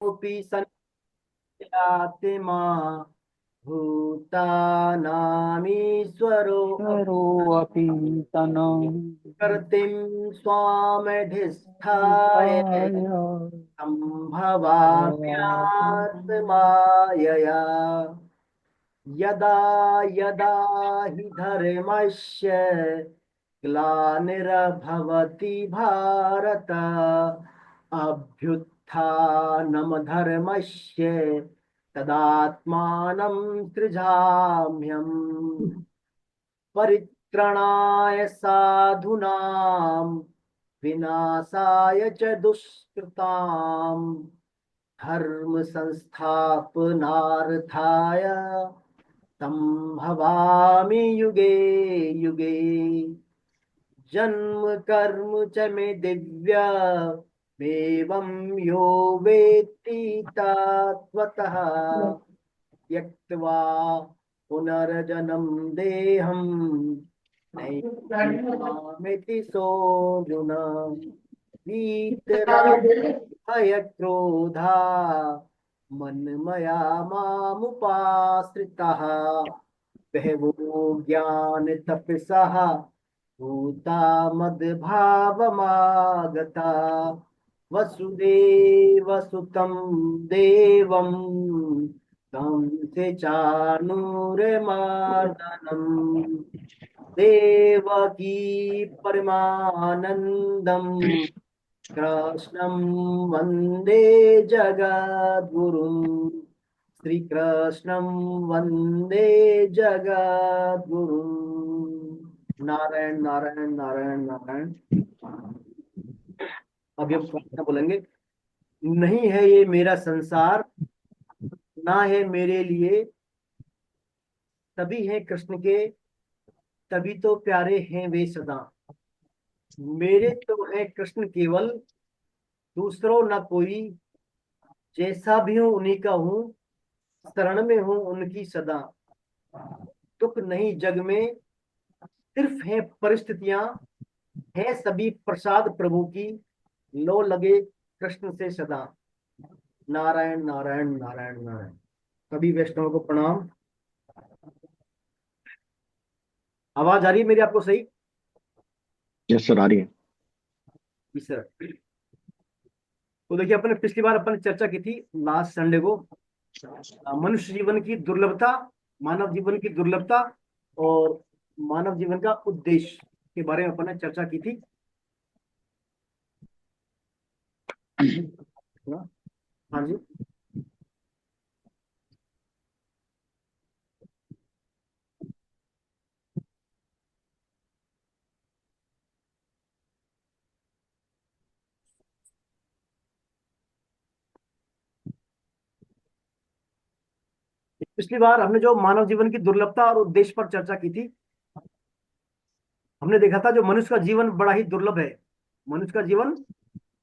कोऽपि सन्त्यात्मा भूतानामीश्वरो करोऽपि तनं प्रकृतिं स्वामधिष्ठाय विहाय सम्भवाम्यात्मायया यदा यदा हि धर्मस्य ग्लानिर्भवति भारत अभ्युत्थानमधर्मस्य तदात्मानं सृजाम्यहम् परित्राणाय साधूनां विनाशाय च दुष्कृतां धर्म संस्थापनार्थाय संभवामि युगे युगे जन्म कर्म च मे दिव्य एवं यो वेत्ति तत्त्वतः त्यक्त्वा पुनर्जन्म देहं नैति सोऽर्जुन वीतरागभयक्रोधा मन्मया मामुपाश्रिताः बहवो ज्ञान तपसः भूता मद्भावमागता वसुदेवसुतं देवं तं से चाणूरमर्दनम् देवकी परमानन्दं कृष्णं वन्दे जगद्गुरुम् श्रीकृष्णं वन्दे जगद्गुरुम् नारायण नारायण नारायण नारायण। अभी हम प्रार्थना बोलेंगे। नहीं है ये मेरा संसार, ना है मेरे लिए, तभी है कृष्ण के, तभी तो प्यारे हैं वे सदा। मेरे तो है कृष्ण केवल, दूसरों न कोई, जैसा भी हूं उन्हीं का हूँ, शरण में हूँ उनकी सदा। दुख नहीं जग में, सिर्फ है परिस्थितियां, है सभी प्रसाद प्रभु की, लो लगे कृष्ण से सदा। नारायण नारायण नारायण नारायण। सभी वैष्णवों को प्रणाम। आवाज आ रही है मेरी आपको सही? यस सर, आ रही है। जी सर। तो देखिए, अपने पिछली बार अपन ने चर्चा की थी लास्ट संडे को, मनुष्य जीवन की दुर्लभता, मानव जीवन की दुर्लभता और मानव जीवन का उद्देश्य के बारे में अपन ने चर्चा की थी ना? हाँ जी। पिछली बार हमने जो मानव जीवन की दुर्लभता और उद्देश्य पर चर्चा की थी, हमने देखा था जो मनुष्य का जीवन बड़ा ही दुर्लभ है। मनुष्य का जीवन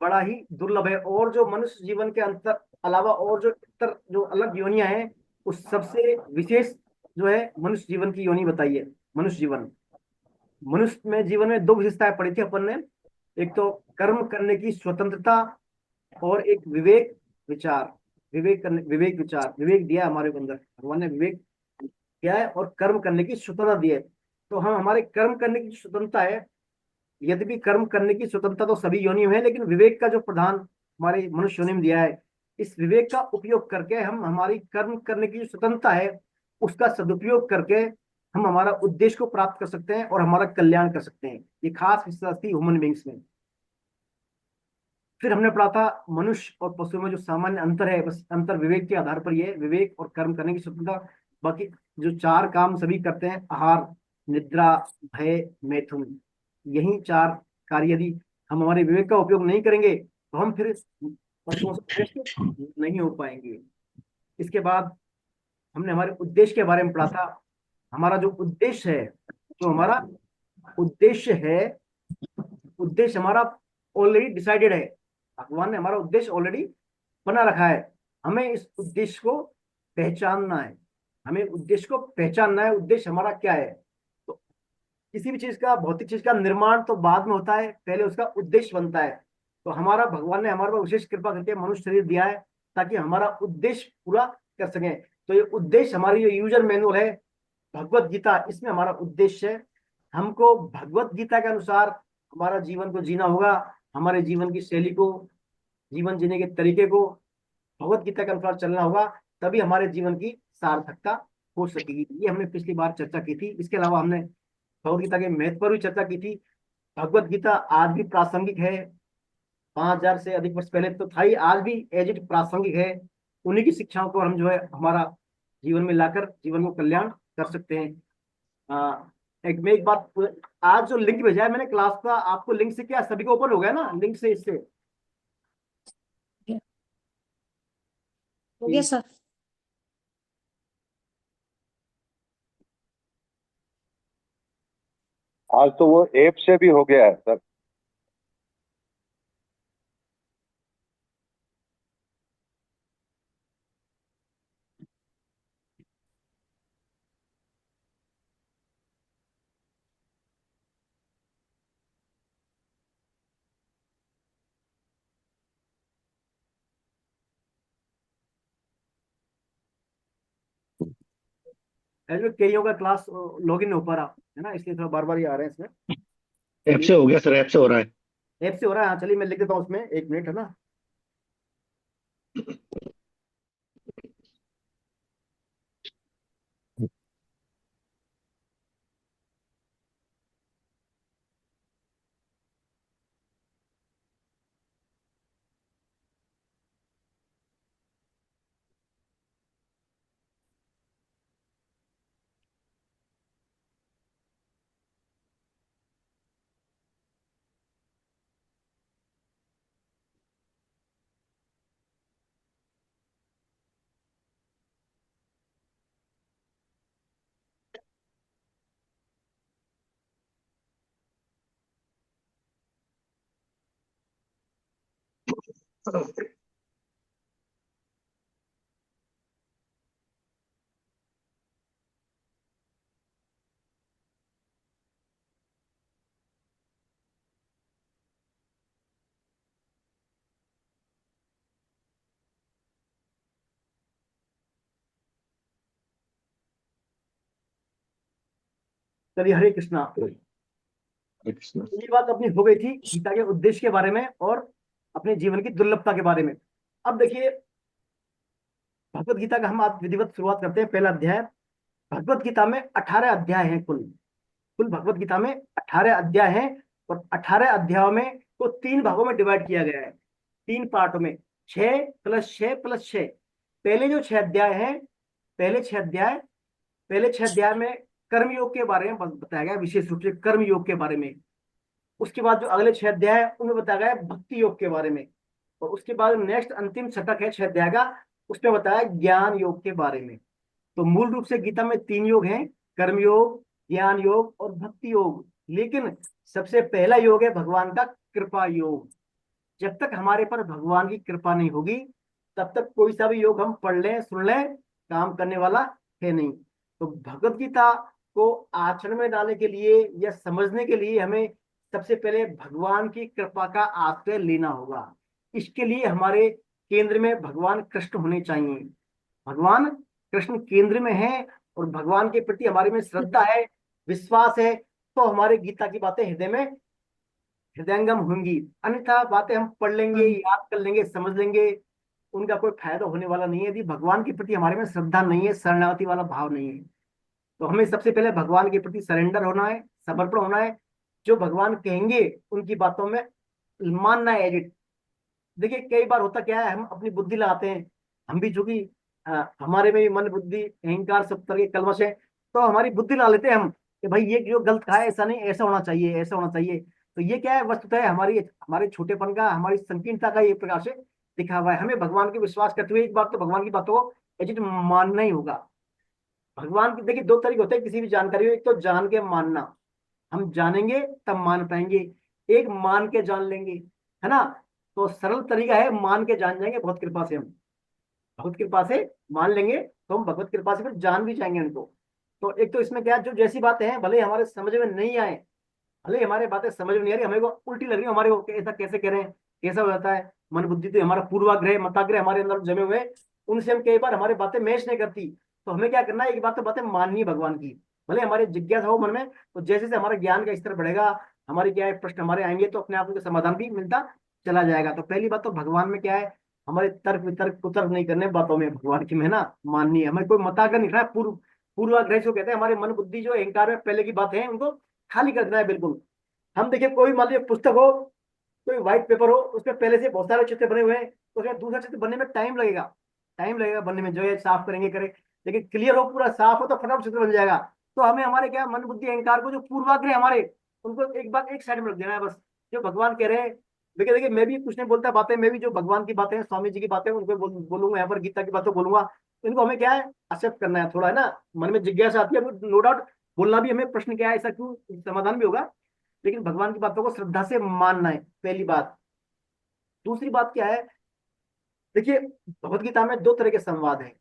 बड़ा ही दुर्लभ है, और जो मनुष्य जीवन के अंतर अलावा और जो इतर जो अलग योनियां हैं, उस सबसे विशेष जो है मनुष्य जीवन की योनि बताई है। मनुष्य जीवन, मनुष्य में जीवन में दो विशेषताएं पढ़ी थी अपन ने। एक तो कर्म करने की स्वतंत्रता, और एक विवेक विचार। विवेक विचार, विवेक दिया है हमारे को अंदर, भगवान ने विवेक दिया है और कर्म करने की स्वतंत्रता दी है। तो हम हमारे कर्म करने की स्वतंत्रता है, यद्यपि कर्म करने की स्वतंत्रता तो सभी योनियों में है, लेकिन विवेक का जो प्रधान हमारे मनुष्य योनि में दिया है, इस विवेक का उपयोग करके हम हमारी कर्म करने की जो स्वतंत्रता है उसका सदुपयोग करके हम हमारा उद्देश्य को प्राप्त कर सकते हैं और हमारा कल्याण कर सकते हैं। ये खास विशेषता थी ह्यूमन बींग्स में। फिर हमने पढ़ा था मनुष्य और पशु में जो सामान्य अंतर है, बस अंतर विवेक के आधार पर, ये विवेक और कर्म करने की स्वतंत्रता। बाकी जो चार काम सभी करते हैं, आहार, निद्रा, भय, मैथुन, यही चार कार्य यदि हम हमारे विवेक का उपयोग नहीं करेंगे तो हम फिर पशुओं से श्रेष्ठ नहीं हो पाएंगे। इसके बाद हमने हमारे उद्देश्य के बारे में पढ़ा था। हमारा जो उद्देश्य है, जो हमारा उद्देश्य है, उद्देश्य हमारा ऑलरेडी डिसाइडेड है। भगवान ने हमारा उद्देश्य ऑलरेडी बना रखा है। हमें इस उद्देश्य को पहचानना है। हमें उद्देश्य को पहचानना है, उद्देश्य हमारा क्या है। तो किसी भी चीज का, भौतिक चीज का निर्माण तो बाद में होता है, पहले उसका उद्देश्य बनता है। तो हमारा भगवान ने हमारे पर विशेष कृपा करके मनुष्य शरीर दिया है, ताकि हमारा उद्देश्य पूरा कर सकें। तो ये उद्देश्य, हमारी जो यूजर मैनुअल है भगवत गीता, इसमें हमारा उद्देश्य है, हमको भगवत गीता के अनुसार हमारा जीवन को जीना होगा। हमारे जीवन की शैली को, जीवन जीने के तरीके को भगवत गीता के अनुसार चलना होगा, तभी हमारे जीवन की सार्थकता हो सकेगी। ये हमने पिछली बार चर्चा की थी। इसके अलावा हमने भगवत गीता के महत्व पर भी चर्चा की थी। भगवत गीता आज भी प्रासंगिक है। 5,000 से अधिक वर्ष पहले तो था ही, आज भी एज इट प्रासंगिक है। उन्हीं की शिक्षाओं को हम जो है हमारा जीवन में लाकर जीवन को कल्याण कर सकते हैं। एक बात, आज जो लिंक भेजा है मैंने क्लास का, आपको लिंक से क्या सभी को ओपन हो गया ना, लिंक से इससे? हो गया सर। आज तो वो ऐप से भी हो गया है सर। ऐसे कईयों का क्लास लॉगिन नहीं हो पा रहा है ना, इसलिए थोड़ा बार बार ही आ रहे हैं इसमें। ऐप से हो गया सर, ऐप से हो रहा है। ऐप से हो रहा है, हाँ चलिए मैं लिख देता हूँ उसमें, 1 मिनट है ना। चलिए, हरे कृष्णा। कृष्ण। ये बात अपनी हो गई थी गीता के उद्देश्य के बारे में और अपने जीवन की दुर्लभता के बारे में। अब देखिए, भगवत गीता का हम आज विधिवत शुरुआत करते हैं। पहला अध्याय। भगवत गीता में 18 अध्याय हैं कुल। कुल भगवत गीता में 18 अध्याय हैं, और 18 अध्यायों में को 3 भागों में डिवाइड किया गया है, 3 पार्टों में, 6+6+6। पहले जो 6 अध्याय हैं, पहले 6 अध्याय में कर्मयोग के बारे में बताया गया, विशेष रूप से कर्मयोग के बारे में। उसके बाद जो अगले 6 अध्याय हैं उनमें बताया गया भक्ति योग के बारे में। और उसके बाद नेक्स्ट अंतिम शतक है 6 अध्याय का, उसमें बताया ज्ञान योग के बारे में। तो मूल रूप से गीता में 3 योग हैं, कर्म योग, ज्ञान योग और भक्ति योग। लेकिन सबसे पहला योग है भगवान का कृपा योग। जब तक हमारे पर भगवान की कृपा नहीं होगी, तब तक कोई सा भी योग हम पढ़ लें, सुन लें, काम करने वाला है नहीं। तो भगवत गीता को आचरण में डालने के लिए या समझने के लिए हमें सबसे पहले भगवान की कृपा का आश्रय लेना होगा। इसके लिए हमारे केंद्र में भगवान कृष्ण होने चाहिए। भगवान कृष्ण केंद्र में है और भगवान के प्रति हमारे में श्रद्धा है, विश्वास है, तो हमारे गीता की बातें हृदय में हृदयंगम होंगी। अन्यथा बातें हम पढ़ लेंगे, याद कर लेंगे, समझ लेंगे, उनका कोई फायदा होने वाला नहीं है यदि भगवान के प्रति हमारे में श्रद्धा नहीं है, शरणागति वाला भाव नहीं है। तो हमें सबसे पहले भगवान के प्रति सरेंडर होना है, समर्पण होना है। जो भगवान कहेंगे उनकी बातों में मानना है, एडिट। देखिए, कई बार होता क्या है, हम अपनी बुद्धि लगाते हैं। हम भी चूंकि हमारे में भी मन, बुद्धि, अहंकार सब तरह के कलमश है, तो हमारी बुद्धि लगा लेते हैं हम कि भाई ये जो गलत कहा है, ऐसा नहीं, ऐसा होना चाहिए, ऐसा होना चाहिए। तो ये क्या है, वस्तुतः है हमारे छोटेपन का, हमारी संकीर्णता का ये प्रकार से दिखा हुआ है। हमें भगवान के विश्वास करते हुए एक बार तो भगवान की बातों को एजिट मानना ही होगा। भगवान की देखिए 2 तरीके होते हैं किसी भी जानकारी में। एक तो जान के मानना, हम जानेंगे तब मान पाएंगे। एक मान के जान लेंगे, है ना। तो सरल तरीका है, मान के जान जाएंगे भगवत कृपा से। हम भगवत कृपा से मान लेंगे तो हम भगवत कृपा से फिर जान भी जाएंगे उनको। तो एक तो इसमें क्या है, जो जैसी बातें हैं भले ही हमारे समझ में नहीं आए, भले ही हमारे बातें समझ में नहीं आ रही, हमें को उल्टी लग रही है, हमारे को ऐसा कैसे कह रहे हैं, कैसा हो जाता है, मन बुद्धि तो हमारा पूर्वाग्रह मताग्रह हमारे अंदर जमे हुए हैं, उनसे हम कई बार हमारी बातें मैच नहीं करती। तो हमें क्या करना है, एक बात तो बातें माननी है भगवान की, भले हमारे जिज्ञासा हो मन में, तो जैसे जैसे हमारा ज्ञान का स्तर बढ़ेगा, हमारे क्या है प्रश्न हमारे आएंगे, तो अपने आप उनका समाधान भी मिलता चला जाएगा। तो पहली बात तो भगवान में क्या है, हमारे तर्क वितर्क कुतर्क नहीं करने बातों में, भगवान की में ना माननी है, हमें कोई मताग्रह नहीं रखना है। पूर्वाग्रह जो कहते हैं, हमारे मन बुद्धि जो अहंकार में पहले की बातें हैं उनको खाली कर देना है बिल्कुल। हम देखिए कोई मान लीजिए पुस्तक हो, कोई व्हाइट पेपर हो, उसमें पहले से बहुत सारे चित्र बने हुए हैं, तो उसमें दूसरा चित्र बनने में टाइम लगेगा बनने में, जो है साफ करेंगे करें, लेकिन क्लियर हो पूरा साफ हो तो फटाफट चित्र बन जाएगा। तो हमें हमारे क्या मन बुद्धि अहंकार को जो पूर्वाग्रह हमारे, उनको एक बार एक साइड में रख देना है बस। जो भगवान कह रहे हैं, देखिए देखिए मैं भी कुछ नहीं बोलता बातें, मैं भी जो भगवान की बातें हैं, स्वामी जी की बातें हैं, उनको बोलूंगा यहाँ पर, गीता की बातें बोलूंगा। इनको हमें क्या है एक्सेप्ट करना है, थोड़ा है ना मन में जिज्ञासा आती है, नो डाउट बोलना भी हमें, प्रश्न क्या है ऐसा क्यों, समाधान भी होगा, लेकिन भगवान की बातों को श्रद्धा से मानना है, पहली बात। दूसरी बात क्या है, देखिए भगवत गीता में दो तरह के संवाद हैं,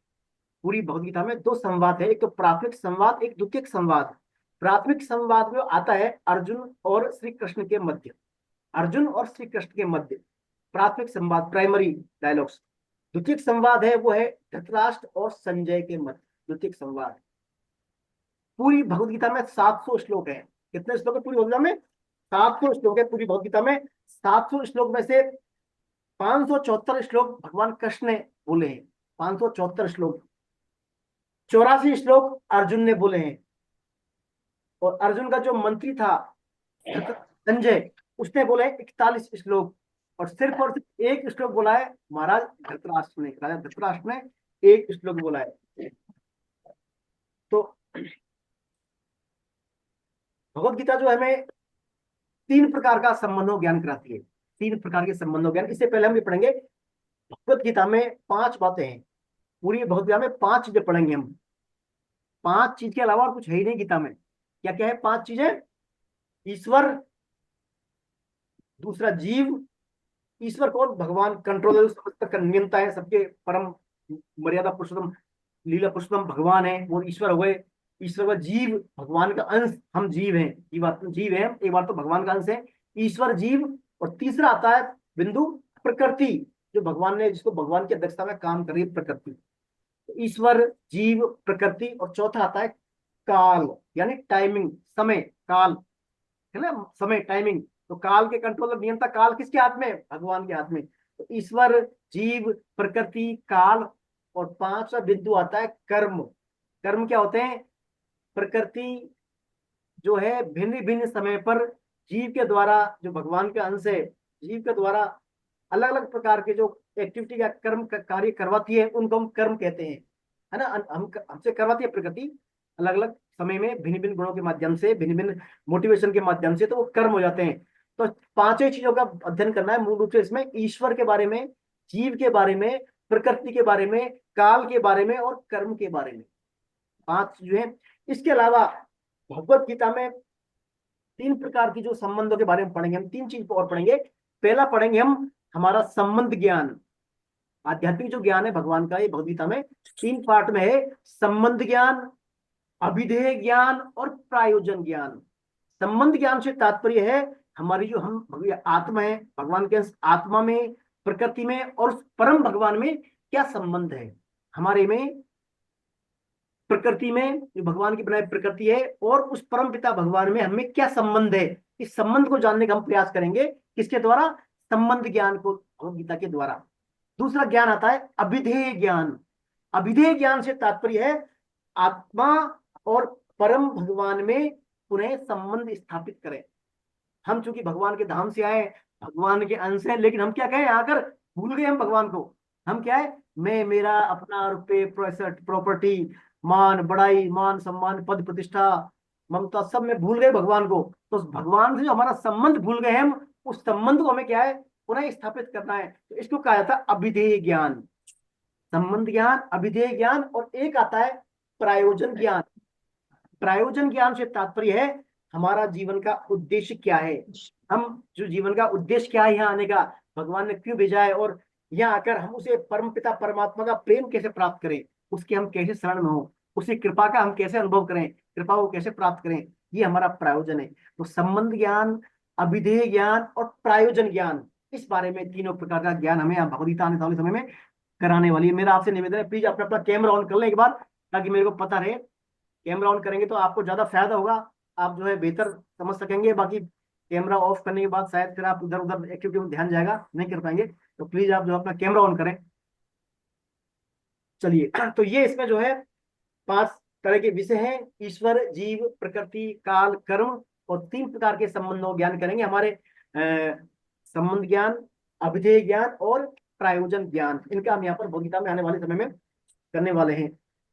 पूरी भगवत गीता में दो संवाद है, एक तो प्राथमिक संवाद, एक द्वितीयक संवाद। प्राथमिक संवाद में आता है अर्जुन और श्री कृष्ण के मध्य, अर्जुन और श्री कृष्ण के मध्य प्राथमिक संवाद, प्राइमरी डायलॉग्स। द्वितीयक संवाद है वो है धृतराष्ट्र और संजय के मध्य, द्वितीयक संवाद। पूरी भगवत गीता में 700 श्लोक है। कितने श्लोक है पूरी भगवत गीता में? 700 श्लोक है पूरी भगवत गीता में। 700 श्लोक में से 574 श्लोक भगवान कृष्ण ने बोले हैं, 574 श्लोक। 84 श्लोक अर्जुन ने बोले हैं, और अर्जुन का जो मंत्री था संजय, उसने बोले 41 श्लोक, और सिर्फ एक श्लोक बोला है महाराज धृतराष्ट्र ने, राजा धृतराष्ट्र ने एक श्लोक बोला है। तो भगवत गीता जो हमें 3 प्रकार का संबंधों ज्ञान कराती है, 3 प्रकार के संबंधों ज्ञान। इससे पहले हम ये पढ़ेंगे, भगवत गीता में 5 बातें हैं, पूरी भगवत गीता में 5 चीजें पढ़ेंगे हम। 5 चीज के अलावा और कुछ है ही नहीं गीता में। क्या क्या है 5 चीजें? ईश्वर, दूसरा जीव, ईश्वर कौन? भगवान, कंट्रोलर, समस्त का नियंता है, सबके परम मर्यादा पुरुषोत्तम, लीला पुरुषोत्तम भगवान है, वो ईश्वर हो गए। ईश्वर का जीव, भगवान का अंश, हम जीव हैं, जीव है, एक बार तो भगवान का अंश है ईश्वर जीव। और तीसरा आता है बिंदु प्रकृति, जो भगवान ने, जिसको भगवान की अध्यक्षता में काम कर रही है प्रकृति, तो ईश्वर जीव प्रकृति। और चौथा आता है काल, यानी टाइमिंग, समय, काल है ना, समय टाइमिंग। तो काल के कंट्रोलर नियंता, काल किसके हाथ में? भगवान के हाथ में। तो ईश्वर जीव प्रकृति काल। और 5वां बिंदु आता है कर्म। कर्म क्या होते हैं? प्रकृति जो है भिन्न भिन्न समय पर जीव के द्वारा, जो भगवान का अंश है, जीव के द्वारा अलग अलग प्रकार के जो एक्टिविटी या कर्म का कार्य करवाती है, उनको हम कर्म कहते हैं, है ना। हम हमसे करवाती है प्रकृति अलग अलग समय में, भिन्न भिन्न गुणों के माध्यम से, भिन्न भिन्न मोटिवेशन के माध्यम से, तो वो कर्म हो जाते हैं। तो 5 चीजों का अध्ययन करना है मूल रूप से इसमें, ईश्वर के बारे में, जीव के बारे में, प्रकृति के बारे में, काल के बारे में और कर्म के बारे में, 5 जो है। इसके अलावा भगवत गीता में 3 प्रकार की जो संबंधों के बारे में पढ़ेंगे हम, 3 चीज और पढ़ेंगे। पहला पढ़ेंगे हम हमारा संबंध ज्ञान, आध्यात्मिक जो ज्ञान है भगवान का, ये भगवत गीता में 3 पार्ट में है। संबंध ज्ञान, अभिधेय ज्ञान और प्रायोजन ज्ञान। संबंध ज्ञान से तात्पर्य है हमारी जो हम आत्मा है, भगवान के आत्मा में, प्रकृति में और उस परम भगवान में क्या संबंध है हमारे में, प्रकृति में जो भगवान की बनाई प्रकृति है, और उस परम पिता भगवान में हमें क्या संबंध है। इस संबंध को जानने का हम प्रयास करेंगे, किसके द्वारा? संबंध ज्ञान को, भगवत गीता के द्वारा। दूसरा ज्ञान आता है अभिधेय ज्ञान। अभिधेय ज्ञान से तात्पर्य है आत्मा और परम भगवान में पुनः संबंध स्थापित करें। हम चूंकि भगवान के धाम से आए, भगवान के अंश हैं, लेकिन हम क्या कहें, आकर भूल गए हम भगवान को। हम क्या है, मैं, मेरा, अपना, रुपये, प्रॉपर्टी, मान बढ़ाई, मान सम्मान, पद प्रतिष्ठा, ममता, सब में भूल गए भगवान को। तो उस भगवान से जो हमारा संबंध भूल गए हम, उस संबंध को हमें क्या है, पुनः स्थापित करना है। तो इसको कहा जाता है अभिधेय ज्ञान। संबंध ज्ञान, अभिधेय ज्ञान, और एक आता है प्रायोजन ज्ञान। प्रायोजन ज्ञान से तात्पर्य है हमारा जीवन का उद्देश्य क्या है, हम जो जीवन का उद्देश्य क्या है, यहाँ आने का, भगवान ने क्यों भेजा है, और यहाँ आकर हम उसे परम पिता परमात्मा का प्रेम कैसे प्राप्त करें, उसके हम कैसे शरण में हो, उसी कृपा का हम कैसे अनुभव करें, कृपा को कैसे प्राप्त करें, ये हमारा प्रायोजन है। तो संबंध ज्ञान, अभिधेय ज्ञान और प्रायोजन ज्ञान, इस बारे में तीनों प्रकार का ज्ञान हमें भगवदगीता आने वाले समय में कराने वाली है। मेरा आपसे निवेदन है, प्लीज अपना अपना कैमरा ऑन कर लें एक बार, ताकि मेरे को पता रहे। कैमरा ऑन करेंगे तो आपको ज्यादा फायदा होगा, आप जो है बेहतर समझ सकेंगे। बाकी कैमरा ऑफ करने के बाद शायद फिर आप इधर उधर एक्टिविटी में ध्यान जाएगा, नहीं कर पाएंगे। तो प्लीज आप जो अपना कैमरा ऑन करें। चलिए, तो ये इसमें जो है 5 तरह के विषय हैं: ईश्वर, जीव, प्रकृति, काल, कर्म, और 3 प्रकार के संबंधों ज्ञान करेंगे हमारे। संबंध ज्ञान, अभिधेय ज्ञान और प्रायोजन ज्ञान, इनका हम यहाँ पर भगवदगीता में आने वाले समय में करने वाले हैं।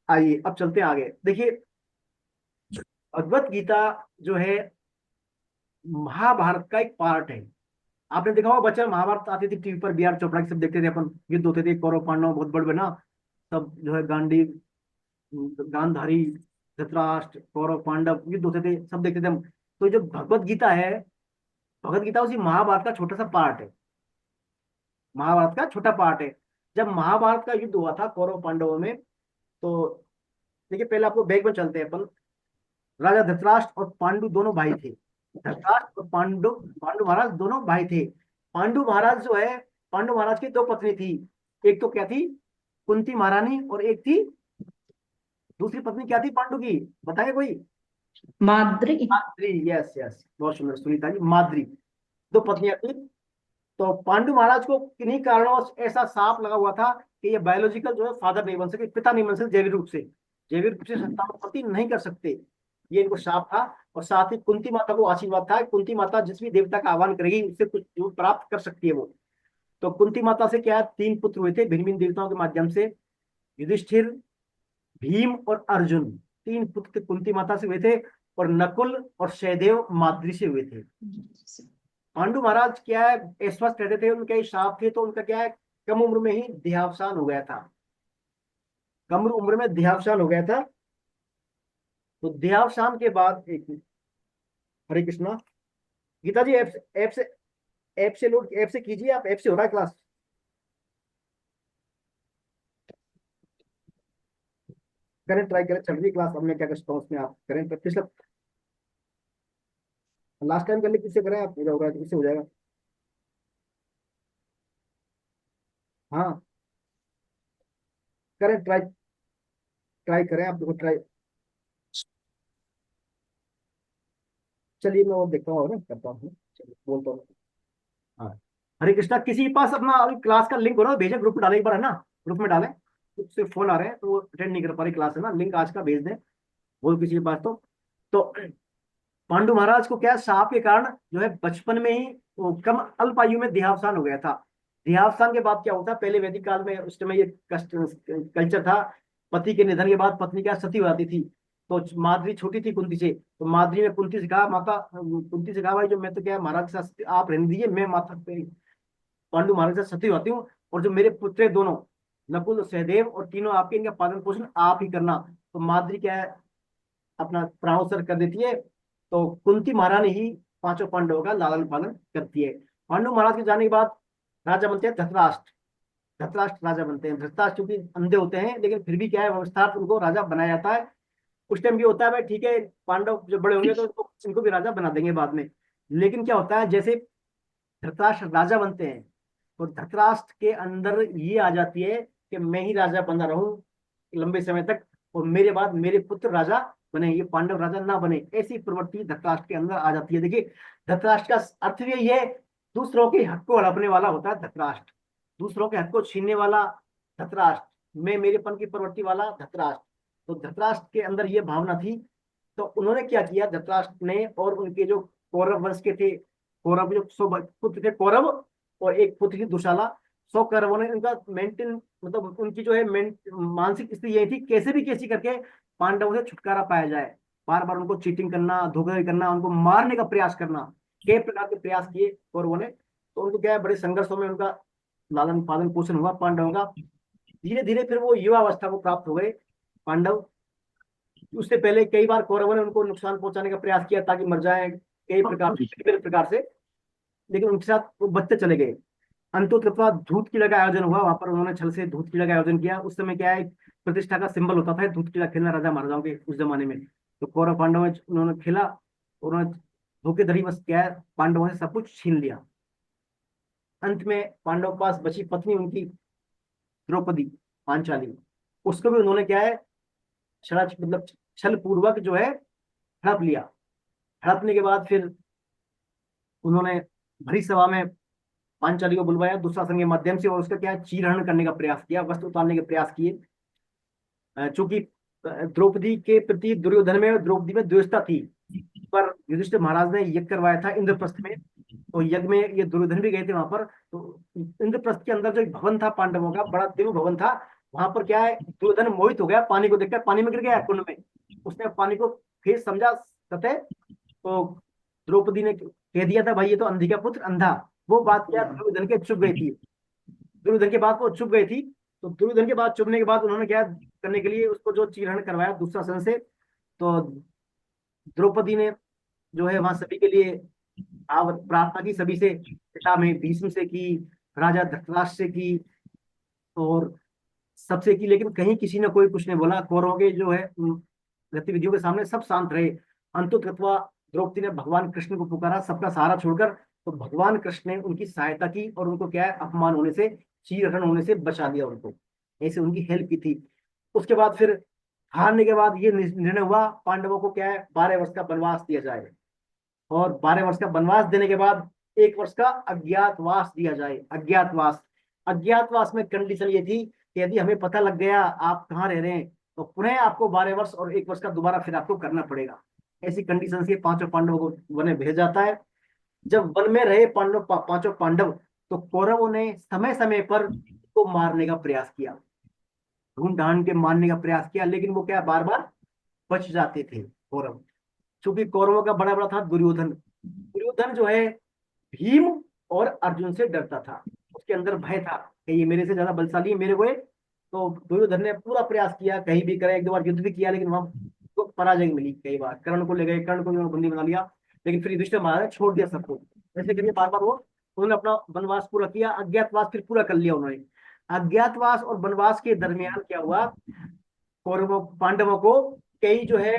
आइए अब चलते हैं आगे। देखिए, भगवत गीता जो है महाभारत का एक पार्ट है। आपने देखा होगा बच्चा, महाभारत आती थी टीवी पर, बी आर चोपड़ा की सब देखते थे अपन, युद्ध होते थे, कौरव पांडव बहुत बड़े बना, सब जो है गांडी, गांधारी, धृतराष्ट्र, कौरव पांडव युद्ध होते थे, सब देखते थे हम। तो जो भगवत गीता है, भगवत गीता उसी महाभारत का छोटा सा पार्ट है, महाभारत का छोटा पार्ट है। जब महाभारत का युद्ध हुआ था कौरव पांडवों में, तो देखिए पहले आपको बैक में चलते हैं अपन। राजा धृतराष्ट्र और पांडु दोनों भाई थे। धृतराष्ट्र और पांडु पांडु महाराज दोनों भाई थे। पांडु महाराज जो है, पांडु महाराज की 2 पत्नी थी। एक तो क्या थी, कुंती महारानी, और एक थी, दूसरी पत्नी क्या थी पांडु की, बताइए कोई। माद्री। माद्री, यस यस, बहुत सुंदर सुनीता जी, माद्री। 2 पत्नियां थी। तो पांडु महाराज को किन्हीं कारणों से ऐसा शाप लगा हुआ था कि ये बायोलॉजिकल जो है फादर नहीं बन सके, पिता नहीं बन सके, जैविक रूप से संतानोत्पत्ति नहीं कर सकते, ये इनको शाप था। और साथ ही कुंती माता को आशीर्वाद था, कुंती माता जिस भी देवता का आह्वान करेगी उससे कुछ जो प्राप्त कर सकती है वो। तो कुंती माता से क्या है, 3 पुत्र हुए थे भिन्न भिन्न देवताओं के माध्यम से, युधिष्ठिर, भीम और अर्जुन। 3 पुत्र कुंती माता से हुए थे, और नकुल और सहदेव माद्री से हुए थे। पांडु महाराज क्या है, अस्वस्थ रहते थे, उनके श्राप थे, तो उनका क्या है, कम उम्र में ही देहावसान हो गया था, कम उम्र में देहावसान हो गया था। तो देहावसान के बाद एक मिनट, हरे कृष्णा, गीता जी ऐप से कीजिए आप, ऐप से हो रहा है क्लास। करें, ट्राई करें, चल रही है क्लास। अब मैं क्या करता हूँ उसमें, आप करें पिछला, लास्ट टाइम कर ली, किससे करें आप, पूरा होगा किससे हो जाएगा। हाँ करें, ट्राई ट्राई करें आप, देखो ट्राई। चलिए मैं वो देखता हूँ ना, करता हूँ, चलिए बोलता हूँ। हाँ, हरे कृष्णा, किसी के पास अपना अभी क्लास का लिंक हो ना, भेजे ग्रुप में डाले एक बार, है ना, ग्रुप में डालें। उससे फोन आ रहे हैं तो वो अटेंड नहीं कर पा रही क्लास, है ना, लिंक आज का भेज दें, बोल किसी के पास। तो पांडु महाराज को क्या, शाप के कारण जो है बचपन में ही वो कम अल्प आयु में देहावसान हो गया था। देहावसान के बाद क्या होता, पहले वैदिक काल में उस समय ये कष्ट कल्चर था, पति के निधन के बाद पत्नी क्या सती हो जाती थी। तो माद्री छोटी थी कुंती से, तो माद्री ने कुंती से कहा, माता कुंती से कहा, भाई जो मैं तो क्या महाराज के साथ आप रहने दीजिए, मैं माता पांडु महाराज के साथ सती होती हूँ, और जो मेरे पुत्र हैं दोनों, नकुल, सहदेव, और तीनों आपके, इनका पालन पोषण आप ही करना। तो माद्री क्या है, अपना प्राणोत्सर्ग कर देती है। तो कुंती महारानी ही 5 पांडवों का लालन पालन करती है। पांडु महाराज के जाने के बाद राजा बनते हैं धृतराष्ट्र। धृतराष्ट्र राजा बनते हैं। धृतराष्ट्र चूंकि अंधे होते हैं, लेकिन फिर भी क्या है, व्यवस्था उनको राजा बनाया जाता है। उस टाइम भी होता है भाई ठीक है, पांडव जब बड़े होंगे तो इनको भी राजा बना देंगे बाद में। लेकिन क्या होता है, जैसे धृतराष्ट्र राजा बनते हैं, तो धृतराष्ट्र के अंदर ये आ जाती है कि मैं ही राजा बना रहूं लंबे समय तक, और मेरे बाद मेरे पुत्र राजा बने, ये पांडव राजा ना बने, ऐसी प्रवृत्ति धृतराष्ट्र के अंदर आ जाती है। देखिए, धृतराष्ट्र का अर्थ भी यही है, दूसरों के हक को हड़पने वाला होता है धृतराष्ट्र, दूसरों के हक को छीनने वाला धृतराष्ट्र, मैं मेरेपन की प्रवृत्ति वाला धृतराष्ट्र। तो धृतराष्ट्र के अंदर ये भावना थी। तो उन्होंने क्या किया, धृतराष्ट्र ने, और उनके जो कौरव वंश के थे, कौरव जो 100 पुत्र थे कौरव, और एक पुत्र थी दुशाला, 100 कौरवों ने उनका मेंटेन, मतलब उनकी जो है मानसिक स्थिति यही थी, कैसे भी कैसी करके पांडवों से छुटकारा पाया जाए। बार बार उनको चीटिंग करना, धोखाधड़ी करना, उनको मारने का प्रयास करना, कई प्रकार के प्रयास किए कौरवों ने। तो उनको क्या है, बड़े संघर्षों में उनका लालन पालन पोषण हुआ पांडवों का। धीरे धीरे फिर वो युवा अवस्था को प्राप्त हो गए पांडव। उससे पहले कई बार कौरवों ने उनको नुकसान पहुंचाने का प्रयास किया ताकि मर जाए, कई प्रकार से, लेकिन उनके साथ वो बचते चले गए। अंतोतः धूत कीड़ा का आयोजन हुआ, वहां पर उन्होंने छल से धूत कीड़ा का आयोजन किया। उस समय क्या है, प्रतिष्ठा का सिंबल होता था धूत कीड़ा खेलना राजा महाराजाओं के उस जमाने में। तो कौरव पांडव में उन्होंने खेला, उन्होंने धोखेधड़ी बस क्या है, पांडवों से सब कुछ छीन लिया। अंत में पांडव के पास बची पत्नी उनकी द्रौपदी पांचाली, उसको भी उन्होंने क्या है, छला मतलब छल पूर्वक जो है हड़प लिया। हड़पने के बाद फिर उन्होंने भरी सभा में पांचाली को बुलवाया दुशासन के माध्यम से, और उसका क्या है, चीरहरण करने का प्रयास किया, वस्त्र उतारने के प्रयास किए। चूंकि द्रौपदी के प्रति दुर्योधन में और द्रौपदी में द्वेषता थी, पर युधिष्ठिर महाराज ने यज्ञ करवाया था इंद्रप्रस्थ में, तो यज्ञ में ये दुर्योधन भी गए थे वहां पर। तो इंद्रप्रस्थ के अंदर जो एक भवन था पांडवों का, बड़ा दिव्य भवन था, वहां पर क्या है, दुर्योधन मोहित हो गया, पानी को देखकर पानी में गिर गया कुंड में। उसने पानी को फिर समझा सतह, तो द्रौपदी ने कह दिया था, भाई ये तो अंधी का पुत्र अंधा। वो बात क्या दुर्योधन के चुप गई थी, दुर्योधन के बाद वो चुप गई थी। तो दुर्योधन के बाद चुपने के बाद उन्होंने क्या करने के लिए उसको जो चीरहरण करवाया दुशासन से, तो द्रौपदी ने जो है वहां सभी के लिए प्रार्थना की, सभी से, पिता में भीष्म से की, राजा धृतराष्ट्र से की, और सबसे की, लेकिन कहीं किसी ने कोई कुछ नहीं बोला। कौरवों के जो है गतिविधियों के सामने सब शांत रहे। अंततः द्रौपदी ने भगवान कृष्ण को पुकारा सबका सहारा छोड़कर, तो भगवान कृष्ण ने उनकी सहायता की और उनको क्या है, अपमान होने से, चीरहरण होने से बचा दिया उनको, ऐसे उनकी हेल्प की थी। उसके बाद फिर हारने के बाद ये निर्णय हुआ पांडवों को क्या है, 12 वर्ष का वनवास दिया जाए, और 12 वर्ष का वनवास देने के बाद 1 वर्ष का अज्ञातवास दिया जाए। अज्ञातवास, अज्ञातवास में कंडीशन ये थी कि यदि हमें पता लग गया आप कहाँ रह रहे हैं, तो पुनः आपको 12 वर्ष और 1 वर्ष का दोबारा फिर आपको करना पड़ेगा। ऐसी कंडीशन से पांचों पांडवों को वन में भेजा जाता है। जब वन में रहे पांचों पांडव, तो कौरवों ने समय समय पर को मारने का प्रयास किया, ढूंढ ढांड के मारने का प्रयास किया, लेकिन वो क्या बार बार बच जाते थे कौरव। चूंकि कौरवों का बड़ा बड़ा था दुर्योधन, दुर्योधन जो है भीम और अर्जुन से डरता था, उसके अंदर भय था कि ये मेरे से ज्यादा बलशाली है, मेरे को तो दुर्योधन ने पूरा प्रयास किया, कहीं भी करे, 1 2 बार युद्ध भी किया, लेकिन वहां तो पराजय मिली। कई बार कर्ण को ले गए, कर्ण को उन्होंने बंदी बना लिया, लेकिन फिर युधिष्ठिर महाराज ने छोड़ दिया सबको। ऐसे करके बार बार वो उन्होंने अपना वनवास पूरा किया, अज्ञातवास फिर पूरा कर लिया उन्होंने। अज्ञातवास और वनवास के दरमियान क्या हुआ, कौरवों पांडवों को कई जो है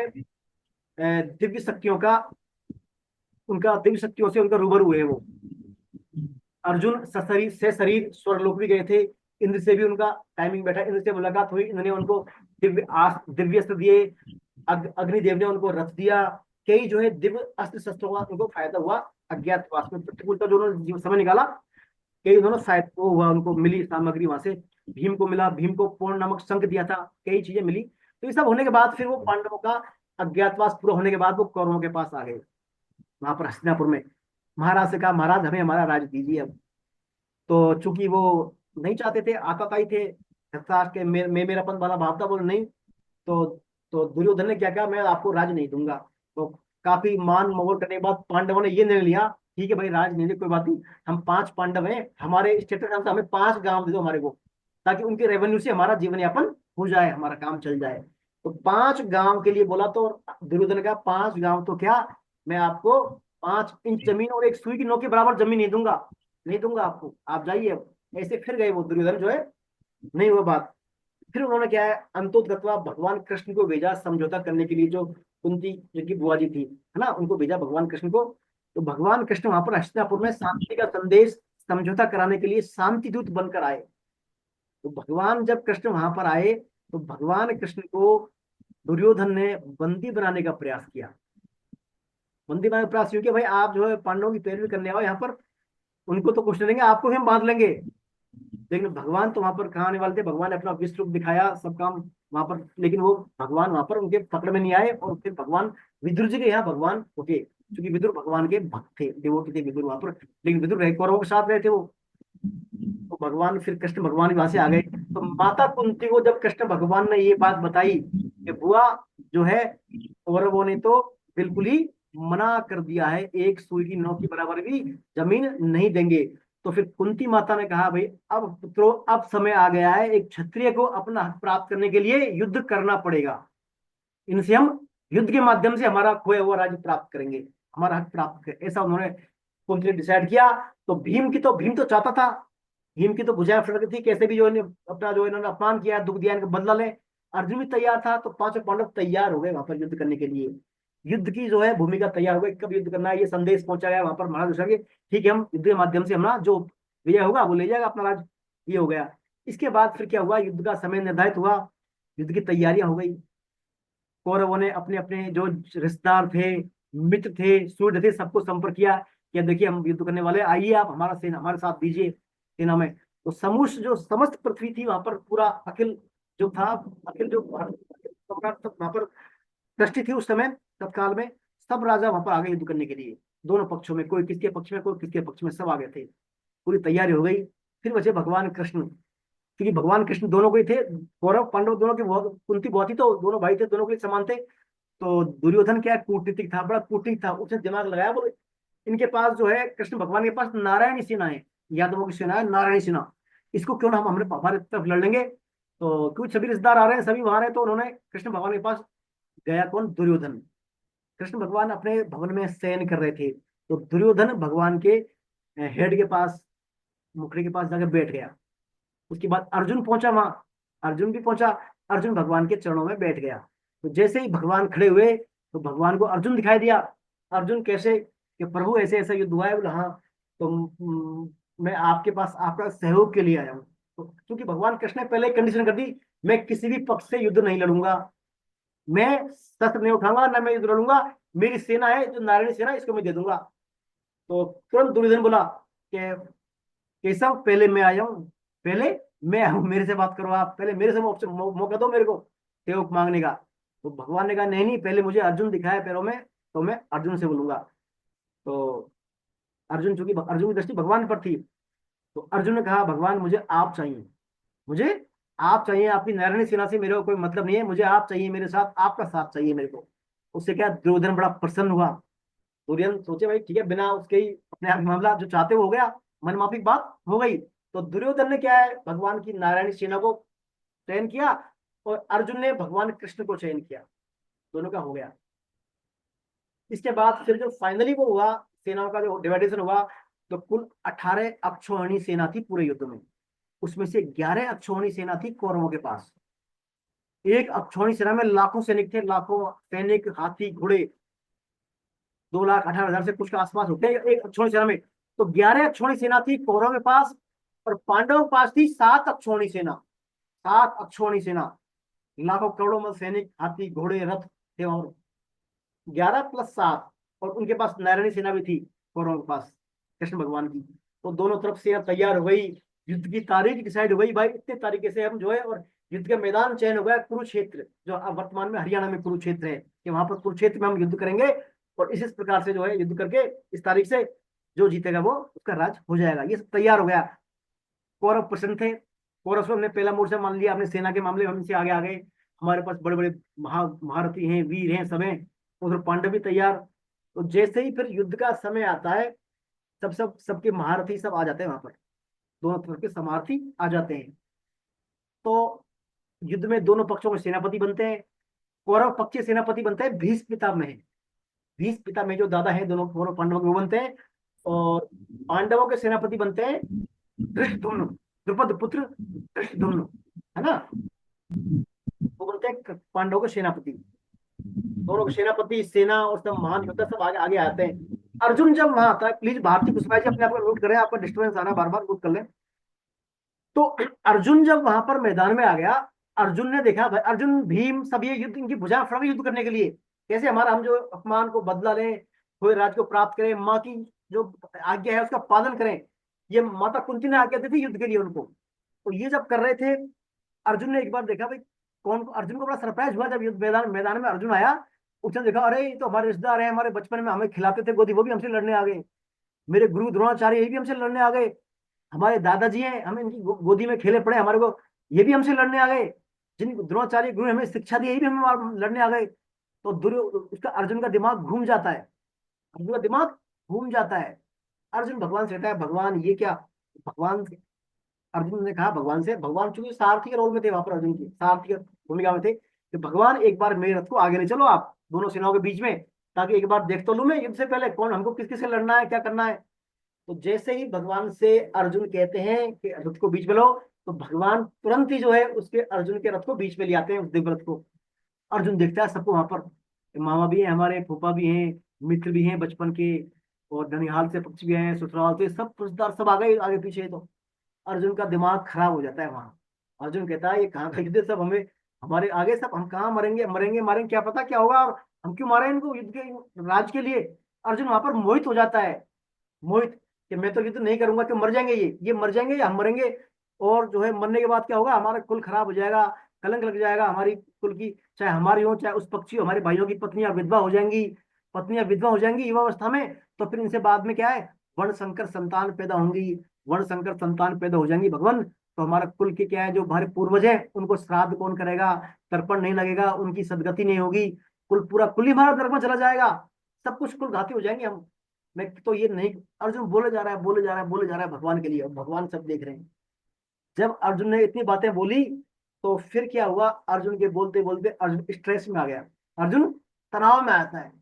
दिव्य शक्तियों का, उनका दिव्य शक्तियों से उनका रूबरू हुए वो। अर्जुन सशरीर से शरीर स्वर्गलोक भी गए थे, इंद्र से भी उनका टाइमिंग बैठा, इंद्र से मुलाकात हुई, इन्होंने उनको दिव्य अस्त्र दिए, अग्निदेव ने उनको रथ दिया, कई जो है दिव्य अस्त्र शस्त्रों का उनको फायदा हुआ। अज्ञातवास में प्रतिकूलता जो उन्होंने समय निकाला, कई उन्होंने शायद वो हुआ, उनको मिली सामग्री वहां से, भीम को मिला, भीम को पूर्ण नामक शंख दिया था, कई चीजें मिली। तो ये सब होने के बाद फिर वो पांडवों का अज्ञातवास पूरा होने के बाद वो कौरवों के पास आ गए, वहां पर हस्तिनापुर में। महाराज से कहा, महाराज हमें हमारा राज्य दीजिए अब। तो चूंकि वो नहीं चाहते थे, आताताई थे, धृतराष्ट्र के मेरापन वाला भाव था, बोले नहीं। तो दुर्योधन ने क्या कहा, मैं आपको राज नहीं दूंगा। तो काफी मान मोल करने के बाद पांडवों ने ये निर्णय लिया, ठीक है भाई राज नहीं दे, कोई बात नहीं, हम 5 पांडव हैं, हमारे स्टेटस नाम से हमें 5 गांव दे दो हमारे को, ताकि उनके रेवेन्यू से हमारा जीवन यापन हो जाए, हमारा काम चल जाए। तो 5 गांव के लिए बोला, तो दुर्योधन का 5 गांव तो क्या, मैं आपको 5 इंच जमीन और एक सुई की नोक के बराबर जमीन नहीं दूंगा, नहीं दूंगा आपको, आप जाइए। ऐसे फिर गए वो दुर्योधन जो है, नहीं हुआ बात। फिर उन्होंने क्या है, अंतोतगत्वा भगवान कृष्ण को भेजा समझौता करने के लिए, जो कुंती जिनकी बुआ जी थी, है ना, उनको भेजा भगवान कृष्ण को। तो भगवान कृष्ण वहां पर हस्तिनापुर में शांति का संदेश, समझौता कराने के लिए शांति दूत बनकर आए। तो भगवान जब कृष्ण वहां पर आए, तो भगवान कृष्ण को दुर्योधन ने बंदी बनाने का प्रयास किया। बंदी बनाने का प्रयास क्योंकि भाई आप जो है पांडवों की पैरवी करने आओ यहाँ पर, उनको तो कुछ नहीं देंगे, आपको भी हम बांध लेंगे। लेकिन भगवान तो वहां पर कहाँ आने वाले थे, भगवान ने अपना विश्व रूप दिखाया, सब काम वहां पर, लेकिन वो भगवान वहां पर उनके पकड़ में नहीं आए। और फिर भगवान विदुर जी के यहाँ भगवान ओके, क्योंकि विदुर भगवान के भक्त थे, डिवोटी थे विदुर वहां पर, लेकिन विदुर रहे कौरवों के साथ रहे थे वो। तो भगवान फिर कृष्ण भगवान वहां से आ गए। तो माता कुंती को जब कृष्ण भगवान ने ये बात बताई कि बुआ जो है, कौरवों ने तो बिल्कुल ही मना कर दिया है, एक सुई की नोक के बराबर भी जमीन नहीं देंगे। तो फिर कुंती माता ने कहा, भाई अब पुत्रो, अब समय आ गया है, एक क्षत्रिय को अपना हक प्राप्त करने के लिए युद्ध करना पड़ेगा। इनसे हम युद्ध के माध्यम से हमारा खोया हुआ राज्य प्राप्त करेंगे, हमारा हक प्राप्त करें, ऐसा उन्होंने कुंती ने डिसाइड किया। तो भीम तो चाहता था, भीम की तो भुजाएं फट रही थी, कैसे भी जो अपना जो इन्होंने अपमान किया, दुख दिया, इनका बदला ले। अर्जुन भी तैयार था, तो 5 पांडव तैयार हो गए वहां पर युद्ध करने के लिए। युद्ध की जो है भूमिका तैयार हो गई, कब युद्ध करना है ये संदेश पहुंचा गया वहां पर महाराज, ठीक है हम युद्ध के माध्यम से हमारा जो विजय होगा, वो ले जाएगा अपना राज। ये हो गया। इसके बाद फिर क्या हुआ, युद्ध का समय निर्धारित हुआ, युद्ध की तैयारियां हो गई। कौरवों ने अपने अपने जो रिश्तेदार थे, मित्र थे, सूर्य थे, सबको संपर्क किया कि अब देखिए हम युद्ध करने वाले हैं, आइए आप हमारा सेना हमारे साथ दीजिए सेना में। तो समूह जो समस्त पृथ्वी थी वहां पर, पूरा अखिल जो था, अखिल जो सम्राट सब वहां पर दृष्टि थी उस समय, तत्काल में सब राजा वहां पर आ गए युद्ध करने के लिए। दोनों पक्षों में, कोई किसके पक्ष में कोई किसके पक्ष में, सब आ गए थे। पूरी तैयारी हो गई। फिर बचे भगवान कृष्ण, क्योंकि भगवान कृष्ण दोनों को ही थे, कौरव पांडव दोनों की बहुत कुंती बहुत ही, तो दोनों भाई थे, दोनों के लिए समान थे। तो दुर्योधन क्या कूटनीतिक था, बड़ा कूटनीतिक था, उसने दिमाग लगाया, बोले इनके पास जो है कृष्ण भगवान के पास नारायणी सेना है, यादवों की सेना है नारायणी सेना, इसको क्यों ना हम हमारे तरफ लड़ लेंगे। तो क्योंकि सभी रिश्तेदार आ रहे हैं, सभी वहां रहे, तो उन्होंने कृष्ण भगवान के पास गया। कौन? दुर्योधन। कृष्ण भगवान अपने भवन में शयन कर रहे थे, तो दुर्योधन भगवान के हेड के पास, मुखड़े के पास जाकर बैठ गया। उसके बाद अर्जुन पहुंचा वहां, अर्जुन भी पहुंचा, अर्जुन भगवान के चरणों में बैठ गया। तो जैसे ही भगवान खड़े हुए, तो भगवान को अर्जुन दिखाई दिया। अर्जुन कैसे? कि प्रभु ऐसे ऐसा युद्ध हुआ है। बोला हाँ, तो मैं आपके पास आपका सहयोग के लिए आया हूँ। तो क्योंकि भगवान कृष्ण ने पहले कंडीशन कर दी, मैं किसी भी पक्ष से युद्ध नहीं लड़ूंगा, मैं शस्त्र नहीं उठाऊंगा, ना मैं युद्ध लड़ूंगा, मेरी सेना है जो नारायणी सेना, इसको मैं दे दूंगा। तो तुरंत दुर्योधन बोला कि केशव पहले मैं आया हूँ, पहले मैं हूँ, मेरे से बात करो आप, पहले मेरे से मौका दो मेरे को सेवक मांगने का। तो भगवान ने कहा नहीं नहीं, पहले मुझे अर्जुन दिखाया पैरों में, तो मैं अर्जुन से बोलूंगा। तो अर्जुन, चूंकि अर्जुन की दृष्टि भगवान पर थी, तो अर्जुन ने कहा भगवान मुझे आप चाहिए, मुझे आप चाहिए, आपकी नारायणी सेना से मेरे को कोई मतलब नहीं है, मुझे आप चाहिए, मेरे साथ आपका साथ चाहिए मेरे को। उससे क्या, दुर्योधन बड़ा प्रसन्न हुआ। दुर्योधन सोचे भाई ठीक है, बिना उसके ही अपने आप ही मामला जो चाहते वो हो गया, मन माफिक बात हो गई। तो दुर्योधन ने क्या है, भगवान की नारायणी सेना को चयन किया, और अर्जुन ने भगवान कृष्ण को चयन किया, दोनों का हो गया। इसके बाद फिर जो फाइनली वो हुआ, सेनाओं का जो डिवाइडेशन हुआ, तो कुल 18 अक्षौहिणी सेना थी पूरे युद्ध में। उसमें से 11 अक्षौहिणी सेना थी कौरवों के पास। एक अक्षौहिणी सेना में लाखों सैनिक थे, लाखों सैनिक, हाथी घोड़े, 2,18,000 से कुछ के आसपास होते हैं एक अक्षौहिणी सेना में। तो 11 अक्षौहिणी सेना थी कौरवों के पास, और पांडवों के पास थी 7 अक्षौहिणी सेना। 7 अक्षौहिणी सेना, लाखों करोड़ों में सैनिक, हाथी घोड़े रथ थे, और 11 + 7, और उनके पास नारायणी सेना भी थी कौरवों के पास, कृष्ण भगवान की। तो दोनों तरफ से तैयार हो गई, युद्ध की तारीख डिसाइड हो गई भाई, इतने तरीके से हम जो है, और युद्ध का मैदान चयन हो गया कुरुक्षेत्र, जो अब वर्तमान में हरियाणा में कुरुक्षेत्र है, कि वहां पर कुरुक्षेत्र में हम युद्ध करेंगे, और इस प्रकार से जो है युद्ध करके इस तारीख से जो जीतेगा वो उसका राज हो जाएगा। ये सब तैयार हो गया। कौरव प्रसन्न थे, कौरव सब ने पहला मोर्चा मान लिया, अपने सेना के मामले में हमसे आगे आ गए, हमारे पास बड़े बड़े महारथी हैं, वीर हैं, सब हैं। उधर पांडव भी तैयार। तो जैसे ही फिर युद्ध का समय आता है, सबके महारथी सब आ जाते हैं वहां पर, दोनों तरफ के समार्थी आ जाते हैं। तो युद्ध में दोनों पक्षों में सेनापति बनते हैं। कौरव पक्ष के सेनापति बनते हैं भीष्म पितामह। भीष्म पितामह जो दादा है दोनों कौरव पांडवों के, वो बनते हैं। और पांडवों के सेनापति बनते हैं धृष्टद्युम्न, द्रुपद पुत्र धृष्टद्युम्न, है ना, वो बनते हैं पांडवों के सेनापति। दोनों के सेनापति, सेना और सब महान योद्धा सब आगे आगे आते हैं। अर्जुन जब वहां आता है, प्लीज भारती कुशवाहा जी अपने आप को म्यूट करें, आपका डिस्टर्बेंस आ रहा है, बार बार म्यूट कर लें। तो अर्जुन जब वहां पर मैदान में आ गया, अर्जुन ने देखा भाई, अर्जुन भीम सब ये युद्ध, इनकी भुजा फड़ गई युद्ध करने के लिए, कैसे हमारा हम जो अपमान को बदला लें, थोड़े राज को प्राप्त करें, माँ की जो आज्ञा है उसका पालन करें। ये माता कुंती ने आज्ञा दी थी युद्ध के लिए उनको। तो ये जब कर रहे थे, अर्जुन ने एक बार देखा भाई, कौन, अर्जुन को बड़ा सरप्राइज हुआ जब युद्ध मैदान मैदान में अर्जुन आया। उसने देखा अरे ये तो हमारे रिश्तेदार हैं, हमारे बचपन में हमें खिलाते थे गोदी, वो भी हमसे लड़ने आ गए। मेरे गुरु द्रोणाचार्य, ये भी हमसे लड़ने आ गए। हमारे दादाजी हैं, हम इनकी गोदी में खेले पड़े, हमारे को ये भी हमसे लड़ने आ गए। जिन द्रोणाचार्य गुरु ने हमें शिक्षा दी, ये भी हमें लड़ने आ गए। तो उसका अर्जुन का दिमाग घूम जाता है, अर्जुन का दिमाग घूम जाता है। अर्जुन भगवान से कहता है भगवान ये क्या, भगवान, अर्जुन ने कहा भगवान से, भगवान चूंकि सारथी के रोल में थे वहां पर, अर्जुन की सारथी की भूमिका में थे, कि भगवान एक बार मेरे रथ को आगे ले चलो आप दोनों सेनाओं के बीच में, ताकि एक बार देख तो लूं मैं युद्ध से पहले कौन हमको किस किस से लड़ना है, क्या करना है। तो जैसे ही भगवान से अर्जुन कहते हैं कि रथ को बीच में लो, तो भगवान तुरंत ही जो है उसके अर्जुन के रथ को बीच में ले आते हैं, उस दिव्य रथ को। अर्जुन देखता है सबको वहां पर, मामा भी है हमारे, फूफा भी हैं, मित्र भी हैं बचपन के, और ननिहाल से पक्षी भी हैं, ससुराल से सब रिश्तेदार सब आ गए आगे पीछे। तो अर्जुन का दिमाग खराब हो जाता है वहां। अर्जुन कहता है ये कहाँ खरीदे सब, हमें हमारे आगे सब, हम कहाँ मरेंगे, मरेंगे मारेंगे क्या पता क्या होगा, और हम क्यों मारे इनको युद्ध के राज के लिए। अर्जुन वहां पर मोहित हो जाता है, मोहित, कि मैं तो युद्ध नहीं करूंगा, कि मर जाएंगे ये मर जाएंगे या हम मरेंगे, और जो है मरने के बाद क्या होगा, हमारा कुल खराब हो जाएगा, कलंक लग जाएगा हमारी कुल की, चाहे हमारी हो चाहे उस पक्षी हो, हमारे भाइयों की पत्नियां विधवा हो जाएंगी, पत्नियां विधवा हो जाएंगी युवावस्था में, तो फिर इनसे बाद में क्या है, वर्ण संकर संतान पैदा होंगी, वर्ण संकर संतान पैदा हो जाएंगी भगवान, तो हमारा कुल के क्या है, जो हमारे पूर्वज है उनको श्राद्ध कौन करेगा, तर्पण नहीं लगेगा, उनकी सदगति नहीं होगी, कुल पूरा कुल ही हमारा नरक में चला जाएगा, सब कुछ कुल घाती हो जाएंगे हम। मैं तो ये नहीं, अर्जुन बोले जा रहा है, बोले जा रहा है, बोले जा रहा है भगवान के लिए, और भगवान सब देख रहे हैं। जब अर्जुन ने इतनी बातें बोली, तो फिर क्या हुआ, अर्जुन के बोलते बोलते अर्जुन स्ट्रेस में आ गया, अर्जुन तनाव में आता है,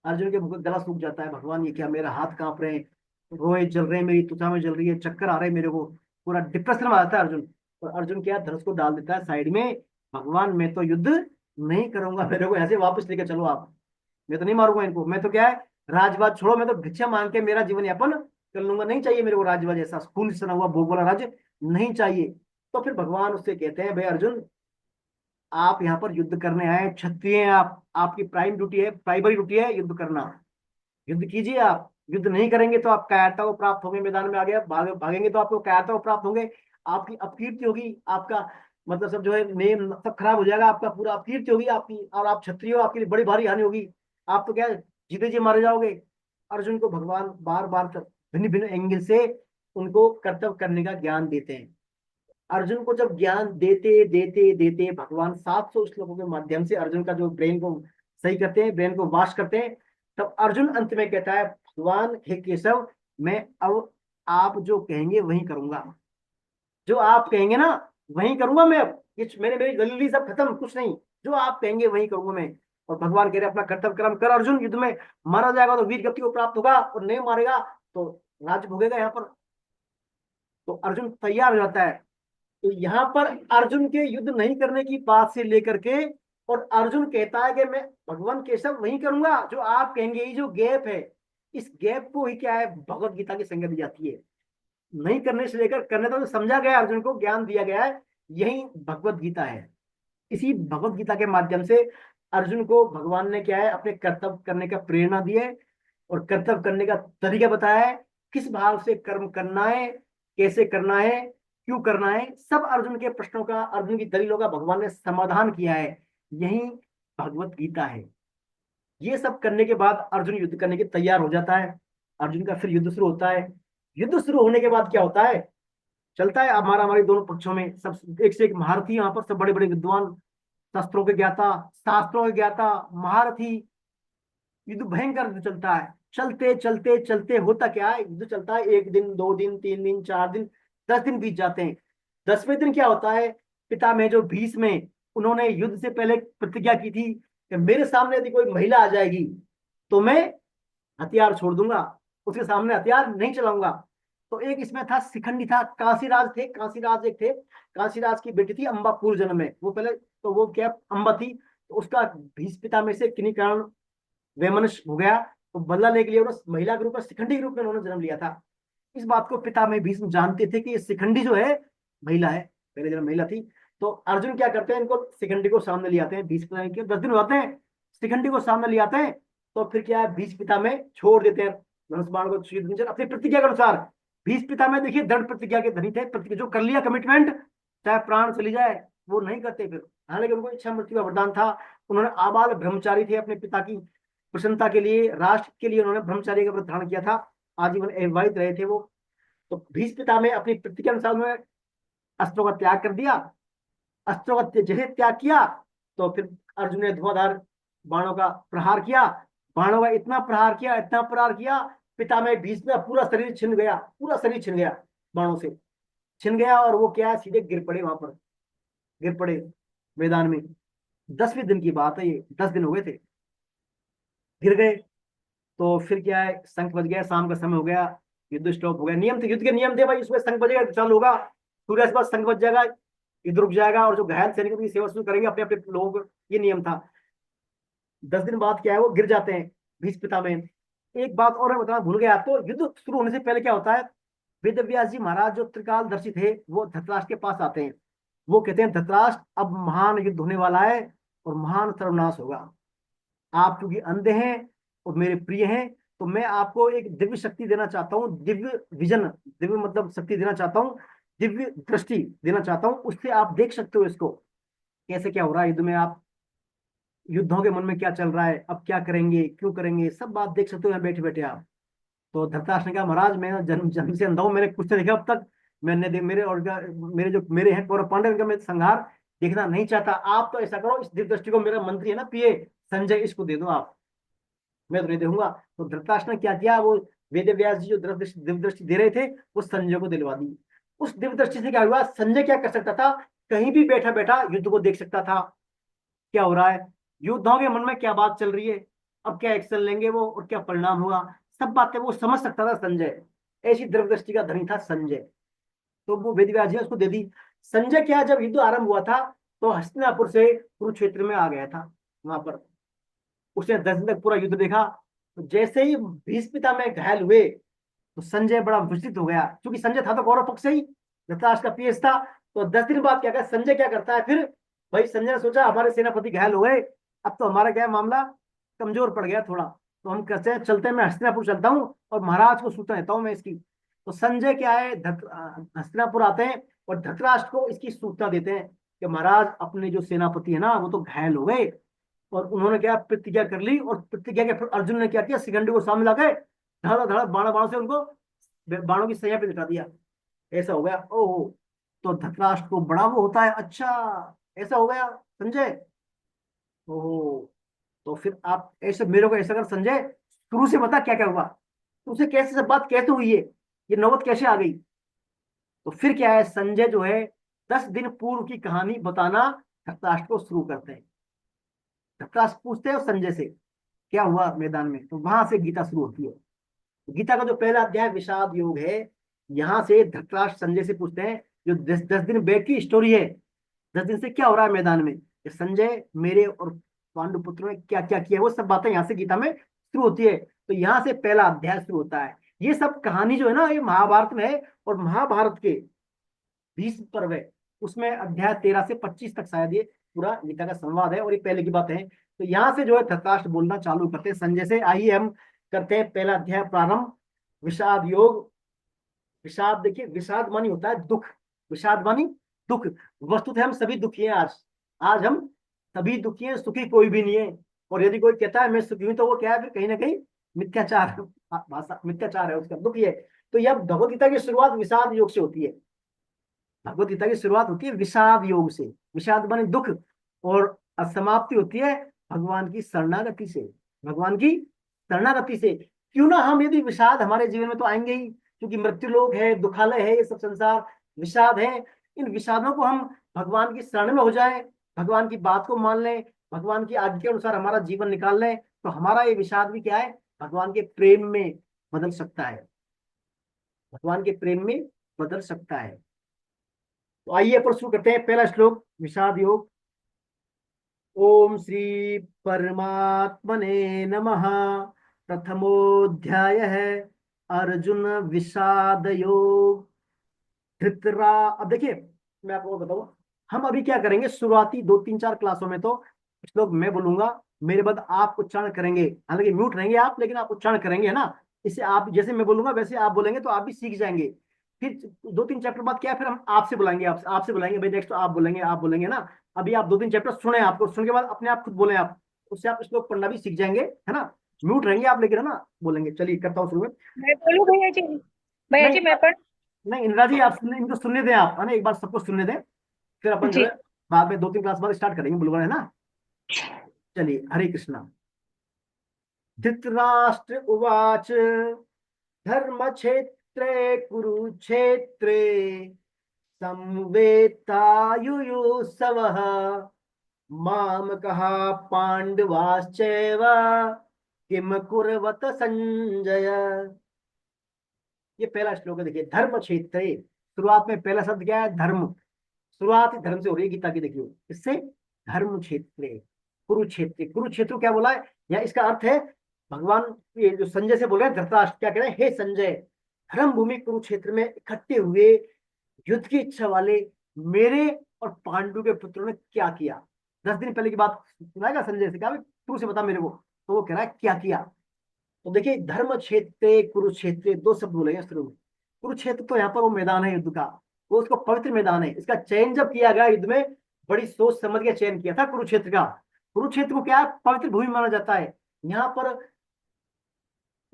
अर्जुन के मुंह का गला सूख जाता है, भगवान ये क्या, मेरा हाथ कांप रहे हैं, रोए जल रहे हैं, मेरी त्वचा में जल रही है, चक्कर आ रहे हैं मेरे को, पूरा डिप्रेशन में आता है अर्जुन। और अर्जुन क्या, धनुष को डाल देता है साइड में, भगवान मैं तो युद्ध नहीं करूंगा, मेरे को ऐसे वापस लेकर चलो आप, मैं तो नहीं मारूंगा इनको, मैं तो क्या है, राजवाज छोड़ो, मैं तो भिक्षा मांग के मेरा जीवन यापन कर लूंगा, नहीं चाहिए मेरे को राजवाज, ऐसा खून से सना हुआ भोग वाला राज्य नहीं चाहिए। तो फिर भगवान उससे कहते हैं, भाई अर्जुन, आप यहाँ पर युद्ध करने आए, क्षत्रिय हैं आप, आपकी प्राइम ड्यूटी है, प्राइमरी ड्यूटी है युद्ध करना, युद्ध कीजिए आप, युद्ध नहीं करेंगे तो आप कायरता को प्राप्त होंगे, मैदान में आगे भागेंगे तो आपको कायरता को प्राप्त होंगे, आपकी अपकीर्ति होगी, आपका मतलब सब जो है नेम सब खराब हो जाएगा, आपका पूरा अपकीर्ति होगी आपकी, और आप क्षत्रिय हो, आपके लिए बड़ी भारी हानि होगी, आप तो क्या है, जीते जी मारे जाओगे। अर्जुन को भगवान बार बार भिन्न भिन्न एंगल से उनको कर्तव्य करने का ज्ञान देते हैं। अर्जुन को जब ज्ञान देते देते देते भगवान 700 श्लोकों के माध्यम से अर्जुन का जो ब्रेन को सही करते हैं, ब्रेन को वाश करते हैं, तब अर्जुन अंत में कहता है, भगवान हे केशव, मैं अब आप जो कहेंगे वही करूंगा, जो आप कहेंगे ना वही करूंगा मैं, अब ये मेरे मेरी दलील सब खत्म, कुछ नहीं, जो आप कहेंगे वही करूंगा मैं। और भगवान कह रहे अपना कर्तव्य कर्म कर अर्जुन, युद्ध में मारा जाएगा तो वीर गति को प्राप्त होगा, और नहीं मारेगा तो राज भोगेगा यहाँ पर। तो अर्जुन तैयार हो जाता है। तो यहाँ पर अर्जुन के युद्ध नहीं करने की बात से लेकर के, और अर्जुन कहता है कि मैं भगवान केशव वही करूंगा जो आप कहेंगे, ये जो गैप है, इस गैप को ही क्या है, भगवत गीता की संज्ञा दी जाती है। नहीं करने से लेकर करने तक तो समझा गया, अर्जुन को ज्ञान दिया गया है, यही भगवत गीता है। इसी भगवत गीता के माध्यम से अर्जुन को भगवान ने क्या है, अपने कर्तव्य करने का प्रेरणा दी है, और कर्तव्य करने का तरीका बताया है, किस भाव से कर्म करना है, कैसे करना है, क्यों करना है, सब अर्जुन के प्रश्नों का, अर्जुन की दलीलों का भगवान ने समाधान किया है, यही भगवत गीता है। ये सब करने के बाद अर्जुन युद्ध करने के तैयार हो जाता है। अर्जुन का फिर युद्ध शुरू होता है। युद्ध शुरू होने के बाद क्या होता है, चलता है हमारा, हमारे दोनों पक्षों में सब एक से एक महारथी, यहाँ पर सब बड़े बड़े विद्वान, शस्त्रों के ज्ञाता, शास्त्रों के ज्ञाता, महारथी, युद्ध भयंकर युद्ध चलता है। चलते चलते चलते होता क्या है, युद्ध चलता है 1 दिन 2 दिन 3 दिन 4 दिन 10 दिन बीत जाते हैं। 10वें दिन क्या होता है, पिता में जो भीष्म में, उन्होंने युद्ध से पहले प्रतिज्ञा की थी कि मेरे सामने यदि कोई महिला आ जाएगी तो मैं हथियार छोड़ दूंगा, उसके सामने हथियार नहीं चलाऊंगा। तो एक इसमें था, शिखंडी था, काशीराज थे, काशीराज एक थे, काशीराज की बेटी थी अंबा, पूर्व जन्म में वो पहले, तो वो क्या अंबा थी, तो उसका भीष्म पिता में से किन्हीं कारण वैमनस्य हो गया, तो बदला लेने के लिए उन्होंने महिला के रूप में, शिखंडी के रूप में उन्होंने जन्म लिया था। इस बात को पिता में भीष्म जानते थे कि ये शिखंडी जो है महिला है, पहले जन्म महिला थी। तो अर्जुन क्या करते हैं, इनको शिखंडी को सामने ले आते हैं, भीष्म पिता के 10 दिन हो जाते हैं, शिखंडी को सामने ले आते हैं। तो फिर क्या है, भीष्म पिता में छोड़ देते हैं धनुष बाण को, अपनी प्रतिज्ञा के अनुसार। भीष्म पिता में देखिए दृढ़ प्रतिज्ञा के धनी थे, प्रतिज्ञा जो कर लिया कमिटमेंट, चाहे प्राण चली जाए वो नहीं करते फिर, हालांकि उनको इच्छा मृत्यु का वरदान था। उन्होंने आबाल ब्रह्मचारी थे, अपने पिता की प्रसन्नता के लिए, राष्ट्र के लिए उन्होंने ब्रह्मचारी का व्रत धारण किया था, आजीवन अविवाहित रहे थे वो। तो भीष्म पिता में अपनी प्रतिज्ञा अनुसार उन्होंने अस्त्रों का त्याग कर दिया। अस्त्रों का जैसे त्याग किया, तो फिर अर्जुन ने धुआंधार बाणों का प्रहार किया, बाणों का इतना प्रहार किया, इतना प्रहार किया, पिता में भीष्म का पूरा शरीर छिन गया, पूरा शरीर छिन गया, बाणों से छिन गया, और वो क्या, सीधे गिर पड़े, वहां पर गिर पड़े मैदान में। 10वें दिन की बात है, ये 10 दिन हो गए थे, गिर गए। तो फिर क्या है, शंख बज गया, शाम का समय हो गया, युद्ध स्टॉप हो गया। नियम थे, युद्ध के नियम थे भाई, उसमें शंख बजेगा तो चालू होगा, सूर्य के बाद शंख बज जाएगा, युद्ध रुक जाएगा, और जो घायल सैनिकों की सेवा शुरू करेंगे अपने अपने लोगों को, ये नियम था। 10 दिन बाद क्या है, वो गिर जाते हैं भीष्म पिता में। एक बात और मैं बताना भूल गया आपको, युद्ध शुरू होने से पहले क्या होता है, वेद व्यास जी महाराज जो त्रिकालदर्शी थे वो धृतराष्ट्र के पास आते हैं। वो कहते हैं धृतराष्ट्र अब महान युद्ध होने वाला है और महान सर्वनाश होगा। आप चूंकि अंधे हैं और मेरे प्रिय हैं, तो मैं आपको एक दिव्य शक्ति देना चाहता हूँ, दिव्य विजन, दिव्य मतलब शक्ति देना चाहता हूँ, दिव्य दृष्टि देना चाहता हूँ। उससे आप देख सकते हो इसको कैसे क्या हो रहा है युद्ध में, आप युद्धों के मन में क्या चल रहा है, अब क्या करेंगे, क्यों करेंगे, सब बात देख सकते हो यहाँ बैठे बैठे आप। तो धृतराष्ट्र ने कहा महाराज मैं जन्म जन्म से अंधा हूं, मैंने कुछ नहीं देखा अब तक। मेरे और मेरे जो मेरे हैं कौरव पांडव, इनका मैं संहार देखना नहीं चाहता। आप तो ऐसा करो, इस दिव्य दृष्टि को मेरा मंत्री है ना पीए संजय, इसको दे दो आप, मैं तो नहीं दूंगा। तो धृतराष्ट्र ने क्या किया, वो वेद व्यास जी जो दिव्य दृष्टि दे रहे थे वो संजय को दिलवा दी। उस दिव्य दृष्टि से क्या हुआ, संजय क्या कर सकता था, कहीं भी बैठा बैठा युद्ध को देख सकता था, क्या हो रहा है, योद्धाओं के मन में क्या बात चल रही है, अब क्या एक्शन लेंगे वो और क्या परिणाम होगा, सब बातें वो समझ सकता था संजय। ऐसी दृष्टि का धनी था संजय। तो वो वेद व्यास जी ने उसको दे दी। संजय क्या, जब युद्ध आरंभ हुआ था तो हस्तिनापुर से कुरुक्षेत्र में आ गया था। वहां पर उसने 10 दिन तक पूरा युद्ध देखा। तो जैसे ही भीष्म पितामह घायल हुए तो संजय बड़ा विचलित हो गया, क्योंकि संजय था तो कौरव पक्ष से ही, धृतराष्ट्र का पीएस था। तो 10 दिन बाद क्या कहता संजय, क्या करता है फिर, भाई संजय ने सोचा हमारे सेनापति घायल हो गए, अब तो हमारा क्या है, मामला कमजोर पड़ गया थोड़ा, तो हम कहते हैं चलते हैं, मैं हस्तिनापुर चलता हूँ और महाराज को सूचना देता हूँ मैं इसकी। तो संजय क्या है, हस्तिनापुर आते हैं और धृतराष्ट्र को इसकी सूचना देते हैं कि महाराज अपने जो सेनापति है ना वो तो घायल हो गए। और उन्होंने क्या प्रतिज्ञा कर ली, और प्रतिज्ञा के फिर अर्जुन ने क्या किया, शिखंडी को सामने लाके धड़ा धड़ा बाण बाण से उनको बाणों की सैया पे लिटा दिया। ऐसा हो गया, ओहो। तो धृतराष्ट्र को बड़ा वो होता है, अच्छा ऐसा हो गया संजय, ओहो। तो फिर आप ऐसे मेरे को ऐसा कर संजय, शुरू से बता क्या क्या हुआ, तुझसे कैसे सब बात कैसे हुई है, ये नौबत कैसे आ गई। तो फिर क्या है, संजय जो है 10 दिन पूर्व की कहानी बताना धृतराष्ट्र को शुरू करते हैं। धृतराष्ट्र पूछते हैं संजय से क्या हुआ मैदान में, तो वहां से गीता शुरू होती है। गीता का जो पहला अध्याय विषाद योग है, यहाँ से धृतराष्ट्र संजय से पूछते हैं जो 10 दिन बैक की स्टोरी है, 10 दिन से क्या हो रहा है मैदान में, कि संजय मेरे और पांडु पुत्रों ने क्या क्या किया, वो सब बातें यहाँ से गीता में शुरू होती है। तो यहाँ से पहला अध्याय शुरू होता है। ये सब कहानी जो है ना ये महाभारत में है, और महाभारत के 20 पर्व है, उसमें अध्याय 13 से 25 तक शायद ये पूरा गीता का संवाद है, और ये पहले की बात है। तो यहाँ से जो है धृतराष्ट्र बोलना चालू करते हैं संजय से। आइए हम करते हैं पहला अध्याय प्रारंभ, विषाद योग। विषाद देखिए, विषाद मानी होता है दुख, विषाद मानी दुख। वस्तुतः हम सभी दुखी हैं आज, आज हम सभी दुखी हैं, सुखी कोई भी नहीं है। और यदि कोई कहता है मैं सुखी हूं तो वो क्या है, फिर कहीं ना कहीं मिथ्याचार, भाषा मिथ्याचार है उसका, दुखी है। तो यह भगवत गीता की शुरुआत विषाद योग से होती है। भगवत गीता की शुरुआत होती है विषाद योग से, विषाद माने दुख, और समाप्ति होती है भगवान की शरणागति से, भगवान की शरणागति से। क्यों ना हम, यदि विषाद हमारे जीवन में तो आएंगे ही, क्योंकि मृत्यु लोक है, दुखालय है, ये सब संसार विषाद है। इन विषादों को हम भगवान की शरण में हो जाए, भगवान की बात को मान लें, भगवान की आज्ञा के अनुसार हमारा जीवन निकाल लें, तो हमारा ये विषाद भी क्या है, भगवान के प्रेम में बदल सकता है, भगवान के प्रेम में बदल सकता है। तो आइए अपन शुरू करते हैं पहला श्लोक विषाद योग। ओम श्री परमात्मने नमः। प्रथमोध्याय है अर्जुन विषाद योग। धृतरा, अब देखिए मैं आपको बताऊं, हम अभी क्या करेंगे, शुरुआती 2 3 4 क्लासों में तो श्लोक मैं बोलूंगा, मेरे बाद आप उच्चारण करेंगे, हालांकि म्यूट रहेंगे आप, लेकिन आप उच्चारण करेंगे, है ना। इससे आप जैसे मैं बोलूंगा वैसे आप बोलेंगे तो आप भी सीख जाएंगे। फिर 2 3 चैप्टर बाद क्या है, फिर हम आपसे बुलाएंगे, आपसे बुलाएंगे भाई, नेक्स्ट तो आप बोलेंगे ना। अभी आप 2 3 चैप्टर सुने, आपको सुनने के बाद अपने आप खुद बोले आप, उससे आप श्लोक पढ़ना भी सीख जाएंगे, है ना। म्यूट रहेंगे आप लेकिन, है ना, बोलेंगे। चलिए करता हूँ शुरू में। मैं बोलूं भैया जी, भैया नहीं जी मैं पढ़। नहीं इंदिरा जी, आप सुनने, इनको सुनने दें आप, है ना, एक बार सबको सुनने दें, फिर अपन जो जी। है बाद में 2 3 क्लास बाद स्टार्ट करेंगे बुलवाना, है ना। चलिए, हरे कृष्णा। धृतराष्ट्र उवाच धर्म क्षेत्रे कुरुक्षेत्रे संवेत्तायुयुत्सवः मामकः पांडवाश्चैव किम कुर्वत संजय। ये पहला श्लोक है, देखिए धर्म क्षेत्रे, शुरुआत में पहला शब्द क्या है, धर्म। शुरुआत ही धर्म से हो रही है गीता की, देखिए इससे धर्म क्षेत्र, कुरुक्षेत्र। कुरुक्षेत्र क्या बोला है, या इसका अर्थ है भगवान ये जो संजय से बोल रहे हैं, धृतराष्ट्र क्या कह रहे हैं, हे संजय, धर्म भूमि कुरुक्षेत्र में इकट्ठे हुए युद्ध की इच्छा वाले मेरे और पांडु के पुत्रों ने क्या किया। 10 दिन पहले की बात सुनाएगा संजय से, क्या भाई तू से बता मेरे को। तो वो कह रहा है क्या किया। तो देखिए, धर्म क्षेत्र कुरुक्षेत्र 2 शब्द बोले हैं शुरू में। कुरुक्षेत्र तो यहाँ पर वो मैदान है युद्ध का, वो उसको पवित्र मैदान है। इसका चयन जब किया गया युद्ध में, बड़ी सोच समझ के चयन किया था कुरुक्षेत्र का। कुरुक्षेत्र को क्या है, पवित्र भूमि माना जाता है। यहाँ पर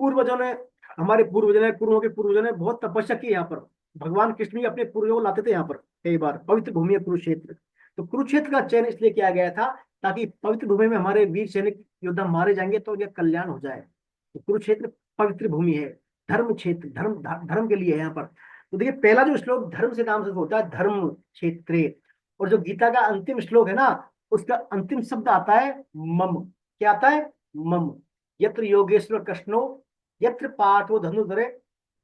पूर्वजों ने, हमारे पूर्वजों ने, कुरुओं के पूर्वजों ने बहुत तपस्या की यहाँ पर। भगवान कृष्ण भी अपने पूर्वजों को लाते थे यहाँ पर कई बार। पवित्र भूमि है कुरुक्षेत्र। तो कुरुक्षेत्र का चयन इसलिए किया गया था ताकि पवित्र भूमि में हमारे वीर सैनिक योद्धा मारे जाएंगे तो उनका कल्याण हो जाए। तो कुरुक्षेत्र पवित्र भूमि है, धर्म क्षेत्र, धर्म के लिए है यहाँ पर। तो देखिए, पहला जो श्लोक धर्म से नाम से होता है, धर्म क्षेत्र। और जो गीता का अंतिम श्लोक है ना, उसका अंतिम शब्द आता है मम। क्या आता है, मम। यत्र योगेश्वर कृष्णो यत्र पार्थो धनुधरे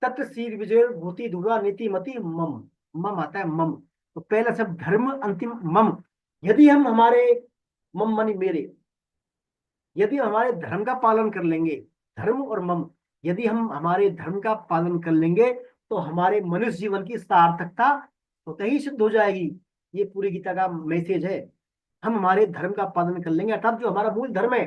तत्र शीर विजय भूति धुरा नीति मति मम। मम आता है, मम। तो पहला शब्द धर्म, अंतिम मम। यदि हम हमारे, मम मानी मेरे, यदि हम हमारे धर्म का पालन कर लेंगे, धर्म और मम, यदि हम हमारे धर्म का पालन कर लेंगे तो हमारे मनुष्य जीवन की सार्थकता स्वतः ही सिद्ध हो जाएगी। ये पूरी गीता का मैसेज है। हम हमारे धर्म का पालन कर लेंगे, अर्थात जो हमारा मूल धर्म है,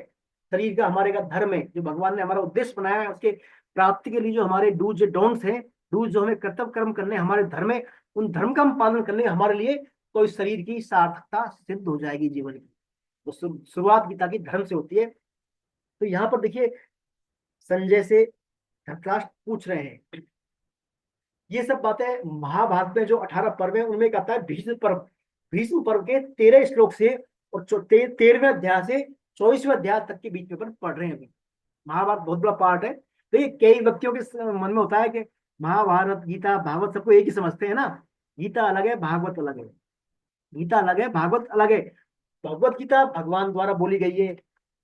शरीर का हमारे का धर्म है, जो भगवान ने हमारा उद्देश्य बनाया है, उसके प्राप्ति के लिए जो हमारे डूज डोंट्स हैं, डूज जो हमें कर्तव्य कर्म करने हमारे धर्म है, उन धर्म का हम पालन करने हमारे लिए तो इस शरीर की सार्थकता सिद्ध हो जाएगी जीवन की। तो शुरुआत गीता की धर्म से होती है। तो यहाँ पर देखिए, संजय से धृतराष्ट्र पूछ रहे हैं ये सब बातें। महाभारत में जो 18 पर्व है उनमें कहता है भीष्म पर्व। भीष्म पर्व के 13 श्लोक से और 13वें अध्याय से 24वें अध्याय तक के बीच में अपन पढ़ रहे हैं अभी। महाभारत बहुत बड़ा पार्ट है। तो ये कई व्यक्तियों के मन में होता है कि महाभारत, गीता, भागवत सबको एक ही समझते हैं ना। गीता अलग है, भागवत अलग है। गीता अलग है, भागवत अलग है। भगवत गीता भगवान द्वारा बोली गई है।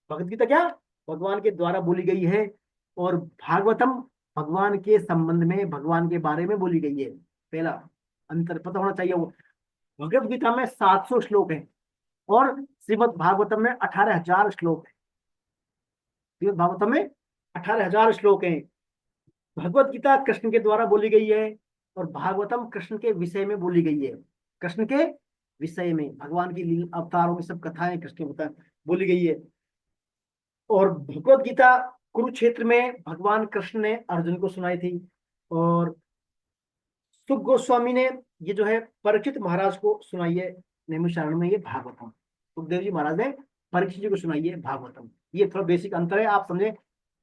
भगवत गीता क्या, भगवान के द्वारा बोली गई है। और भागवतम भगवान के संबंध में, भगवान के बारे में बोली गई है। पहला अंतर पता होना चाहिए। वो भगवत गीता में 700 श्लोक हैं और श्रीमद् भागवतम में 18,000 श्लोक है। श्रीमद् भागवतम में 18,000 श्लोक हैं। भगवत गीता कृष्ण के द्वारा बोली गई है और भागवतम कृष्ण के विषय में बोली गई है। कृष्ण के विषय में, भगवान की अवतारों की सब कथाएं कृष्ण के बता बोली गई है। और भगवत गीता कुरुक्षेत्र में भगवान कृष्ण ने अर्जुन को सुनाई थी। और सुख गोस्वामी ने ये जो है परीक्षित महाराज को सुनाई है नैमिषारण्य में, ये भागवतम। सुखदेव जी महाराज ने परीक्षित जी को सुनाई है भागवतम। ये थोड़ा बेसिक अंतर है, आप समझे।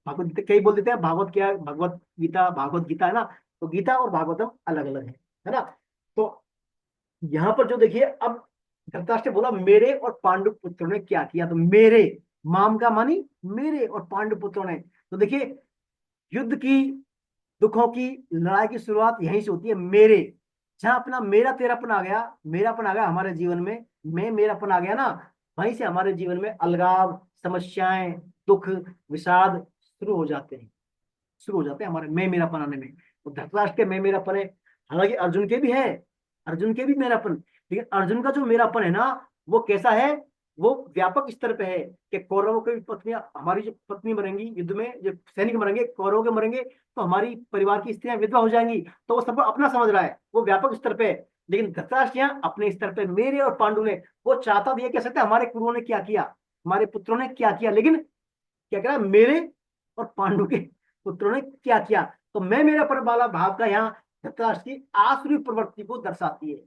भागवत गीता कई बोल देते हैं भागवत क्या है, भगवत गीता भागवत गीता है ना। तो गीता और भागवतम अलग अलग है ना। तो यहाँ पर जो देखिए, अब धृतराष्ट्र बोला मेरे और पांडु पुत्रों ने क्या किया। तो मेरे, माम का मानी मेरे और पांडु पुत्रों ने। तो देखिए, युद्ध की, दुखों की, लड़ाई की शुरुआत यहीं से होती है, मेरे। जहां अपना मेरा तेरापन आ गया, मेरापन आ गया हमारे जीवन में, मैं मेरापन आ गया ना, वहीं से हमारे जीवन में अलगाव, समस्याएं, दुख, विषाद शुरू हो जाते हैं। शुरू हो जाते हैं हमारे मैं मेरापन आने में। तो धृतराष्ट्र के मैं मेरापन है, हालांकि अर्जुन के भी है, अर्जुन के भी मेरापन। लेकिन अर्जुन का जो मेरापन है ना, वो कैसा है, वो व्यापक स्तर पे है कि कौरवों की पत्नियां, हमारी जो पत्नी मरेंगी युद्ध में, जो सैनिक मरेंगे, कौरवों के मरेंगे, तो हमारी परिवार की स्त्रियां विधवा हो जाएंगी। तो वो सबको अपना समझ रहा है, वो व्यापक स्तर पे है। लेकिन धृतराष्ट्र यहाँ अपने स्तर पे, मेरे और पांडु ने, वो चाहता भी ये कह सकते हैं हमारे गुरुओं ने क्या किया, हमारे पुत्रों ने क्या किया, लेकिन क्या कह रहा है, मेरे और पांडु के पुत्रों ने क्या किया। तो मैं मेरा पर वाला भाव का यहाँ धृतराष्ट्र की आसुरी प्रवृत्ति को दर्शाती है।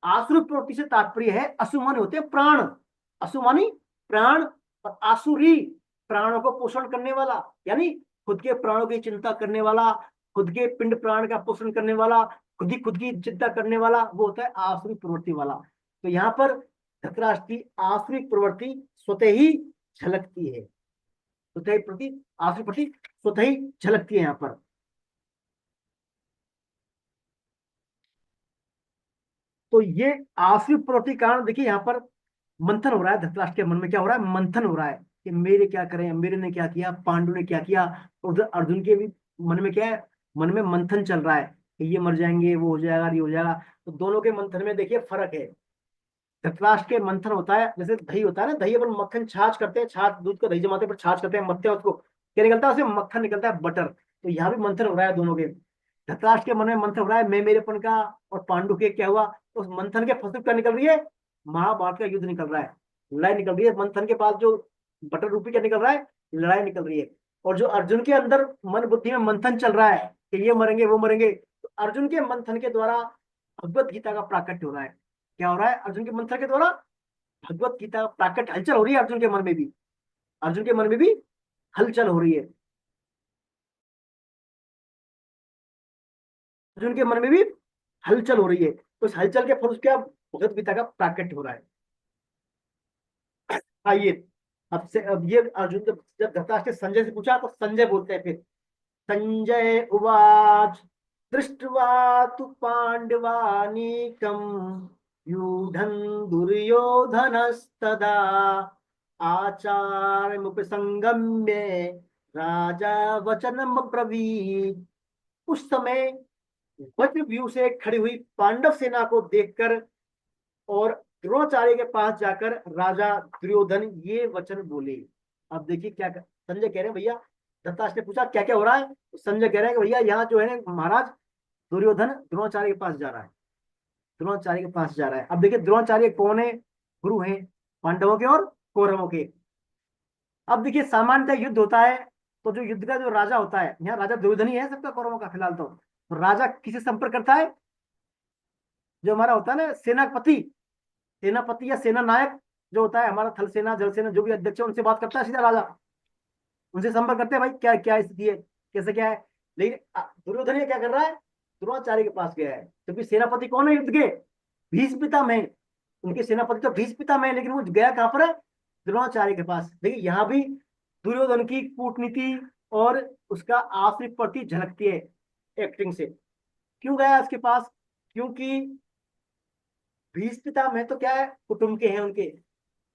आसुरी प्रवृत्ति से तात्पर्य है, असुमानी होते हैं प्राण, असुमानी प्राण, और आसुरी प्राणों को पोषण करने वाला, यानी खुद के प्राणों की चिंता करने वाला, खुद के पिंड प्राण का पोषण करने वाला, खुद की चिंता करने वाला, वो होता है आसुरी प्रवृत्ति वाला। तो यहाँ पर धृतराष्ट्र की आसुरी प्रवृत्ति स्वतः ही झलकती है, स्वतः प्रति आसुरी प्रति स्वतः ही झलकती है यहाँ पर। तो ये आसुरी प्रवृत्ति कारण देखिए यहाँ पर मंथन हो रहा है। धृतराष्ट्र के मन में क्या हो रहा है, मंथन हो रहा है कि मेरे क्या करें, मेरे ने क्या किया, पांडु ने क्या किया। उधर अर्जुन के भी मन में क्या है, मन में मंथन चल रहा है कि ये मर जाएंगे, वो हो जाएगा, ये हो जाएगा। तो दोनों के मंथन में देखिए फर्क है। धृतराष्ट्र के मंथन होता है जैसे दही होता है ना, दही अपन मक्खन छाछ करते हैं, छाछ दूध का दही जमाते हैं, पर छाछ करते हैं, मत्ते हैं उसको, क्या निकलता है, उससे मक्खन निकलता है, बटर। तो यहाँ भी मंथन हो रहा है दोनों के। धृतराष्ट्र के मन में मंथन हो रहा है मैं मेरेपन का, और पांडु के क्या हुआ, तो उस मंथन के फलस्वरूप क्या निकल रही है, महाभारत का युद्ध निकल रहा है, लड़ाई निकल रही है। मंथन के बाद जो बटर रूपी क्या निकल रहा है, लड़ाई निकल रही है। और जो अर्जुन के अंदर मन बुद्धि में मंथन चल रहा है कि ये मरेंगे वो मरेंगे, तो अर्जुन के मंथन के द्वारा भगवत गीता का प्राकट्य हो रहा है। क्या हो रहा है, अर्जुन के मंथन के द्वारा भगवत गीता का प्राकट्य, हलचल हो रही है अर्जुन के मन में भी, अर्जुन के मन में भी हलचल हो रही है, अर्जुन के मन में भी हलचल हो रही है। तो इस हलचल के फल क्या, भगवत गीता का प्राकट्य हो रहा है। आइए, अब ये अर्जुन जब धृतराष्ट्र ने संजय से पूछा, तो संजय बोलते हैं फिर, संजय उवाच दृष्ट्वा तु पांडवानीकं व्यूढं दुर्योधनस्तदा आचार्यमुपसंगम्य राजा वचनमब्रवीत्। उस समय वज्रव्यूह से खड़ी हुई पांडव सेना को देखकर और द्रोणाचार्य के पास जाकर राजा दुर्योधन ये वचन बोले। अब देखिए क्या संजय कह रहे हैं, भैया धृतराष्ट्र ने पूछा क्या क्या हो रहा है, तो संजय कह रहे हैं कि भैया यहाँ जो है ना महाराज, दुर्योधन द्रोणाचार्य के पास जा रहा है, द्रोणाचार्य के पास जा रहा है। अब देखिए द्रोणाचार्य कौन है, गुरु हैं पांडवों के और कौरवों के। अब देखिए सामान्यतः युद्ध होता है, तो जो युद्ध का जो राजा होता है, यहाँ राजा दुर्योधन ही है सबका कौरवों का फिलहाल। तो राजा किसे संपर्क करता है, जो हमारा होता है ना सेनापति, सेनापति या सेना नायक जो होता है हमारा, थल सेना जल सेना जो भी अध्यक्ष है, उनसे बात करता है सीधा राजा, उनसे संपर्क करते हैं भाई क्या क्या स्थिति है, कैसे क्या है। लेकिन दुर्योधन ये क्या कर रहा है, द्रोणाचार्य के पास गया है, क्योंकि सेनापति कौन है युद्ध के, भीष्म पितामह, उनके सेनापति तो भीष्म पितामह है, लेकिन वो गया कहाँ पर है, द्रोणाचार्य के पास। देखिए यहाँ भी दुर्योधन की कूटनीति और उसका आसरी प्रति झलकती है एक्टिंग से। क्यों गया उसके पास, क्योंकि भीष्म पितामह तो क्या है, कुटुंब के हैं, उनके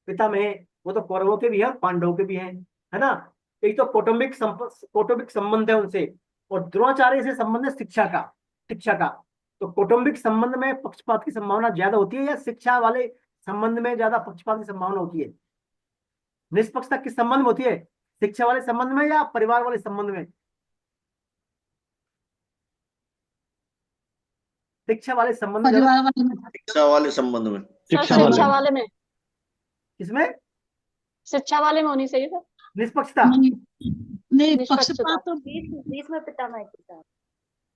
पितामह वो तो कौरवों के भी हैं पांडवों के भी हैं, है ना। एक तो कौटुंबिक संबंध है उनसे, और द्रोणाचार्य से संबंध है शिक्षा का, शिक्षा का। तो कौटुंबिक संबंध में पक्षपात की संभावना ज्यादा होती है, या शिक्षा वाले संबंध में ज्यादा पक्षपात की संभावना होती है, निष्पक्षता किस संबंध में होती है, शिक्षा वाले संबंध में या परिवार वाले संबंध में, शिक्षा वाले संबंध में ज्यादा, परिवार वाले में। शिक्षा वाले संबंध में। सर शिक्षा वाले शिक्षा में। वाले में, किसमें, शिक्षा वाले में होनी चाहिए सर, निष्पक्षता, नहीं नहीं, निष्पक्षता। पक्षपात तो, बीच में पितामह के साथ।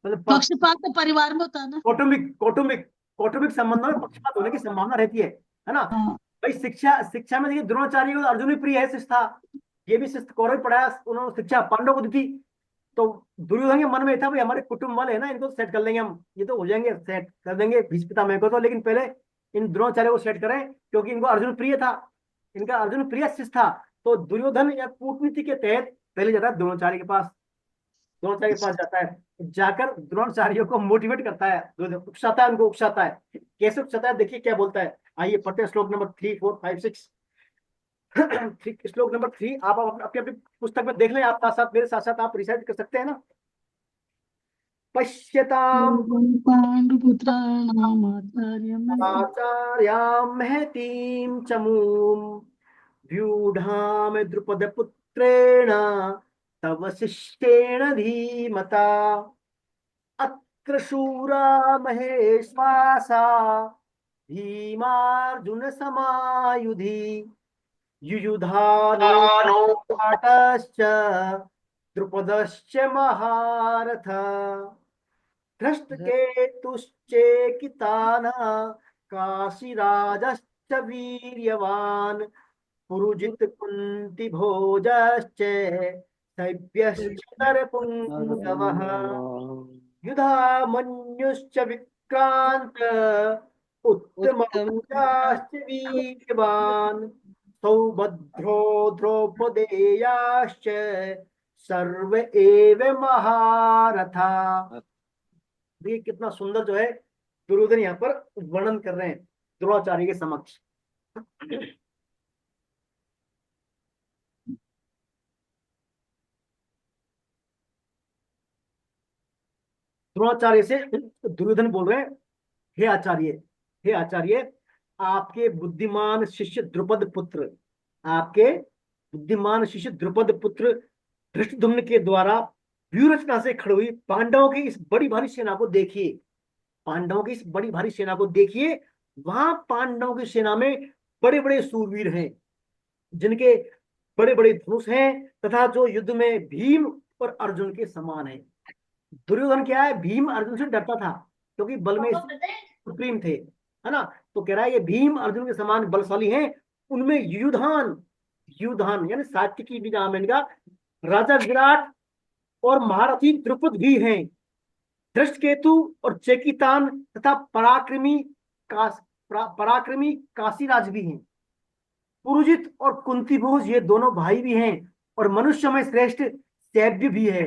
मतलब पक्षपात तो परिवार में होता है ना। कौटुंबिक कौटुंबिक कौटुंबिक संबंधों में पक्षपात होने की संभावना रहती है ना। हाँ, भाई शिक्षा शिक्षा में देखिए द्रोणाचार्य को अर्जुन भी प्रिय है शिष्य था, ये भी शिष्य कौरव भी पढ़ाया, उन्होंने शिक्षा पांडव को दी थी। तो दुर्योधन के मन में था भाई हमारे कुटुंब वाले है ना, इनको सेट कर लेंगे हम, ये तो हो जाएंगे, सेट कर देंगे भीष्म पितामह को तो, लेकिन पहले इन द्रोणाचार्य को सेट करें, क्योंकि इनको अर्जुन प्रिय था, इनका अर्जुन प्रिय शिष्य था। तो दुर्योधन या कूटनीति के तहत पहले जाता है द्रोणाचार्य के पास, द्रोणाचार्य के पास जाता है, जाकर द्रोणाचार्य को मोटिवेट करता है, उकसाता है, उनको उकसाता है। कैसे उकसाता है देखिए क्या बोलता है, आइए पढ़ते हैं श्लोक नंबर 3 4 5 6। श्लोक नंबर 3 आप अपनी अपनी पुस्तक में देख लें, आप साथ साथ मेरे साथ साथ आप रिसर्च कर सकते हैं ना। पश्यताम पांडुपुत्राणाम आचार्यम् आचार्यां महतीं चमूं व्यूढाम द्रुपदपुत्रेण तव शिष्टेन धीमता अत्र शूरा महेश्वासा भीमार्जुन समायुधि युयुधानो पाटश्च द्रुपदश्च महारथ धृष्टकेतुश्चेकितानः काशीराजश्च वीर्यवान् पुरुजित कुन्ति भोजश्च शैब्यश्च नरपुङ्गवः युधामन्युश्च विक्रान्त उत्तमौजाश्च वीर्यवान् सौभद्रो द्रौपदेयाश्च सर्व एव महारथा। देखिए कितना सुंदर जो है दुर्योधन यहाँ पर वर्णन कर रहे हैं द्रोणाचार्य के समक्ष। द्रोणाचार्य से दुर्योधन बोल रहे हैं, हे आचार्य, हे आचार्य, आपके बुद्धिमान शिष्य द्रुपद पुत्र, आपके बुद्धिमान शिष्य द्रुपद पुत्र धृष्टद्युम्न के द्वारा व्यूह रचना से खड़ी हुई पांडवों की इस बड़ी भारी सेना को देखिए। पांडवों की इस बड़ी भारी सेना को देखिए। वहां पांडवों की सेना में बड़े बड़े सूरवीर हैं, जिनके बड़े बड़े धनुष हैं, तथा जो युद्ध में भीम और अर्जुन के समान है। दुर्योधन क्या है, भीम अर्जुन से डरता था, क्योंकि बल में सुप्रीम थे, है ना। तो कह रहा है ये भीम अर्जुन के समान बलशाली हैं। उनमें युधान, युधान यानी सात्विकी भी नाम है इनका, राजा विराट और महारथी द्रुपद भी हैं। धृष्टकेतु और चेकितान तथा पराक्रमी काशीराज भी हैं। पुरुजित और कुंतीभोज ये दोनों भाई भी हैं, और मनुष्य में श्रेष्ठ सैव्य भी है।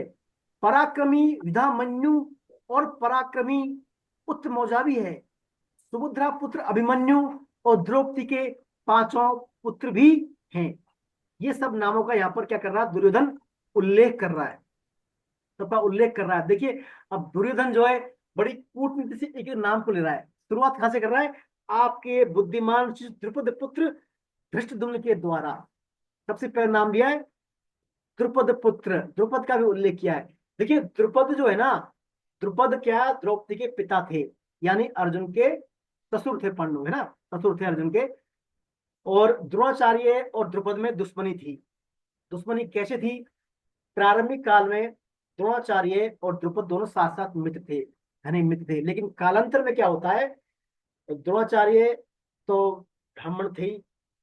पराक्रमी विधामन्यु और पराक्रमी उत्तमौजा भी है। सुभद्रा पुत्र अभिमन्यु और द्रौपदी के पांचों पुत्र भी हैं। ये सब नामों का यहाँ पर क्या कर रहा है, दुर्योधन उल्लेख कर रहा है, सबका उल्लेख कर रहा है। देखिए अब दुर्योधन जो है बड़ी कूटनीति से एक एक नाम को ले रहा है। शुरुआत कहां से कर रहा है, आपके बुद्धिमान द्रुपद पुत्र धृष्टद्युम्न के द्वारा सबसे पहले नाम लिया है द्रुपद पुत्र, द्रुपद का भी उल्लेख किया है। देखिए द्रुपद जो है ना, द्रुपद क्या द्रौपदी के पिता थे, यानी अर्जुन के ससुर थे, पांडु है ना, ससुर थे अर्जुन के। और द्रोणाचार्य और द्रुपद में दुश्मनी थी। दुश्मनी कैसे थी, प्रारंभिक काल में द्रोणाचार्य और द्रुपद दोनों साथ साथ मित्र थे, यानी मित्र थे। लेकिन कालांतर में क्या होता है, द्रोणाचार्य तो ब्राह्मण थे,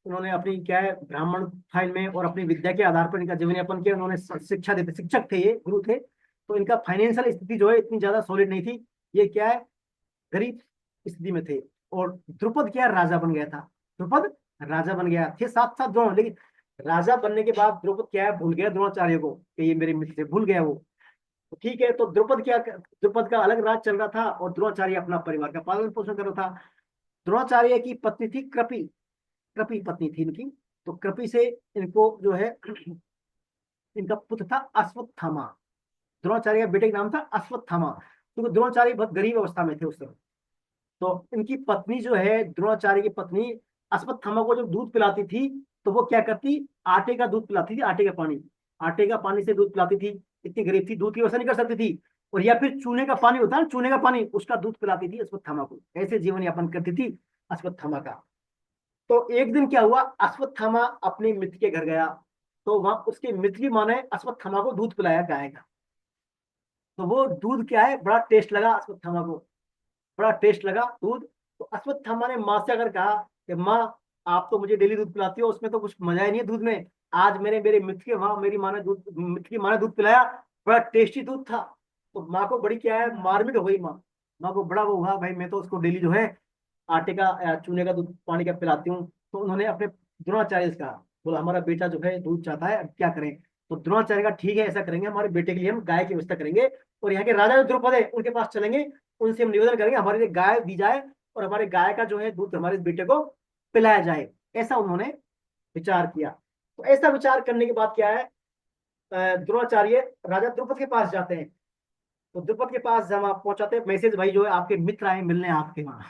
उन्होंने अपनी क्या है ब्राह्मण था इनमें, और अपनी विद्या के आधार पर इनका जीवन यापन किया। उन्होंने शिक्षा देते, शिक्षक थे ये, गुरु थे। तो इनका फाइनेंशियल स्थिति जो है इतनी ज्यादा सॉलिड नहीं थी, ये क्या है गरीब स्थिति में थे। और द्रुपद क्या राजा बन गया था, द्रुपद राजा बन गया थे साथ साथ दोनों। लेकिन राजा बनने के बाद द्रुपद क्या है, भूल गया द्रोणाचार्य को कि ये मेरे मित्र थे, भूल गया वो। तो ठीक है, तो द्रुपद क्या, द्रुपद का अलग राज चल रहा था और द्रोणाचार्य अपना परिवार का पालन पोषण कर रहा था। द्रोणाचार्य की पत्नी थी कृपि, कृपि पत्नी थी इनकी। तो कृपि से इनको जो है इनका पुत्र था अश्वत्थामा। द्रोणाचार्य का बेटे का नाम था अश्वत्थामा, क्योंकि द्रोणाचार्य बहुत गरीब अवस्था में थे उस समय। तो इनकी पत्नी जो है, द्रोणाचार्य की पत्नी अश्वत्थामा को जब दूध पिलाती थी तो वो क्या करती, आटे का दूध पिलाती थी, आटे का पानी, आटे का पानी से दूध पिलाती थी। इतनी गरीब थी, दूध की व्यवस्था नहीं कर सकती थी। और या फिर चूने का पानी होता है, चूने का पानी, उसका दूध पिलाती थी अश्वत्थामा को। ऐसे जीवन यापन करती थी अश्वत्थामा का। तो एक दिन क्या हुआ, अश्वत्थामा अपने मित्र के घर गया, तो वहां उसके मित्र की माँ ने अश्वत्थामा को दूध पिलाया गाय का। तो वो दूध क्या है, बड़ा टेस्ट लगा अश्वत्थामा को, बड़ा टेस्ट लगा दूध। तो अश्वत्थामा ने माँ से अगर कहा कि माँ आप तो मुझे डेली दूध पिलाती हो, उसमें तो कुछ मजा ही नहीं है दूध में, आज मेरे मेरे मित्र के वहां मेरी माँ ने दूध, मित्र की माँ ने दूध पिलाया, बड़ा टेस्टी दूध था। तो माँ को बड़ी क्या है मार्मिक हो गई, माँ को बड़ा वो हुआ, भाई मैं तो उसको डेली जो है आटे का चूने का दूध पानी का पिलाती हूँ। तो उन्होंने अपने द्रोणाचार्य से कहा, बोला हमारा बेटा जो है दूध चाहता है, अब क्या करें। तो द्रोणाचार्य का ठीक है, ऐसा करेंगे, हमारे बेटे के लिए हम गाय की व्यवस्था करेंगे, और यहाँ के राजा जो द्रुपद है उनके पास चलेंगे, उनसे हम निवेदन करेंगे हमारे लिए गाय दी जाए, और हमारे गाय का जो है दूध हमारे बेटे को पिलाया जाए। ऐसा उन्होंने विचार किया। तो ऐसा विचार करने के बाद क्या है, द्रोणाचार्य राजा द्रुपद के पास जाते हैं। तो द्रुपद के पास जब आप पहुंचाते हैं, मैसेज भाई जो है आपके मित्र आए मिलने आपके वहां,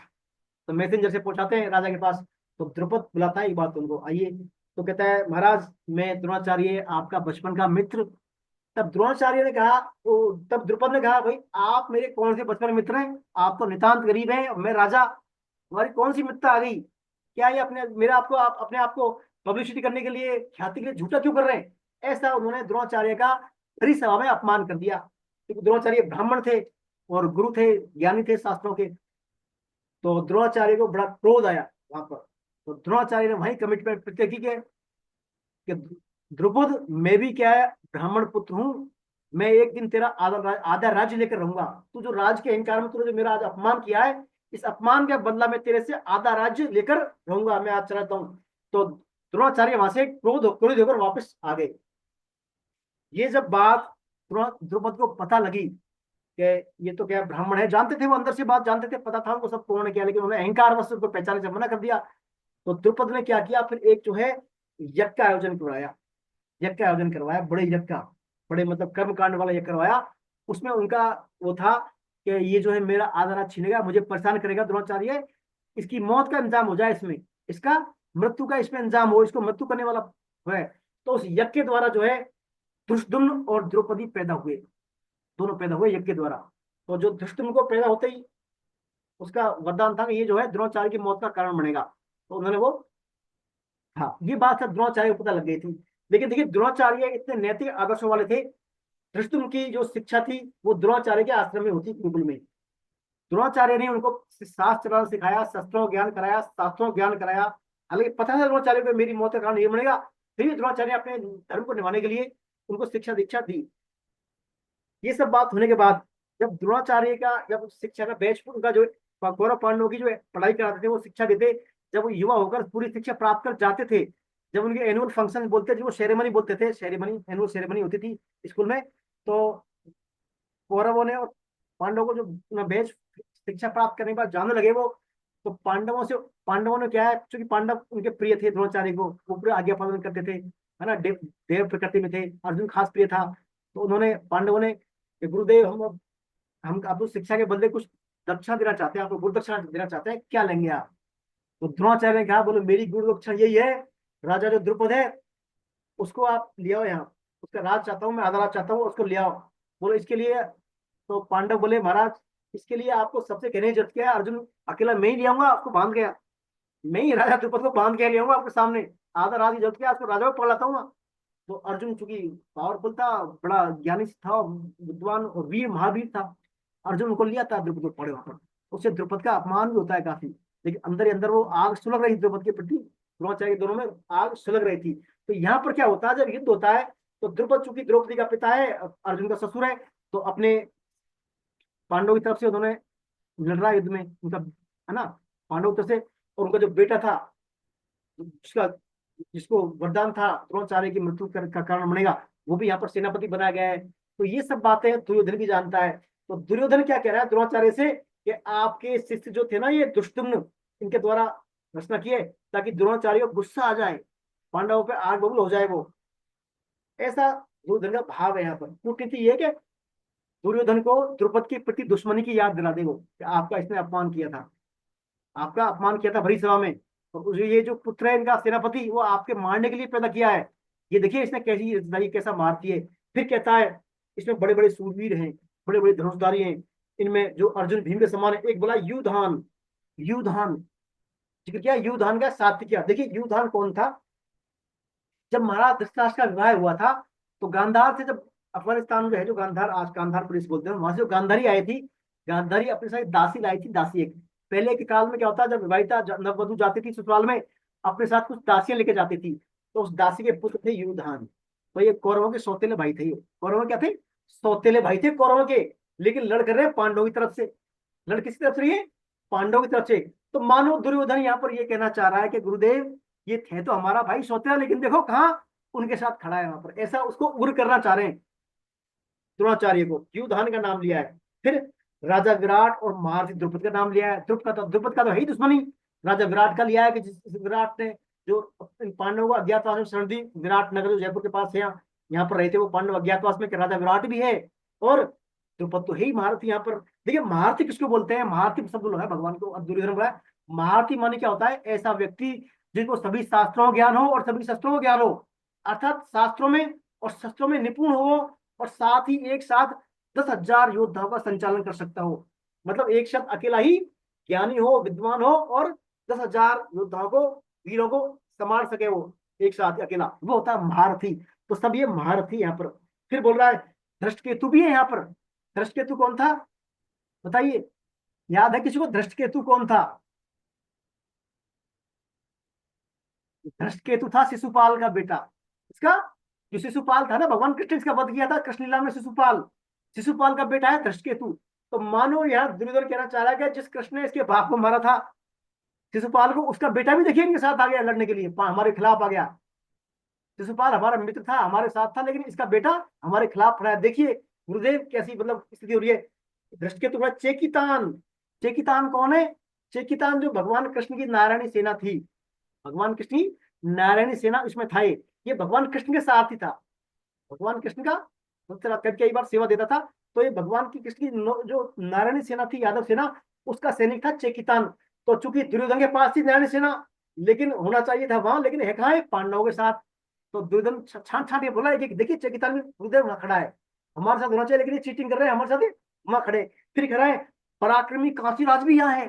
तो मैसेंजर से पहुंचाते हैं राजा के पास। तो द्रुपद बुलाता है एक बात उनको, आइए। तो कहता है महाराज मैं द्रोणाचार्य आपका बचपन का मित्र। तब द्रोणाचार्य ने कहा, तब द्रुपद ने कहा भाई आप मेरे कौन से बचपन मित्र हैं, आप तो नितांत गरीब हैं, मैं राजा, हमारी कौन सी मित्रता आ गई, क्या ये अपने मेरा आपको आप अपने आप को पब्लिसिटी करने के लिए, ख्याति के लिए झूठा क्यों कर रहे हैं। ऐसा उन्होंने द्रोणाचार्य का हरी सभा में अपमान कर दिया, क्योंकि द्रोणाचार्य ब्राह्मण थे और गुरु थे, ज्ञानी थे शास्त्रों के। तो द्रोणाचार्य को बड़ा क्रोध आया वहां पर। तो द्रोणाचार्य ने वही कमिटमेंट प्रतिज्ञा की है कि द्रुपद मैं भी क्या है ब्राह्मण पुत्र हूँ, मैं एक दिन तेरा आधा राज्य लेकर रहूंगा। तू जो राज के अहंकार में तूने जो मेरा आज अपमान किया है, इस अपमान का बदला मैं तेरे से आधा राज्य लेकर रहूंगा, मैं आज चलाता हूँ। तो द्रोणाचार्य वहां से क्रोधित होकर वापस आ गए। ये जब बात द्रुपद को पता लगी कि ये तो क्या ब्राह्मण है, जानते थे वो, अंदर से बात जानते थे, पता था उनको सब उन्होंने किया, लेकिन उन्होंने अहंकार वश उसको पहचाने से मना कर दिया। तो द्रुपद ने क्या किया, फिर एक जो है यज्ञ का आयोजन करवाया, यज्ञ का आयोजन करवाया, बड़े यज्ञ का, बड़े मतलब कर्म कांड वाला यज्ञ करवाया। उसमें उनका वो था कि ये जो है मेरा आधा राज छीनेगा, मुझे परेशान करेगा द्रोणाचार्य, इसकी मौत का इंतजाम हो जाए, इसमें इसका मृत्यु का इसमें इंतजाम हो, इसको मृत्यु करने वाला है। तो उस यज्ञ के द्वारा जो है धृष्टद्युम्न और द्रौपदी पैदा हुए, दोनों पैदा हुए यज्ञ के द्वारा। तो जो धृष्टद्युम्न को पैदा होते ही उसका वरदान था कि ये जो है द्रोणाचार्य की मौत का कारण बनेगा। तो उन्होंने वो, हाँ ये बात सब द्रोणाचार्य को पता लग गई थी। लेकिन देखिए द्रोणाचार्य इतने नैतिक आदर्शों वाले थे, धृष्टद्युम्न की जो शिक्षा थी वो द्रोणाचार्य के आश्रम में होती गुरुकुल में। द्रोणाचार्य ने उनको शास्त्र चलाना सिखाया, शस्त्रों ज्ञान कराया, शास्त्रों ज्ञान कराया। हालांकि पता था द्रोणाचार्य को मेरी मौत का कारण ये बनेगा, फिर भी द्रोणाचार्य ने अपने धर्म को निभाने के लिए उनको शिक्षा दीक्षा दी। ये सब बात होने के बाद जब द्रोणाचार्य का जब शिक्षा का बैच उनका जो कौरव पांडवों की जो पढ़ाई कराते थे वो शिक्षा देते, जब वो युवा होकर पूरी शिक्षा प्राप्त कर जाते थे, जब उनके एनुअल फंक्शन बोलते थे, वो सेरेमनी बोलते थे, सेरेमनी एनुअल सेरेमनी होती थी स्कूल में, तो कौरवों ने और पांडवों को जो बैच शिक्षा प्राप्त करने के बाद जाने लगे वो, तो पांडवों ने क्या है, क्योंकि पांडव उनके प्रिय थे द्रोणाचार्य को, वो पूरे आज्ञा पालन करते थे, है ना, देव प्रकृति में थे, अर्जुन खास प्रिय था। तो उन्होंने पांडवों ने कि गुरुदेव हम आपको शिक्षा के बदले कुछ दक्षिणा देना चाहते हैं, आपको गुरु दक्षिणा देना चाहते हैं, क्या लेंगे आप? तो द्रोणाचार्य ने कहा, बोलो मेरी गुरु दक्षिणा यही है, राजा जो द्रुपद है उसको आप ले आओ यहाँ, उसका राज चाहता हूँ मैं, आधा राज चाहता हूँ, उसको ले आओ। बोलो इसके लिए, तो पांडव बोले महाराज इसके लिए आपको सबसे कहने की जरूरत क्या है, अर्जुन अकेला मैं ही ले आऊंगा आपको बांध गया, मैं ही राजा द्रुपद को बांध के ले आऊंगा आपके सामने, आधा राज की जरूरत क्या है, आपको राजा को पकड़ लाता हूँ। तो अर्जुन चूंकि पावरफुल था, बड़ा ज्ञानी था, विद्वान और वीर महावीर था, अर्जुन को लिया था द्रुपद को पड़े वहां पर। उससे द्रुपद का अपमान भी होता है काफी, लेकिन अंदर ही अंदर वो आग सुलग रही द्रुपद के प्रति, द्रोणाचार्य के दोनों में आग सुलग रही थी। तो यहाँ पर क्या होता है, जब युद्ध होता है तो द्रुपद चूंकि द्रौपदी का पिता है, अर्जुन का ससुर है, तो अपने पांडवों की तरफ से उन्होंने लड़ रहा युद्ध में उनका, है ना, पांडव की तरफ से, और उनका जो बेटा था जिसका जिसको वरदान था द्रोणाचार्य की मृत्यु का कारण बनेगा, वो भी यहाँ पर सेनापति बनाया गया है। तो ये सब बातें दुर्योधन भी जानता है। तो दुर्योधन क्या कह रहा है द्रोणाचार्य से कि आपके शिष्य जो थे ना ये दुष्टुम्न, इनके द्वारा रचना किए ताकि द्रोणाचार्य को गुस्सा आ जाए, पांडवों पे आग बबूल हो जाए वो, ऐसा दुर्योधन का भाव है यहाँ पर। कूटनीति ये कि दुर्योधन को द्रुपद के प्रति दुश्मनी की याद दिला दे वो, कि आपका इसने अपमान किया था, आपका अपमान किया था भरी सभा में, और ये जो पुत्र है इनका सेनापति वो आपके मारने के लिए पैदा किया है, ये देखिए इसने कैसी रिश्तेदारी कैसा मारती है। फिर कहता है इसमें बड़े बड़े सूरवीर हैं, बड़े बड़े धनुषधारी हैं, इनमें जो अर्जुन भीम के समान है। एक बोला युधान, युधान जिक्र किया, युधान का साथ किया। देखिए युधान कौन था, जब महाराज धृतराष्ट्र का विवाह हुआ था तो गांधार से, जब अफगानिस्तान में है जो गांधार, आज गांधार पुलिस बोलते हैं, वहां से जो गांधारी आई थी, गांधारी अपने साथ दासी लाई थी, दासी एक। पहले के काल में क्या होता, जब विवाहिता नववधु जाती थी ससुराल में अपने साथ कुछ दासियां लेके जाती थी, तो उस दासी के पुत्र थे युधान। तो ये कौरवों के सौतेले भाई थे, ये कौरवों क्या थे, सौतेले भाई थे कौरवों के, लेकिन लड़ कर रहे पांडवों की तरफ से। लड़ किसकी तरफ से, ये पांडवों की तरफ से। तो मानो दुर्योधन यहाँ पर ये कहना चाह रहा है कि गुरुदेव ये थे तो हमारा भाई सौतेला, लेकिन देखो कहाँ उनके साथ खड़ा है वहां पर, ऐसा उसको उग्र करना चाह रहे हैं द्रोणाचार्य को। युधान का नाम लिया है, फिर राजा विराट और महारथी द्रुपद का नाम लिया है। द्रुपद का तो है ही दुश्मनी, राजा विराट का लिया है कि जिस विराट ने जो पांडवों को अज्ञातवास में शरण दी, विराट नगर जो जयपुर के पास है, यहाँ पर रहते वो पांडव अज्ञातवास में, राजा विराट भी है और द्रुपद तो है ही महारथी। यहाँ पर देखिए महारथी किसको बोलते हैं, महारथी शब्द लोग है भगवान को, दुर्योधन बोला महारथी माने क्या होता है, ऐसा व्यक्ति जिनको सभी शास्त्रों का ज्ञान हो और सभी शस्त्रों का ज्ञान हो, अर्थात शास्त्रों में और शस्त्रों में निपुण हो, और साथ ही एक साथ 10,000 योद्धाओं का संचालन कर सकता हो। मतलब एक शब्द अकेला ही ज्ञानी हो, विद्वान हो और 10,000 योद्धाओं को, वीरों को संभाल सके वो एक साथ अकेला, वो होता है महारथी। तो सब ये महारथी यहाँ पर। फिर बोल रहा है धृष्टकेतु भी है यहाँ पर। धृष्टकेतु कौन था बताइए, याद है किसी को धृष्टकेतु कौन था? धृष्टकेतु था शिशुपाल का बेटा। इसका जो शिशुपाल था ना, भगवान कृष्ण इसका वध किया था कृष्ण लीला में, शिशुपाल, शिशुपाल का बेटा है धृष्टकेतु। तो मानो यहाँ दुर्योधन कहना चाह रहा है कि जिस कृष्ण ने इसके बाप को मारा था शिशुपाल को, उसका बेटा भी देखिए इनके साथ आ गया लड़ने के लिए, हमारे खिलाफ आ गया। शिशुपाल हमारा मित्र था, हमारे साथ था, लेकिन इसका बेटा हमारे खिलाफ खड़ा है। देखिए गुरुदेव कैसी मतलब स्थिति हो रही है। धृष्टकेतु का चेकितान, चेकितान कौन है? चेकितान जो भगवान कृष्ण की नारायणी सेना थी, भगवान कृष्ण की नारायणी सेना उसमें था, ये भगवान कृष्ण के सारथी था, भगवान कृष्ण का कई बार सेवा देता था। तो ये भगवान की कृष्ण की जो नारायणी सेना थी, यादव सेना, उसका सैनिक था चेकितान। तो चूंकि दुर्योधन के पास थी नारायणी सेना, लेकिन होना चाहिए था वहां, लेकिन है कहाँ है, पांडवों के साथ। तो दुर्योधन छांट छांट के बोला है कि देखिए चकितान में गुरुदेव वहां खड़ा है, हमारे साथ होना चाहिए लेकिन ये चीटिंग कर रहे हैं हमारे साथ, वहां खड़े। फिर कह रहा है पराक्रमी काशीराज भी यहाँ है।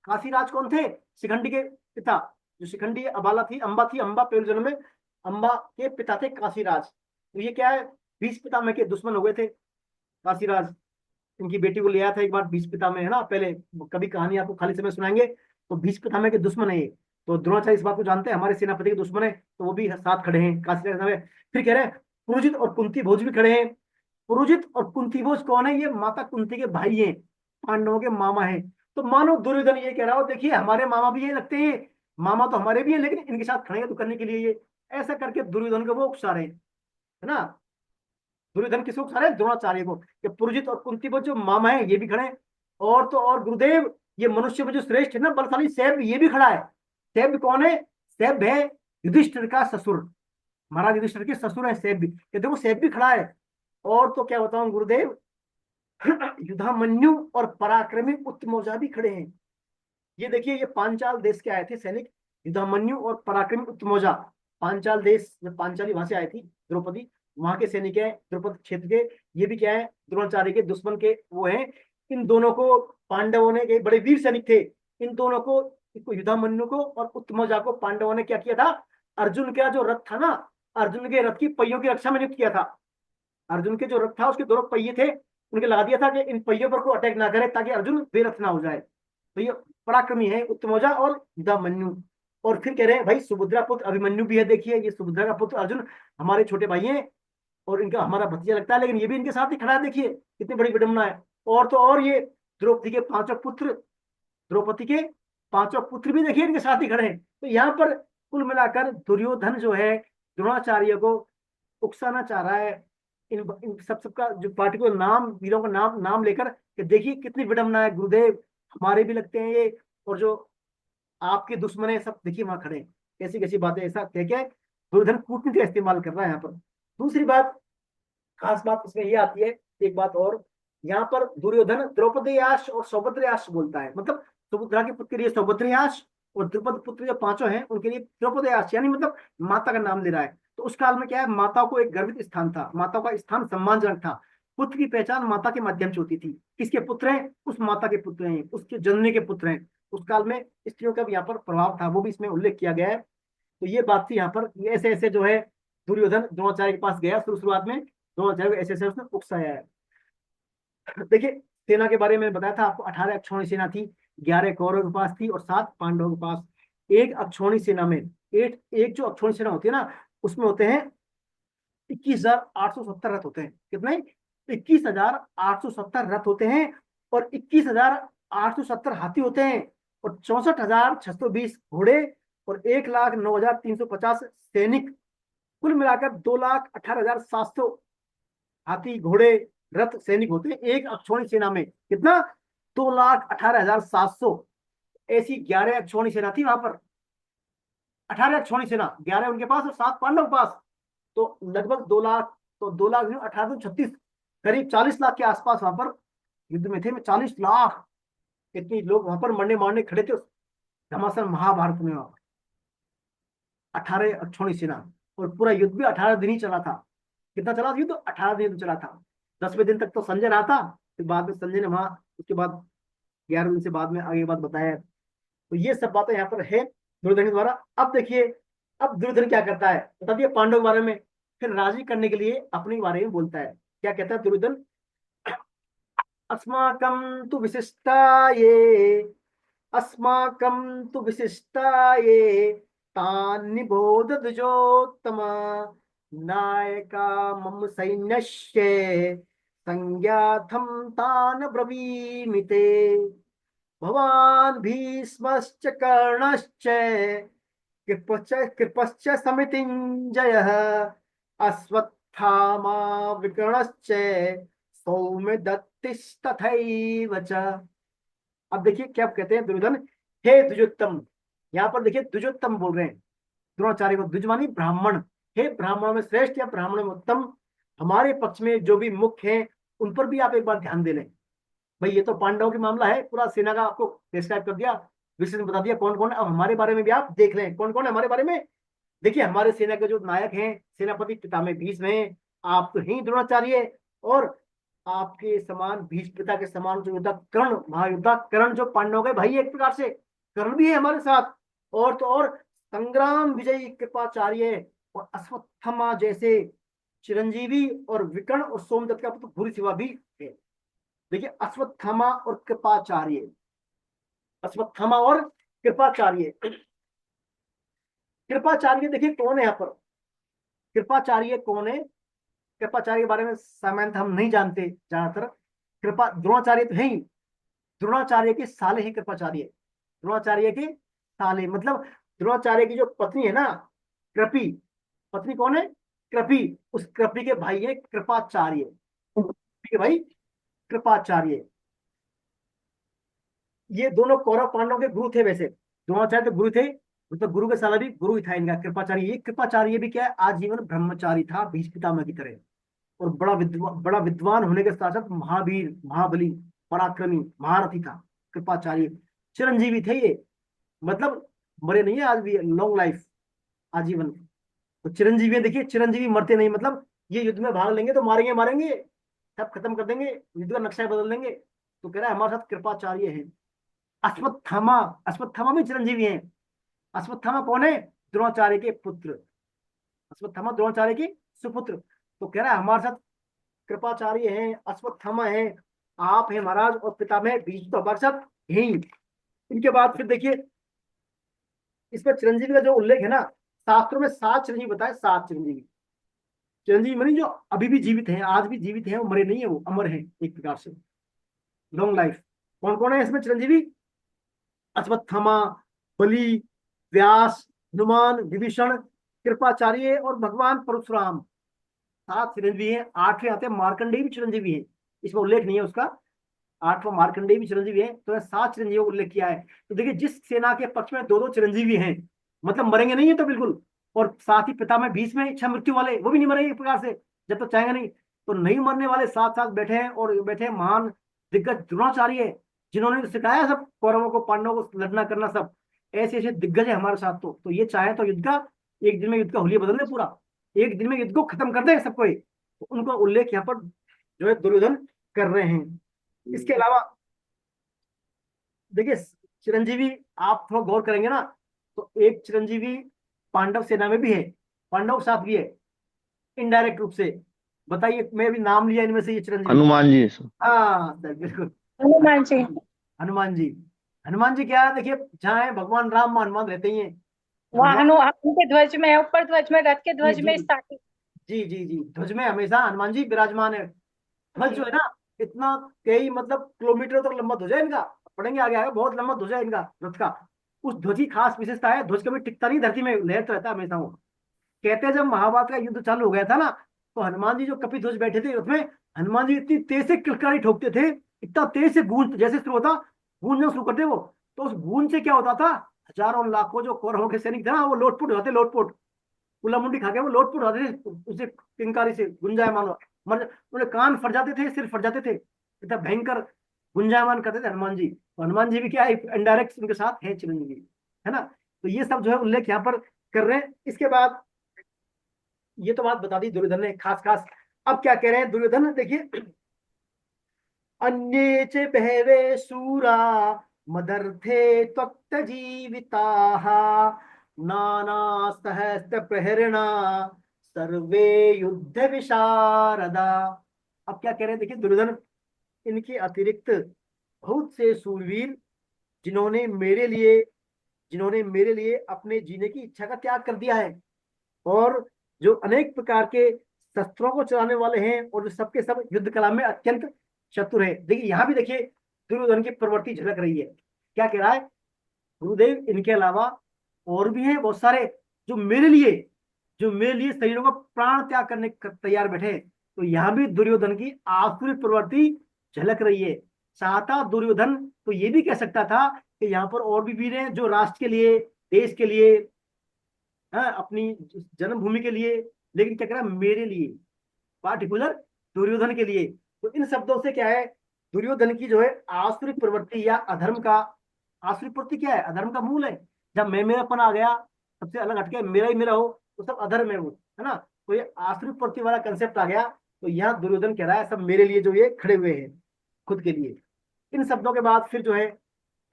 काशीराज कौन थे? शिखंडी के पिता, जो शिखंडी अबाला थी, अंबा पहले जन्म में अंबा के पिता थे काशीराज। तो ये क्या है, भीष्म पितामह के दुश्मन हो गए थे काशीराज। इनकी बेटी को ले आया था एक बार भीष्म पितामह, है ना, पहले कभी कहानी आपको खाली समय सुनाएंगे। तो भीष्म पितामह के दुश्मन है ये। तो द्रोणाचार्य इस बात को जानते हैं, हमारे सेनापति के दुश्मन है, तो वो भी साथ खड़े हैं काशीराज में। फिर कह रहे हैं पुरुजित और कुंती भोज भी खड़े हैं। पुरुजित और कुंती भोज कौन है? ये माता कुंती के भाई हैं, पांडवों के मामा हैं। तो मानो दुर्योधन ये कह रहा हो देखिए हमारे मामा भी ये लगते हैं, मामा तो हमारे भी हैं लेकिन इनके साथ खड़े हैं तो करने के लिए ये, ऐसा करके दुर्योधन को वो उकसा रहे हैं, है ना। दुर्योधन किसको उकसा रहे हैं? द्रोणाचार्य को। ये पुरुजित और कुंती भोज जो मामा है ये भी खड़े हैं। और तो और गुरुदेव, ये मनुष्य में जो श्रेष्ठ है ना बलशाली, सैब ये भी खड़ा है। सैब कौन है? सैब है युधिष्ठिर का ससुर, महाराज युधिष्ठिर के ससुर है सैब भी। ये देखो सैब भी खड़ा है। और तो क्या बताऊं गुरुदेव, युधामन्यु और पराक्रमी उत्तमौजा भी खड़े हैं। ये देखिए ये पांचाल देश के आए थे सैनिक, युधामन्यु और पराक्रमी उत्तमौजा। पांचाल देश, जब पांचाली वहां से आई थी द्रौपदी, वहां के सैनिक है द्रुपद क्षेत्र के। ये भी क्या है, द्रोणाचार्य के दुश्मन के वो हैं। इन दोनों को पांडवों ने, के बड़े वीर सैनिक थे, इन दोनों को, युधामन्यु को और उत्तमौजा को पांडवों ने क्या किया था, अर्जुन का जो रथ था ना, अर्जुन के रथ की पहियों की रक्षा में नियुक्त किया था। अर्जुन के जो रथ था उसके दोनों पहिए थे, उनके लगा दिया था कि इन पहियों पर कोई अटैक ना करे ताकि अर्जुन बेरथ ना हो जाए। तो ये पराक्रमी है उत्तमौजा और युधामन्यु। और फिर कह रहे हैं भाई सुभद्रा पुत्र अभिमन्यु भी है, देखिए ये सुभद्रा का पुत्र अर्जुन हमारे छोटे भाई हैं और इनका हमारा भतीजा लगता है, लेकिन ये भी इनके साथ ही खड़ा है, देखिए कितनी बड़ी विडंबना है। और तो और ये द्रौपदी के पांचों पुत्र, द्रौपदी के पांचों पुत्र भी देखिए इनके साथ ही खड़े हैं। तो यहाँ पर कुल मिलाकर दुर्योधन जो है द्रोणाचार्य को उकसाना चाह रहा है, इन सबका जो पार्टिकुलर नाम, वीरों का नाम लेकर कि देखिए कितनी विडंबना है गुरुदेव, हमारे भी लगते हैं ये, और जो आपके दुश्मन है सब देखिए वहां खड़े हैं। कैसी कैसी बातें, ऐसा कह के दुर्योधन कूटनीति का इस्तेमाल कर रहा है यहाँ पर। दूसरी बात, खास बात इसमें ये आती है, एक बात और, यहाँ पर दुर्योधन द्रौपदीयाश और सौभद्रयाश बोलता है, मतलब सुभद्रा के पुत्र के लिए सौभद्रयाश और द्रुपद पुत्र जो पांचों हैं उनके लिए द्रौपदयाश, यानी मतलब माता का नाम ले रहा है। तो उस काल में क्या है, माताओं को एक गर्वित स्थान था, माताओं का स्थान सम्मानजनक था। पुत्र की पहचान माता के माध्यम से होती थी। किसके पुत्र हैं? उस माता के पुत्र हैं, उसके जननी के पुत्र हैं। उस काल में स्त्रियों का भी यहाँ पर प्रभाव था, वो भी इसमें उल्लेख किया गया है। तो ये बात थी यहाँ पर, ऐसे ऐसे जो है दुर्योधन द्रोणाचार्य के पास गया शुरुआत में, द्रोणाचार्य ऐसे ऐसे उसने उकसाया है। देखिए सेना के बारे में बताया था आपको, 18 अक्षौणी सेना थी, 11 कौरव के पास थी और 7 पांडवों के पास। एक अक्षौणी सेना में, एक जो अक्षौणी सेना होती है ना, उसमें होते हैं 21,870 रथ होते हैं। कितने? 21,870 रथ होते हैं और 21,870 हाथी होते हैं और 64,620 घोड़े और 1,09,350 सैनिक। कुल मिलाकर 2,18,700 हाथी घोड़े रथ सैनिक होते हैं एक अक्षौणी सेना में। कितना? 2,18,700। ऐसी 11 अक्षौणी सेना थी वहां पर, 18 अक्षौणी सेना, 11 उनके पास और 7 पांडव के पास। तो लगभग 2 लाख, तो 2 लाख 18 36, करीब 40 लाख के आसपास वहां पर युद्ध में थे। 40 लाख इतनी लोग वहां पर मरने मारने खड़े थे घमासान महाभारत में। वहां 18 अक्षौणी सेना और पूरा युद्ध भी 18 दिन ही चला था। कितना चला युद्ध? 18 दिन चला था। 10वें दिन तक तो संजय रहा था, फिर बाद में संजय ने वहां, उसके बाद 11वें दिन से बाद में आगे बात बताया। तो ये सब बातें यहाँ पर है दुर्योधन के द्वारा। अब देखिए, अब दुर्योधन क्या करता है, बता दिया पांडव के बारे में, फिर राजी करने के लिए अपने बारे में बोलता है। क्या कहता है दुर्योधन? अस्माकं तु विशिष्टा ये, अस्माकं तु विशिष्टा ये, तान् निबोध द्विजोत्तम, नायका मम सैन्यस्य, संज्ञाथं तान् ब्रवीमि ते। भवान् भीष्मश्च कर्णश्च कृपश्च समितिञ्जयः, अश्वत्थामा विकर्णश्च सौम्यदत्तिस्तथैव च। अब देखिए क्या कहते हैं दुर्योधन, हे द्विजोत्तम। यहाँ पर देखिए द्विजोत्तम बोल रहे हैं द्रोणाचार्य को। द्विज मानी ब्राह्मण, हे ब्राह्मणों में श्रेष्ठ या ब्राह्मणों में उत्तम, हमारे पक्ष में जो भी मुख्य हैं उन पर भी आप एक बार ध्यान दे लें। भाई ये तो पांडवों की मामला है, पूरा सेना का आपको डिस्क्राइब कर दिया, विशेष बता दिया कौन कौन है। अब हमारे बारे में भी आप देख लें कौन कौन है हमारे बारे में। देखिए हमारे सेना के जो नायक हैं, सेनापति पितामह भीष्म हैं, आप तो हैं द्रोणाचार्य, और आपके समान भीष्म पिता के समान जो योद्धा कर्ण, महायोद्धा कर्ण जो पांडवों के भाई है एक प्रकार से, कर्ण भी है हमारे साथ। और तो और संग्राम विजयी कृपाचार्य और अश्वत्थामा जैसे चिरंजीवी और विकर्ण और सोमदत्त का पुत्र भूरिश्रवा भी है। देखिए अश्वत्थामा और कृपाचार्य, अश्वत्थामा और कृपाचार्य। कृपाचार्य देखिए कौन है यहाँ पर, कृपाचार्य कौन है? कृपाचार्य के बारे में सामान्यतः हम नहीं जानते ज्यादातर। कृपा द्रोणाचार्य तो है ही, द्रोणाचार्य के साले ही कृपाचार्य, द्रोणाचार्य के साले, मतलब द्रोणाचार्य की जो पत्नी है ना कृपी, पत्नी कौन है? कृपी, उस कृपी के भाई है कृपाचार्य, कृपी के भाई कृपाचार्य। ये दोनों कौरव पांडवों के गुरु थे, वैसे द्रोणाचार्य तो गुरु थे, तो गुरु के साला भी गुरु ही था इनका कृपाचार्य। ये कृपाचार्य भी क्या है, आजीवन ब्रह्मचारी था भीष्म पितामह की तरह, और बड़ा विद्वान होने के साथ साथ महावीर, महाबली, पराक्रमी, महारथी था कृपाचार्य। चिरंजीवी थे ये, मतलब मरे नहीं है, आज भी लॉन्ग लाइफ, आजीवन। तो चिरंजीवी है, देखिए चिरंजीवी मरते नहीं, मतलब ये युद्ध में भाग लेंगे तो मारेंगे मारेंगे, सब खत्म कर देंगे, युद्ध का नक्शा बदल देंगे। तो कह रहा है हमारे साथ कृपाचार्य है। अश्वत्थामा, अश्वत्थामा भी चिरंजीवी है। अश्वत्थामा कौन है? द्रोणाचार्य के पुत्र, अश्वत्थामा द्रोणाचार्य के सुपुत्र। तो कह रहा है हमारे साथ कृपाचार्य हैं, अश्वत्थामा है, आप हैं महाराज, और पितामह भीष्म तो हमारे साथ हैं ही। इनके बाद फिर देखिए इसमें चिरंजीवी का जो उल्लेख है ना, शास्त्रों में 7 चिरंजीवी बताए, 7 चिरंजीवी। चिरंजीवी मानी जो अभी भी जीवित हैं, आज भी जीवित हैं, वो मरे नहीं है, वो अमर हैं एक प्रकार से, लॉन्ग लाइफ। कौन कौन है इसमें चिरंजीवी? अश्वत्थामा, बलि, व्यास, हनुमान, विभीषण, कृपाचार्य और भगवान परशुराम। 7 चिरंजीवी हैं। 8वें आते हैं मार्कंडेय भी चिरंजीवी है, इसमें उल्लेख नहीं है उसका, 8वां मार्कंडेय भी चिरंजीवी है। तो 7 चिरंजीवियों का उल्लेख किया है। तो देखिए जिस सेना के पक्ष में 2-2 चिरंजीवी हैं, मतलब मरेंगे नहीं है तो बिल्कुल, और साथ ही पितामह भीष्म में इच्छा मृत्यु वाले, वो भी नहीं मरेंगे एक प्रकार से, जब तक चाहेंगे नहीं। तो नहीं मरने वाले साथ साथ बैठे हैं, और बैठे हैं महान दिग्गज द्रोणाचार्य, जिन्होंने सिखाया सब कौरवों को, पांडवों को लड़ना करना सब। ऐसे ऐसे दिग्गज है हमारे साथ। तो ये चाहे तो युद्ध का, एक दिन में युद्ध का हुलिया बदल दे पूरा, एक दिन में युद्ध को खत्म कर दे सबको। तो उनका उल्लेख यहाँ पर जो है दुर्योधन कर रहे हैं। इसके अलावा देखिए चिरंजीवी आप थोड़ा गौर करेंगे ना, तो एक चिरंजीवी पांडव सेना में भी है, पांडव के साथ भी है इनडायरेक्ट रूप से। बताइए, मैं अभी नाम लिया इनमें से, ये चिरंजीवी। हनुमान जी। हाँ सर, बिल्कुल हनुमान जी। हनुमान जी। हनुमान जी क्या है, देखिए जहाँ है भगवान राम, हनुमान रहते ही हैं। वहाँ हनुमान उनके ध्वज में, ऊपर ध्वज में, रथ के जी ध्वज में जी स्टार्टिंग। जी जी जी, ध्वज में हमेशा हनुमान जी विराजमान है। ध्वज जो है ना, इतना कई मतलब किलोमीटर तक लंबा ध्वज है इनका, पढ़ेंगे आगे आगे, बहुत लंबा ध्वज है इनका रथ का। उस ध्वज की खास विशेषता है, ध्वज कभी टिकता नहीं धरती में, लहरता रहता है हमेशा वो। कहते हैं जब महाभारत का युद्ध चालू हो गया था ना, तो हनुमान जी जो कपि ध्वज बैठे थे उसमें, हनुमान जी इतनी तेज से किलकारी ठोकते थे, इतना तेज से गूंज जैसे शुरू होता, गूंजना शुरू करते वो, तो उस गूंज से क्या होता था, हजारों लाखों जो कौरवों के सैनिक थे ना, वो लोटपुट हो जाते, लोटपुट, कुल्ला मुंडी खा के वो लोटपुट हो जाते थे उसे किंकारी से, गुंजायमान, मर, उन्हें कान फट जाते थे, सिर फट जाते थे, इतना भयंकर गुंजायमान करते थे हनुमान जी। तो हनुमान जी भी क्या है, इनडायरेक्ट उनके साथ है चिरंजीवी, है ना। तो ये सब जो है उल्लेख यहाँ पर कर रहे हैं। इसके बाद ये तो बात बता दी दुर्योधन ने खास खास। अब क्या कह रहे हैं दुर्योधन, देखिए अन्ये च बहवे शूरा मदर्थे त्वक्तजीविताः नाना सहस्त्र प्रहरणा सर्वे युद्ध विशारदा। अब क्या कह रहे हैं, देखिए दुर्योधन, इनके अतिरिक्त बहुत से शूरवीर जिन्होंने मेरे लिए अपने जीने की इच्छा का त्याग कर दिया है, और जो अनेक प्रकार के शस्त्रों को चलाने वाले हैं, और जो सबके सब युद्ध कला में अत्यंत चतुर है। देखिए यहाँ भी देखिए दुर्योधन की प्रवृत्ति झलक रही है। क्या कह रहा है गुरुदेव, इनके अलावा और भी हैं बहुत सारे जो मेरे लिए शरीरों का प्राण त्याग करने तैयार बैठे। तो यहाँ भी दुर्योधन की आसुरी प्रवृत्ति झलक रही है। चाहता दुर्योधन तो ये भी कह सकता था कि यहाँ पर और भी वीर हैं जो राष्ट्र के लिए, देश के लिए, अपनी जन्मभूमि के लिए, लेकिन क्या करा मेरे लिए, पार्टिकुलर दुर्योधन के लिए। तो इन शब्दों से क्या है, दुर्योधन की जो है आसुरी प्रवृत्ति या अधर्म का, आसुरी प्रवृत्ति क्या है, अधर्म का मूल है। जब मैं मेरापन आ गया, सबसे अलग हटके मेरा ही मेरा हो तो सब अधर्म है वो, है ना। तो ये आश्रित प्रवृत्ति वाला कंसेप्ट आ गया। तो यहाँ दुर्योधन कह रहा है सब मेरे लिए जो ये खड़े हुए हैं, खुद के लिए। इन शब्दों के बाद फिर जो है,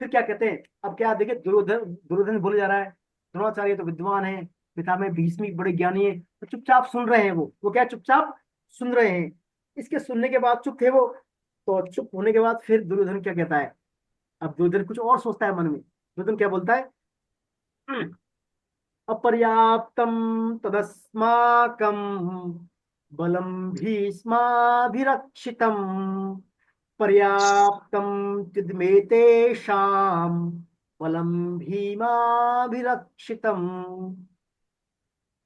फिर क्या कहते हैं, अब क्या देखिए, दुर्योधन दुर्योधन बोले जा रहा है द्रोणाचार्य तो विद्वान है, पिता में भीष्म बड़े ज्ञानी है, तो चुपचाप सुन रहे हैं वो क्या चुपचाप सुन रहे हैं। इसके सुनने के बाद चुप थे वो। तो चुप होने के बाद फिर दुर्योधन क्या कहता है, अब दुर्योधन कुछ और सोचता है मन में। दुर्योधन क्या बोलता है, अपर्याप्तम तदस्माकं बलम भीष्माभिरक्षितम पर्याप्तम तिदमेतेषां बलम भीमाभिरक्षितम।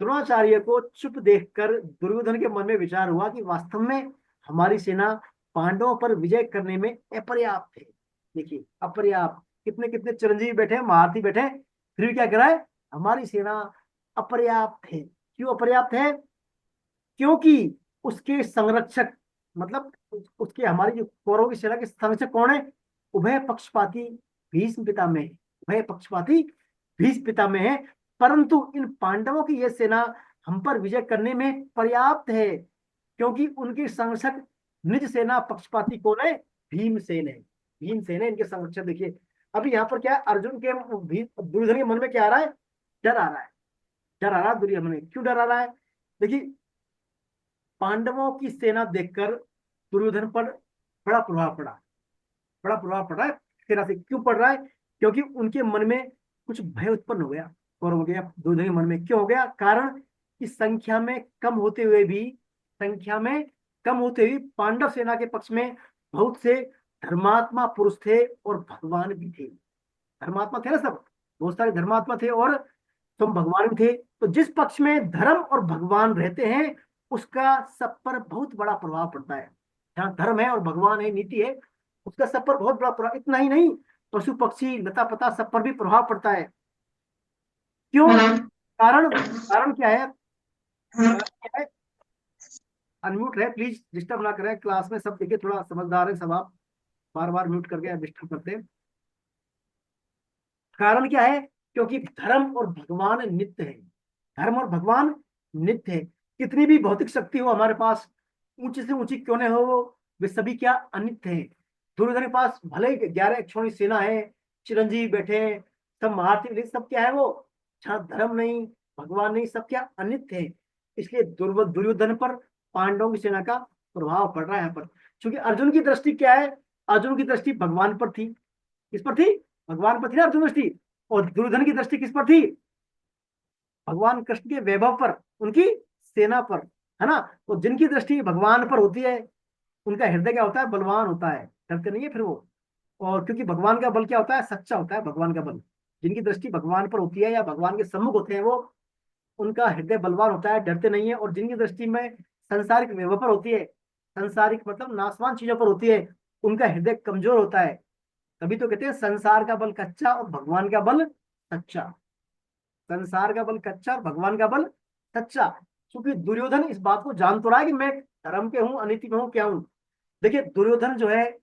द्रोणाचार्य को चुप देखकर दुर्योधन के मन में विचार हुआ कि वास्तव में हमारी सेना पांडवों पर विजय करने में अपर्याप्त है। देखिए अपर्याप्त, कितने कितने चिरंजीवी बैठे हैं, महारथी बैठे हैं, फिर भी क्या कह रहा है, हमारी सेना अपर्याप्त है। क्यों अपर्याप्त है, क्योंकि उसके संरक्षक, मतलब उसके, हमारी जो कौरवों की सेना के संरक्षक कौन है, उभय पक्षपाती भीष्म पितामह है। उभय पक्षपाती भीष्म पितामह है, परंतु इन पांडवों की यह सेना हम पर विजय करने में पर्याप्त है, क्योंकि उनके संरक्षक निज सेना पक्षपाती कौन है, भीमसेन है। भीमसेन है इनके संरक्षक। देखिए अभी यहाँ पर क्या है, अर्जुन के दुर्योधन के मन में क्या आ रहा है, डर आ रहा है। डर आ रहा है दुर्योधन में, क्यों डर आ रहा है, देखिए पांडवों की सेना देखकर दुर्योधन पर बड़ा प्रभाव पड़ा, बड़ा प्रभाव पड़ रहा है सेना से। क्यों पड़ रहा है, क्योंकि उनके मन में कुछ भय उत्पन्न हो गया, और हो गया दुर्योधन के मन में। क्यों हो गया, कारण कि संख्या में कम होते हुए भी, संख्या में कम होते हुए पांडव सेना के पक्ष में बहुत से धर्मात्मा पुरुष थे और भगवान भी थे। धर्मात्मा थे ना सब, बहुत सारे धर्मात्मा थे और तुम भगवान भी थे। तो जिस पक्ष में धर्म और भगवान रहते हैं उसका सब पर बहुत बड़ा प्रभाव पड़ता है। जहाँ धर्म है और भगवान है, नीति है, उसका सब पर बहुत बड़ा प्रभाव। इतना ही नहीं, पशु पक्षी लता पता सब पर भी प्रभाव पड़ता है। क्यों, कारण कारण क्या है, अनम्यूट है प्लीज, डिस्टर्ब ना करें क्लास में सब। देखिए थोड़ा समझदार है सब, आप बार बार म्यूट करके डिस्टर्ब करते हैं। कारण क्या है, क्योंकि धर्म और भगवान नित्य है। धर्म और भगवान नित्य है। कितनी भी भौतिक शक्ति हो हमारे पास, ऊंची से ऊंची क्यों न हो वो, वे सभी क्या अनित्य है। दुर्योधन के पास भले ही 11 अक्षौणी सेना है, चिरंजीवी बैठे हैं, सब महारथी, लेकिन सब क्या है वो, जहाँ धर्म नहीं भगवान नहीं, सब क्या अनित्य है। इसलिए दुर्योधन पर पांडवों की सेना का प्रभाव पड़ रहा है यहाँ पर। क्योंकि अर्जुन की दृष्टि क्या है, अर्जुन की दृष्टि भगवान पर थी। किस पर थी, भगवान पर थी ना अर्जुन दृष्टि। और दुर्योधन की दृष्टि किस पर थी, भगवान कृष्ण के वैभव पर, उनकी सेना पर, है ना। तो जिनकी दृष्टि भगवान पर होती है उनका हृदय क्या होता है, बलवान होता है, डरते नहीं है फिर वो। और क्योंकि भगवान का बल क्या होता है, सच्चा होता है भगवान का बल। जिनकी दृष्टि भगवान पर होती है या भगवान के सम्मुख होते हैं वो, उनका हृदय बलवान होता है, डरते नहीं है। और जिनकी दृष्टि में संसारिक वैभव पर होती है, संसारिक मतलब नाशवान चीजों पर होती है, उनका हृदय कमजोर होता है। तभी तो कहते हैं संसार का बल कच्चा और भगवान का बल सच्चा। संसार का बल कच्चा और भगवान का बल सच्चा। क्योंकि दुर्योधन इस बात को जान तो रहा है कि मैं धर्म पे हूँ, अनीति में हूँ, क्या हूँ। देखिए दुर्योधन जो है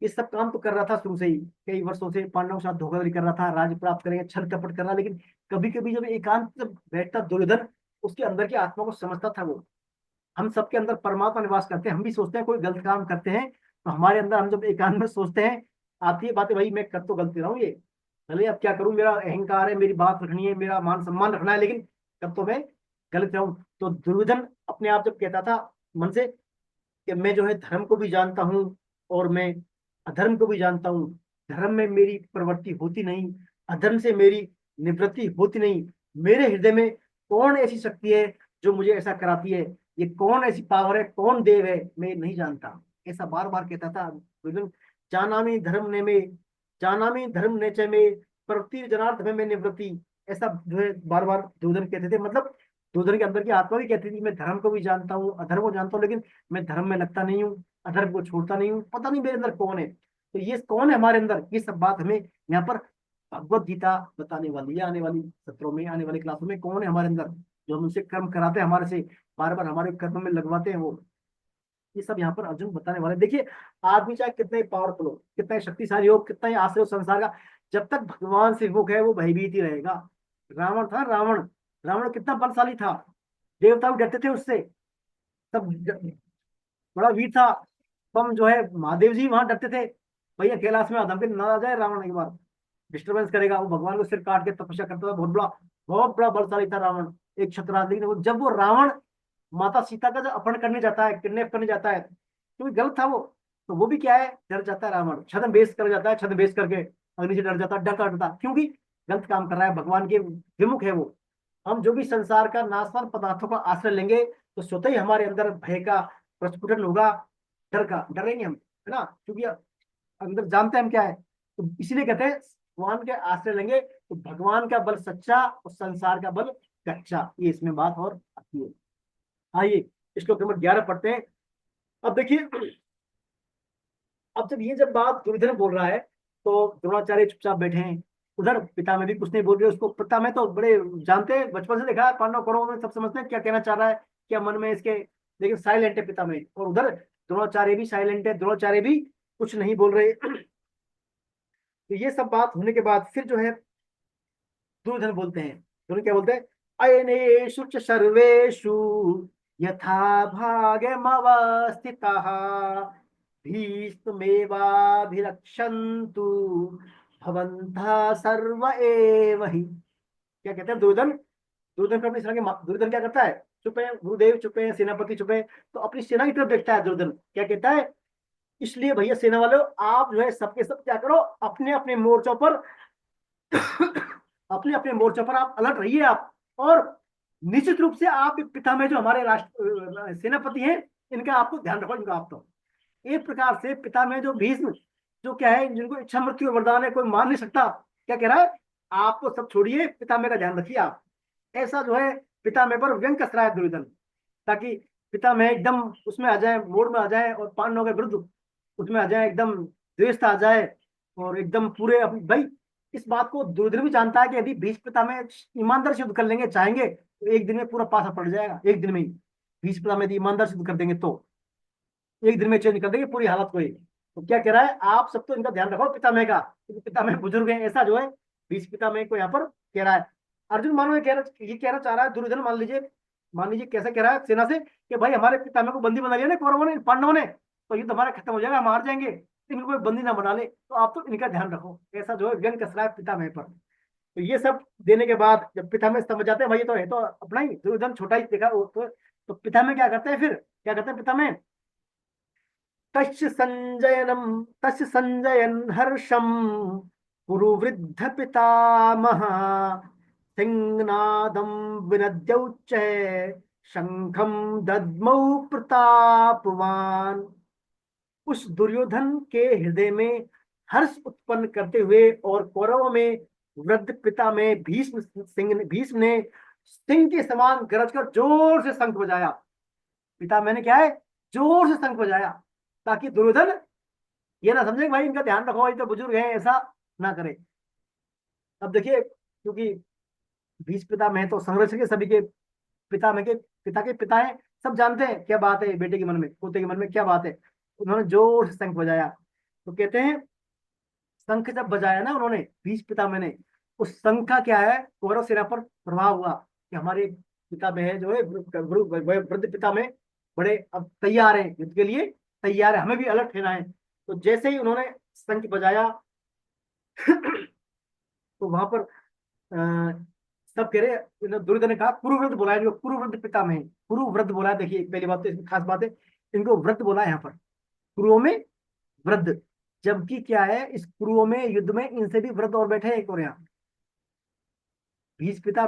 ये सब काम तो कर रहा था शुरू से ही, कई वर्षों से पांडवों के साथ धोखाधड़ी कर रहा था, राज्य प्राप्त करेंगे, छल कपट कर रहा। लेकिन कभी कभी जब एकांत जब बैठता दुर्योधन, उसके अंदर की आत्मा को समझता था वो। हम सबके अंदर परमात्मा निवास करते हैं। हम भी सोचते हैं कोई गलत काम करते हैं तो हमारे अंदर, हम जब एकांत में सोचते हैं आती है बातें, भाई मैं कर तो गलती रहा हूँ, ये भले अब क्या करूं, मेरा अहंकार है, मेरी बात रखनी है, मेरा मान सम्मान रखना है, लेकिन कब तो मैं गलत रहूं। तो दुर्योधन अपने आप जब कहता था मन से कि मैं जो है धर्म को भी जानता हूँ और मैं अधर्म को भी जानता हूँ, धर्म में मेरी प्रवृत्ति होती नहीं, अधर्म से मेरी निवृत्ति होती नहीं, मेरे हृदय में कौन ऐसी शक्ति है जो मुझे ऐसा कराती है, ये कौन ऐसी पावर है, कौन देव है, मैं नहीं जानता। ऐसा बार बार कहता था दुर्योधन। जानामि धर्म ने में, जानामि धर्म ने च में, प्रवृत्ति जनार्थ में निवृत्ति, ऐसा जो है बार बार दुर्योधन कहते थे। मतलब दुर्योधन के अंदर की आत्मा भी कहती थी मैं धर्म को भी जानता हूँ, अधर्म को जानता हूँ, लेकिन मैं धर्म में लगता नहीं हूँ, अधर्म को छोड़ता नहीं हूँ, पता नहीं मेरे अंदर कौन है। तो ये कौन है हमारे अंदर, ये सब बात हमें यहाँ पर भगवत गीता बताने वाली है। आने वाली सत्रों में, आने वाली क्लासों में कौन है हमारे अंदर, जो हम उनसे कर्म कराते हैं, हमारे से बार बार हमारे कर्म में लगवाते हैं वो, ये सब यहाँ पर अर्जुन बताने वाले। देखिए आदमी चाहे कितना ही पावरफुल हो, कितना ही शक्तिशाली हो, कितना ही आश्रय हो संसार का, जब तक भगवान से विमुख है वो भयभीत ही रहेगा। रावण था, रावण, रावण कितना बलशाली था, देवता भी डरते थे उससे, सब बड़ा वीर था। हम जो है महादेव जी वहां डरते थे, भैया कैलाश में आदम के ना आ जाए रावण एक बार, डिस्टरबेंस करेगा। वो भगवान को सिर काट के तपस्या करता था, बहुत बड़ा बलशाली था रावण, एक छतराज। लेकिन जब वो रावण माता सीता का जब अपहरण करने जाता है, किडनैप करने जाता है, क्योंकि गलत था वो, तो वो भी क्या है, डर जाता है रावण, छद्मवेश कर जाता है, छद्मवेश करके अग्नि से डर जाता है, डरता डरता, क्योंकि गलत काम कर रहा है, भगवान के विमुख है वो। हम जो भी संसार का नाशवान पदार्थों का आश्रय लेंगे तो स्वतः ही हमारे अंदर भय का प्रस्फुटन होगा, डर का, डरेंगे हम, है ना, क्योंकि अंदर जानते हैं हम क्या है। तो इसलिए कहते हैं भगवान के आश्रय लेंगे तो भगवान का बल सच्चा और संसार का बल कच्चा, ये इसमें बात और आती है। आइए श्लोक नंबर 11 पढ़ते हैं। अब देखिए, अब जब बात दुर्योधन बोल रहा है तो द्रोणाचार्य चुपचाप बैठे हैं, उधर पिता में भी कुछ नहीं बोल रहे उसको। पिता में तो बड़े जानते हैं, बचपन से देखा है, पांडव कौरवों में सब समझते हैं क्या कहना चाह रहा है, क्या मन में इसके, लेकिन साइलेंट है पिता में। और उधर द्रोणाचार्य भी साइलेंट है, द्रोणाचार्य भी कुछ नहीं बोल रहे। तो ये सब बात होने के बाद फिर जो है दुर्योधन बोलते हैं, दुर्योधन क्या बोलते हैं, अयनेषु च सर्वेषु यथा भागमवस्थितः भीष्मेवाभिरक्षन्तु भवन्तः सर्व एव हि। क्या कहते हैं दुर्योधन, दुर्योधन को अपनी सेना के दुर्योधन क्या करता है, चुप है, गुरुदेव चुप है, सेनापति चुप है, तो अपनी सेना की तरफ देखता है दुर्योधन, क्या कहता है, इसलिए भैया सेना वालों आप जो है सबके सब क्या करो, अपने अपने मोर्चों पर अपने अपने मोर्चों पर आप अलर्ट रहिए आप। और निश्चित रूप से आप पिता में जो हमारे राष्ट्र सेनापति हैं इनका आपको ध्यान रखो, इनका आप तो एक प्रकार से पिता में जो भीष्म जो क्या है, जिनको इच्छा मृत्यु और वरदान है, कोई मान नहीं सकता, क्या कह रहा है, आप तो सब छोड़िए, पिता में का ध्यान रखिए आप। ऐसा जो है पिता में पर व्यंग कस रहा है दुर्योधन, ताकि पिता में एकदम उसमें आ जाए, मोड में आ जाए, और पांडवों के विरुद्ध उसमें आ जाए, एकदम द्वेष आ जाए, और एकदम पूरे अपनी भाई। इस बात को दुर्योधन भी जानता है कि यदि भीष्म पिता में ईमानदार से युद्ध कर लेंगे चाहेंगे तो एक दिन में पूरा पासा पड़ जाएगा, एक दिन में ही भीष्म पिता में यदि ईमानदार से युद्ध कर देंगे तो एक दिन में चेंज कर देंगे पूरी हालत को ही। तो क्या कह रहा है, आप सब तो इनका ध्यान रखो पिता में का, क्योंकि पिता में बुजुर्ग है, ऐसा जो है भीष्म पिता में को यहाँ पर कह रहा है। अर्जुन मानो ये कहना चाह रहा है, दुर्योधन मान लीजिए कैसे कह रहा है सेना से कि भाई हमारे पिता में को बंदी बना लिया ना कौरवों ने, पांडवों ने, तो युद्ध हमारा खत्म हो जाएगा, हम हार जाएंगे, इनको कोई बंदी ना बना ले, तो आप तो इनका ध्यान रखो, ऐसा जो है व्यंग कस रहा है पिता में पर। तो ये सब देने के बाद जब पिता में समझ जाते हैं भाई तो है तो अपना ही, दुर्योधन छोटा ही देखा वो तो पिता में क्या करते हैं, फिर क्या करते हैं पिता में, तस्य संजयन हर्षम कुरु वृद्ध पितामह सिंहनादं विनद्यौच्च शंखम दद्मौ प्रतापवान। उस दुर्योधन के हृदय में हर्ष उत्पन्न करते हुए और कौरवों में वृद्ध पिता में भीष्म ने सिंह के समान गरज कर जोर से शंख बजाया। पिता मैंने क्या है, जोर से शंख बजाया, ताकि दुर्योधन ये ना समझे भाई इनका ध्यान रखो, ये तो बुजुर्ग है, ऐसा ना करे। अब देखिए, क्योंकि भीष्म पिता में तो संरक्षक के सभी के पिता में के पिता के पिता है, सब जानते हैं क्या बात है बेटे के मन में, पोते के मन में क्या बात है। उन्होंने जोर से शंख बजाया, तो कहते हैं शंख जब बजाया ना उन्होंने भीष्म पिता मैंने, उस शंख का क्या है कौरव सेना पर प्रभाव हुआ कि हमारे पिता में है जो है वृद्ध पिता में बड़े अब तैयार हैं युद्ध के लिए, तैयार है, हमें भी अलर्ट रहना है। तो जैसे ही उन्होंने शंख बजाया तो वहां पर सब कह रहे, दुर्योधन ने कहा कुरुवृद्ध बोला है, जो कुरुवृद्ध पिता में है, कुरुवृद्ध बोला है। देखिए पहली बात तो इसमें खास बात है, इनको वृद्ध बोला है यहाँ पर, कुरुओं में वृद्ध, जबकि क्या है इस कुरुओं में युद्ध में इनसे भी वृद्ध और बैठे हैं एक और यहाँ, भीष्म पिता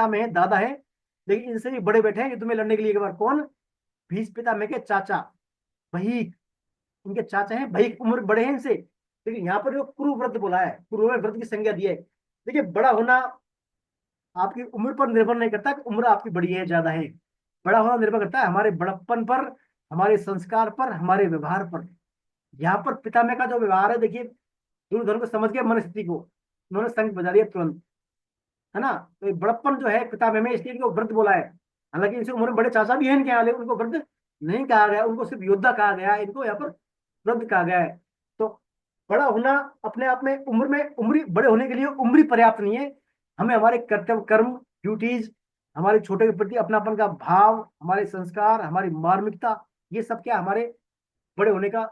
में है, दादा है, लेकिन इनसे भी बड़े बैठे हैं युद्ध में लड़ने के लिए। एक बार कौन, भीष्म पिता में के चाचा वही, इनके चाचा हैं भाई, उम्र बड़े हैं इनसे, लेकिन यहाँ पर जो कुरुवृद्ध बोला है, कुरु में वृद्ध की संज्ञा दी है। देखिए बड़ा होना आपकी उम्र पर निर्भर नहीं करता कि उम्र आपकी बड़ी है ज्यादा है, बड़ा होना निर्भर करता है हमारे बड़प्पन पर, हमारे संस्कार पर, हमारे व्यवहार पर। यहाँ पर पिता में का जो व्यवहार है, देखिए दुर्योधन को समझ गया मन स्थिति को, उन्होंने शंख बजा दिया तुरंत, है ना। तो ये बड़प्पन जो है पिता में इसलिए इनको वृद्ध बोला है, हालांकि इनसे उम्र बड़े चाचा भी हैं इनके यहाँ, उनको वृद्ध नहीं कहा गया, उनको सिर्फ योद्धा कहा गया है, इनको यहाँ पर वृद्ध कहा गया है। तो बड़ा होना अपने आप में उम्र बड़े होने के लिए उम्र पर्याप्त नहीं है, हमें हमारे कर्तव्य कर्म ड्यूटीज, हमारे छोटे के प्रति अपनापन का भाव, हमारे संस्कार, हमारी मार्मिकता, ये सब क्या हमारे बड़े होने का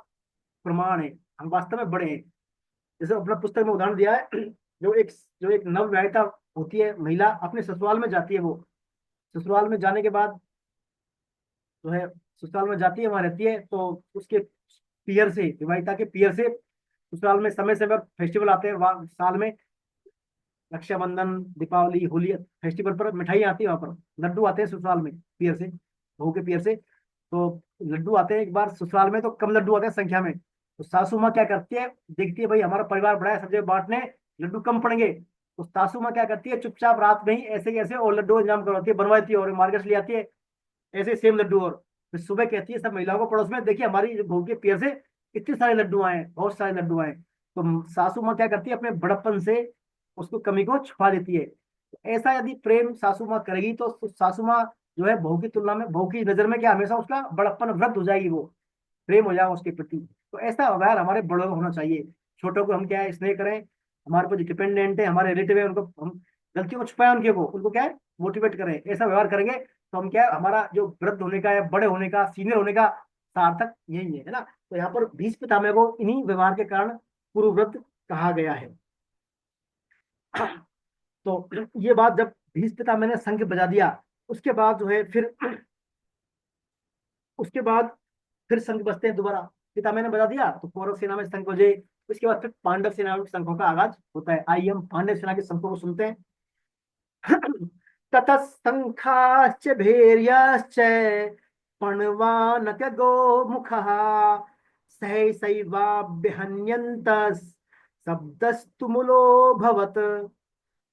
प्रमाण है। हम वास्तव में बड़े हैं। जैसे अपना पुस्तक में उदाहरण दिया है, जो एक नवविवाहिता होती है महिला, अपने ससुराल में जाती है, वो ससुराल में जाने के बाद जो है, ससुराल में जाती है, वहां रहती है, तो उसके पियर से, विवाहिता के पियर से ससुराल में समय समय पर फेस्टिवल आते हैं वहाँ साल में, रक्षाबंधन, दीपावली, होली फेस्टिवल पर मिठाई आती है, वहां पर लड्डू आते हैं ससुराल में पियर से, बहू के पियर से। तो लड्डू आते हैं, एक बार ससुराल में तो कम लड्डू आते हैं संख्या में, तो सासू माँ क्या करती है, देखती है भाई हमारा परिवार बड़ा है, सब जगह बांटने, लड्डू कम पड़ेंगे, तो सासू माँ क्या करती है, चुपचाप रात में ही ऐसे ऐसे और लड्डू इंतजाम करवाती है, बनवाती है और मार्केट से ले आती है ऐसे सेम लड्डू। और फिर सुबह कहती है सब महिलाओं को पड़ोस में, देखिए हमारी जो बहू के पियर से इतने सारे लड्डू आए हैं, बहुत सारे लड्डू आए हैं। तो सासू माँ क्या करती है, अपने बड़प्पन से उसको कमी को छुपा देती है। तो ऐसा यदि प्रेम सासू माँ करेगी तो सासू माँ जो है बहू की तुलना में, बहू की नजर में क्या, हमेशा उसका बड़प्पन वृद्ध हो जाएगी, वो प्रेम हो जाएगा उसके प्रति। तो ऐसा व्यवहार हमारे बड़ों में होना चाहिए। छोटों को हम क्या है, स्नेह करें, हमारे पर जो डिपेंडेंट है, हमारे रिलेटिव है, उनको हम गलतियों को छुपाएं, उनको क्या है मोटिवेट करें। ऐसा व्यवहार करेंगे तो हम क्या है, हमारा जो वृद्ध होने का या बड़े होने का, सीनियर होने का सार्थक यही है ना। तो यहाँ पर भीष्म पितामह को इन्हीं व्यवहार के कारण पूर्व वृद्ध कहा गया है। तो ये बात जब भीष्म पितामह ने शंख बजा दिया, उसके बाद जो है फिर उसके बाद फिर शंख बजते हैं दोबारा। पितामह ने बजा दिया तो कौरव सेना में शंख बजे, उसके बाद फिर पांडव सेना में शंखों का आगाज होता है। आइए हम पांडव सेना के शंखों को सुनते हैं। ततः शंखाश्च भैर्याश्च पणवानक गोमुखः सहसैवाभ्यहन्यन्तः शब्दस्तु मूलोऽभवत्।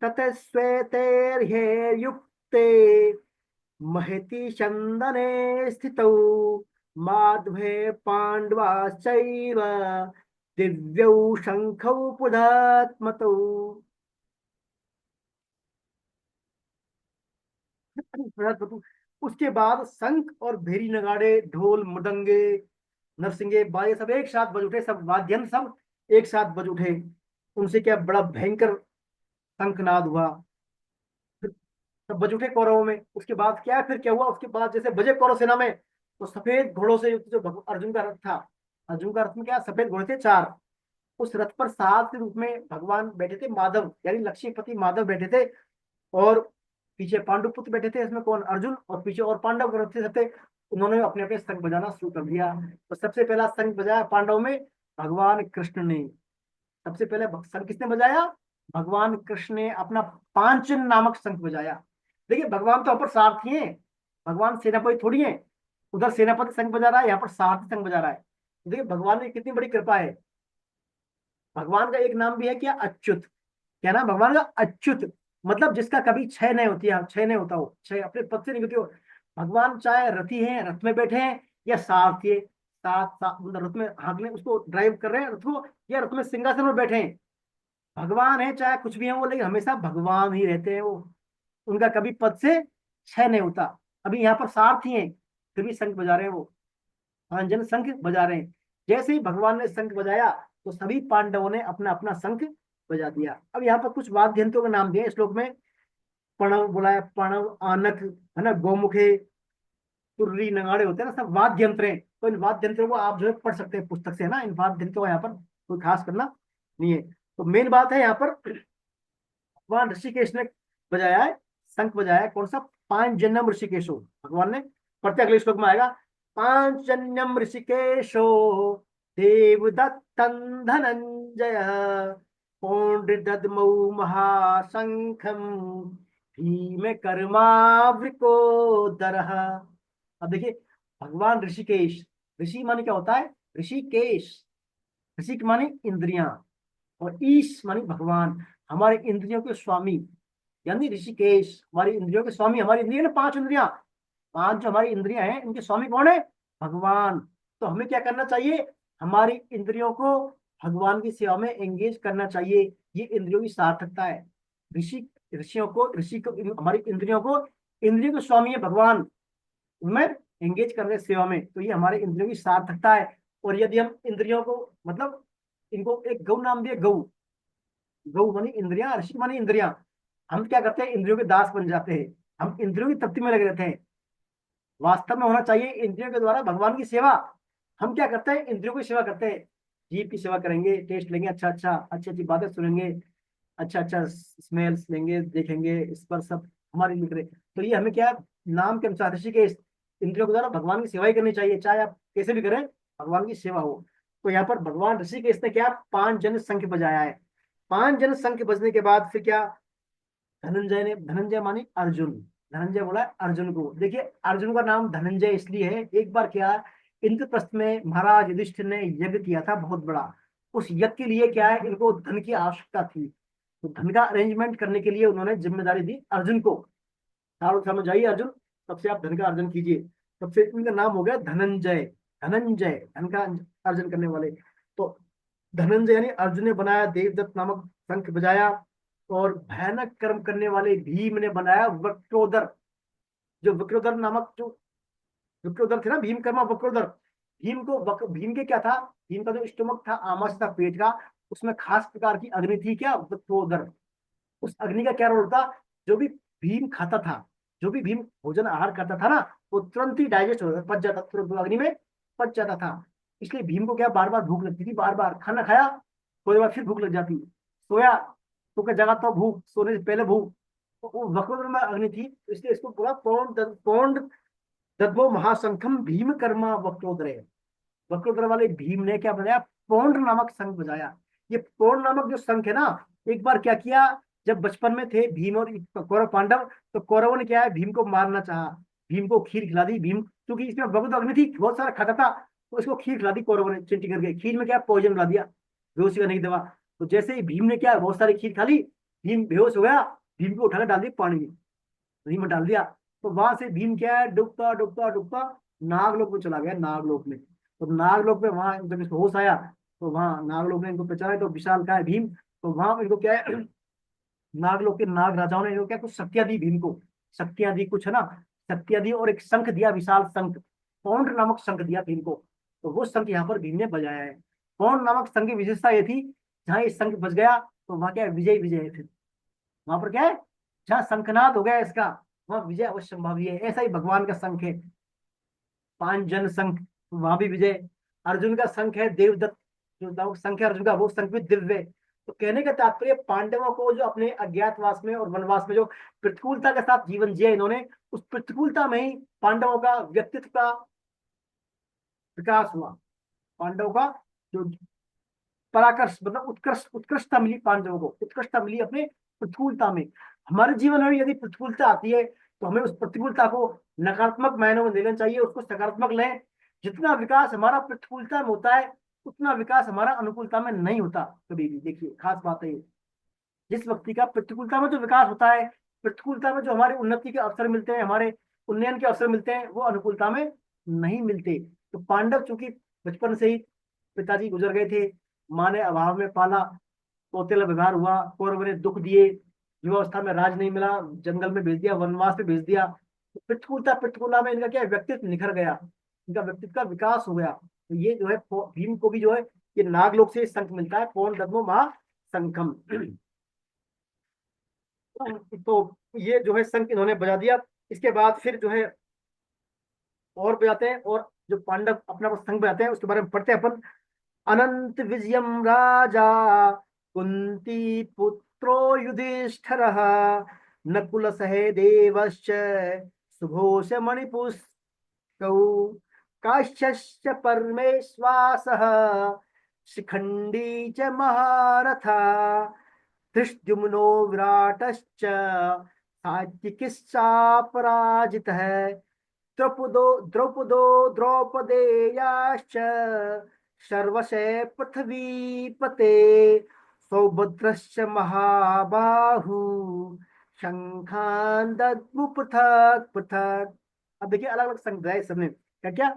ततः श्वेतैर्हैर्युक्ते महति चन्दने स्थितौ माध्वे पाण्डवाश्चैव दिव्यौ शंखौ पुधात्मतौ। उसके बाद शंख और भेरी नगाड़े, ढोल, मृदंगे, नरसिंगे, बाजे सब एक साथ बज उठे, सब वाद्यंत्र सब एक साथ बज उठे। उनसे क्या बड़ा भयंकर शंखनाद हुआ, फिर सब बज उठे कौरवों में। उसके बाद क्या, फिर क्या हुआ, उसके बाद जैसे बजे कौरव सेना में, तो सफेद घोड़ों से युक्त जो अर्जुन का रथ था, अर्जुन का रथ में क्या सफेद घोड़े थे 4, उस रथ पर साथ के रूप में भगवान बैठे थे, माधव यानी लक्ष्मीपति माधव बैठे थे, और पीछे पांडु पुत्र बैठे थे, इसमें कौन, अर्जुन, और पीछे और पांडव रथ थे सब थे। उन्होंने अपने अपने शंख बजाना शुरू कर दिया। तो सबसे पहला शंख बजाया पांडव में भगवान कृष्ण ने। सबसे पहले शंख किसने बजाया, भगवान कृष्ण ने अपना पांचन नामक शंख बजाया। देखिए भगवान तो यहाँ पर सारथी हैं, भगवान सेनापति थोड़ी है। उधर सेनापति शंख बजा रहा है, यहाँ पर सारथी शंख बजा रहा है। देखिए भगवान की कितनी बड़ी कृपा है। भगवान का एक नाम भी है क्या, अच्युत। क्या नाम भगवान का, अच्युत, मतलब जिसका कभी क्षय नहीं होती है, क्षय नहीं होता, हो क्षय अपने पद से नहीं होती हो। भगवान चाहे रथी हैं, रथ में बैठे हैं, या सारथी है, साथ साथ मतलब रथ में हाँकने उसको ड्राइव कर रहे हैं रथ को, या रथ में सिंहासन में बैठे हैं, भगवान है, चाहे कुछ भी है वो, लेकिन हमेशा भगवान ही रहते हैं वो। उनका कभी पद से क्षय नहीं होता। अभी यहाँ पर सारथी हैं, फिर भी शंख बजा रहे हैं वो, अंजन शंख बजा रहे हैं। जैसे ही भगवान ने शंख बजाया तो सभी पांडवों ने अपना अपना शंख बजा दिया। अब यहाँ पर कुछ वाद्य यंत्रों के नाम दिए श्लोक में। प्रणव बोला है, प्रणव, आनक है ना, गौमुखे, तुर्री, नगाड़े होते हैं ना, सब वाद्य यंत्र हैं। तो इन वाद्य यंत्रों को आप जो है पढ़ सकते हैं पुस्तक से, है ना। इन वाद्य यंत्रों को यहाँ पर कोई खास करना नहीं है। तो मेन बात है यहाँ पर भगवान ऋषिकेश ने बजाया है, शंख बजाया है, कौन सा, पांचजन्यम ऋषिकेशो। भगवान ने, पढ़ते अगले श्लोक में आएगा, पांचजन्यम ऋषिकेशो देवदत्तं धनंजय पौंड्रदद्मौ महाशंखम भीम कर्मावृकोदरः। अब देखिए भगवान ऋषिकेश, ऋषि माने क्या होता है, ऋषिकेश, ऋषि माने इंद्रियां, और ईश मानी भगवान, हमारे इंद्रियों के स्वामी, यानी ऋषिकेश हमारी इंद्रियों के स्वामी। हमारी इंद्रियों ने 5 इंद्रियां, 5 जो हमारी इंद्रियां हैं, इनके स्वामी कौन है, भगवान। तो हमें क्या करना चाहिए, हमारी इंद्रियों को भगवान की सेवा में एंगेज करना चाहिए। ये इंद्रियों की सार्थकता है। ऋषि को हमारी इंद्रियों को, इंद्रियों के स्वामी है भगवान, उनमें एंगेज कर रहे सेवा में, तो ये हमारे इंद्रियों की सार्थकता है। और यदि हम इंद्रियों को, मतलब इनको एक गौ नाम दिए, गौ, गौ मानी इंद्रियां, ऋषि मानी इंद्रियां। हम क्या करते हैं, इंद्रियों के दास बन जाते हैं, हम इंद्रियों की तृप्ति में लगे रहते हैं। वास्तव में होना चाहिए इंद्रियों के द्वारा भगवान की सेवा। हम क्या करते हैं, इंद्रियों की सेवा करते हैं, जीभ की सेवा करेंगे, टेस्ट लेंगे, अच्छा अच्छा अच्छी अच्छी बातें सुनेंगे, अच्छा अच्छा स्मेल्स लेंगे, देखेंगे, इस पर सब हमारे लिख रहे। तो ये हमें क्या, नाम के अनुसार ऋषिकेश, इंद्रियों के द्वारा भगवान की सेवा ही करनी चाहिए, चाहे आप कैसे भी करें, भगवान की सेवा हो। तो यहाँ पर भगवान ऋषिकेश ने क्या, 5 जन शंख बजाया है। 5 जन शंख बजने के बाद फिर क्या, धनंजय ने, धनंजय माने अर्जुन, धनंजय बोला अर्जुन को। देखिए अर्जुन का नाम धनंजय इसलिए है, एक बार क्या, इंद्रप्रस्थ में महाराज युधिष्ठिर ने यज्ञ किया था बहुत बड़ा। उस यज्ञ के लिए क्या है, इनको धन की आवश्यकता थी, तो धन का अरेंजमेंट करने के लिए उन्होंने जिम्मेदारी दी अर्जुन को। सारों समझ आई अर्जुन, तब से आप धन का अर्जन कीजिए, तब से इनका नाम हो गया धनंजय। धनंजय धन का अर्जन करने वाले। तो धनंजय यानी अर्जुन ने बनाया देवदत्त नामक शंख बजाया, और भयानक कर्म करने वाले भीम ने बनाया वक्रोदर। जो वक्रोदर नामक, जो वक्रोदर थे ना, भीम कर्मा वक्रोदर। भीम के क्या था, भीम का जो स्टोमक था, आमाशय था पेट का, उसमें खास प्रकार की अग्नि थी, क्या, वक्रोदर। उस अग्नि का क्या रोल था, जो भी भीम खाता था, जो भी भीम भोजन आहार करता था ना, वो तुरंत ही डाइजेस्ट हो पच जाता, तुरंत वो अग्नि में पच जाता था। इसलिए भीम को क्या, बार बार भूख लगती थी, बार बार खाना खाया, थोड़ी बार फिर भूख लग जाती, सोया तो क्या, जगा तो भूख, सोने से पहले भूख। तो वो वक्रोदर में अग्नि थी, तो इसलिए इसको पूरा पौंड दद्मो महाशंखम भीम कर्मा वक्रोदर। वक्रोदर वाले भीम ने क्या बनाया, पौंड नामक शंख बजाया। ये पौंड नामक जो शंख है ना, एक बार क्या किया, जब बचपन में थे भीम और कौरव पांडव, तो कौरवों ने क्या है, भीम को मारना चाहा, भीम को खीर खिला दी। भीम क्योंकि इसमें वक्त अग्नि थी, बहुत सारा खाता था, तो इसको खीर खिला दी कौरवों ने, चिंटी करके। खीर में क्या, पॉइजन मिला दिया, बेहोशी करने की दवा। तो जैसे ही भीम ने क्या, बहुत सारी खीर खा ली, भीम बेहोश हो गया, भीम को उठाकर डाल दी पानी में, नदी में डाल दिया। तो वहां से भीम क्या है, डूबता डूबता डूबता नागलोक में चला गया, नागलोक में। तो नागलोक में वहां जब इसको होश आया, तो वहां नागलोक ने इनको पहचाना, तो विशाल का है भीम। तो वहां इनको क्या है, नागलोक के नाग राजाओं ने इनको क्या, कुछ शक्तियां दी भीम को, शक्तियां दी कुछ है ना, शक्तियां दी, और एक शंख दिया, विशाल शंख, पौंड नामक शंख दिया भीम को। तो वो शंख यहाँ पर भीम ने बजाया है। पौंड नामक शंख की विशेषता ये थी, जहाँ ये शंख बज गया, तो वहां क्या है, विजय विजय है। फिर वहां पर क्या है, जहाँ शंखनाद हो गया इसका, वहां विजय अवश्य संभावी है। ऐसा ही भगवान का शंख है, 5 जन शंख, वहां भी विजय। अर्जुन का शंख है देवदत्त, जो नामक शंख है अर्जुन का, वो शंख भी दिव्य है। तो कहने का तात्पर्य, पांडवों को जो अपने अज्ञातवास में और वनवास में जो प्रतिकूलता के साथ जीवन जिया इन्होंने, उस प्रतिकूलता में ही पांडवों का व्यक्तित्व का विकास हुआ। पांडवों का जो पराकर्ष, मतलब उत्कृष्टता मिली, पांडवों को उत्कृष्टता मिली अपने प्रतिकूलता में। हमारे जीवन में यदि प्रतिकूलता आती है, तो हमें उस प्रतिकूलता को नकारात्मक मायनों में लेना चाहिए, उसको सकारात्मक लें। जितना विकास हमारा प्रतिकूलता में होता है, उतना विकास हमारा अनुकूलता में नहीं होता कभी भी। देखिए खास बात है ये, जिस व्यक्ति का प्रतिकूलता में जो विकास होता है, प्रतिकूलता में जो हमारे उन्नति के अवसर मिलते हैं, हमारे उन्नयन के अवसर मिलते हैं, वो अनुकूलता में नहीं मिलते। तो पांडव चूंकि बचपन से ही पिताजी गुजर गए थे, माँ ने अभाव में पाला, सौतेला व्यवहार हुआ, कौरव ने दुख दिए, युवावस्था में राज नहीं मिला, जंगल में भेज दिया, वनवास में भेज दिया। तो प्रतिकूलता में इनका क्या है, व्यक्तित्व निखर गया, इनका व्यक्तित्व का विकास हो गया। तो ये जो है भीम को भी जो है, ये नागलोक से शंख मिलता है, पौंड दद्मो महाशंखम। तो ये जो है शंख इन्होंने बजा दिया। इसके बाद फिर जो है और बजाते हैं, और जो पांडव अपना शंख बजाते हैं उसके बारे में पढ़ते हैं अपन। अनंत विजयम राजा कुंती पुत्रो युधिष्ठिरः नकुल सहेदेवश्च सुघोष मणिपुष्कौ काश्यश्च परमेश्वासः शिखंडी च महारथा धृष्टद्युम्नो विराटश्च सात्विकिश्चापराजितः द्रौपदो द्रौपदेयाश्च सर्वशः पृथ्वीपते सौभद्रश्च महाबाहु शंखान दद्मु पृथक पृथक। अब देखिए अलग अलग शंख बजाए सबने, क्या क्या।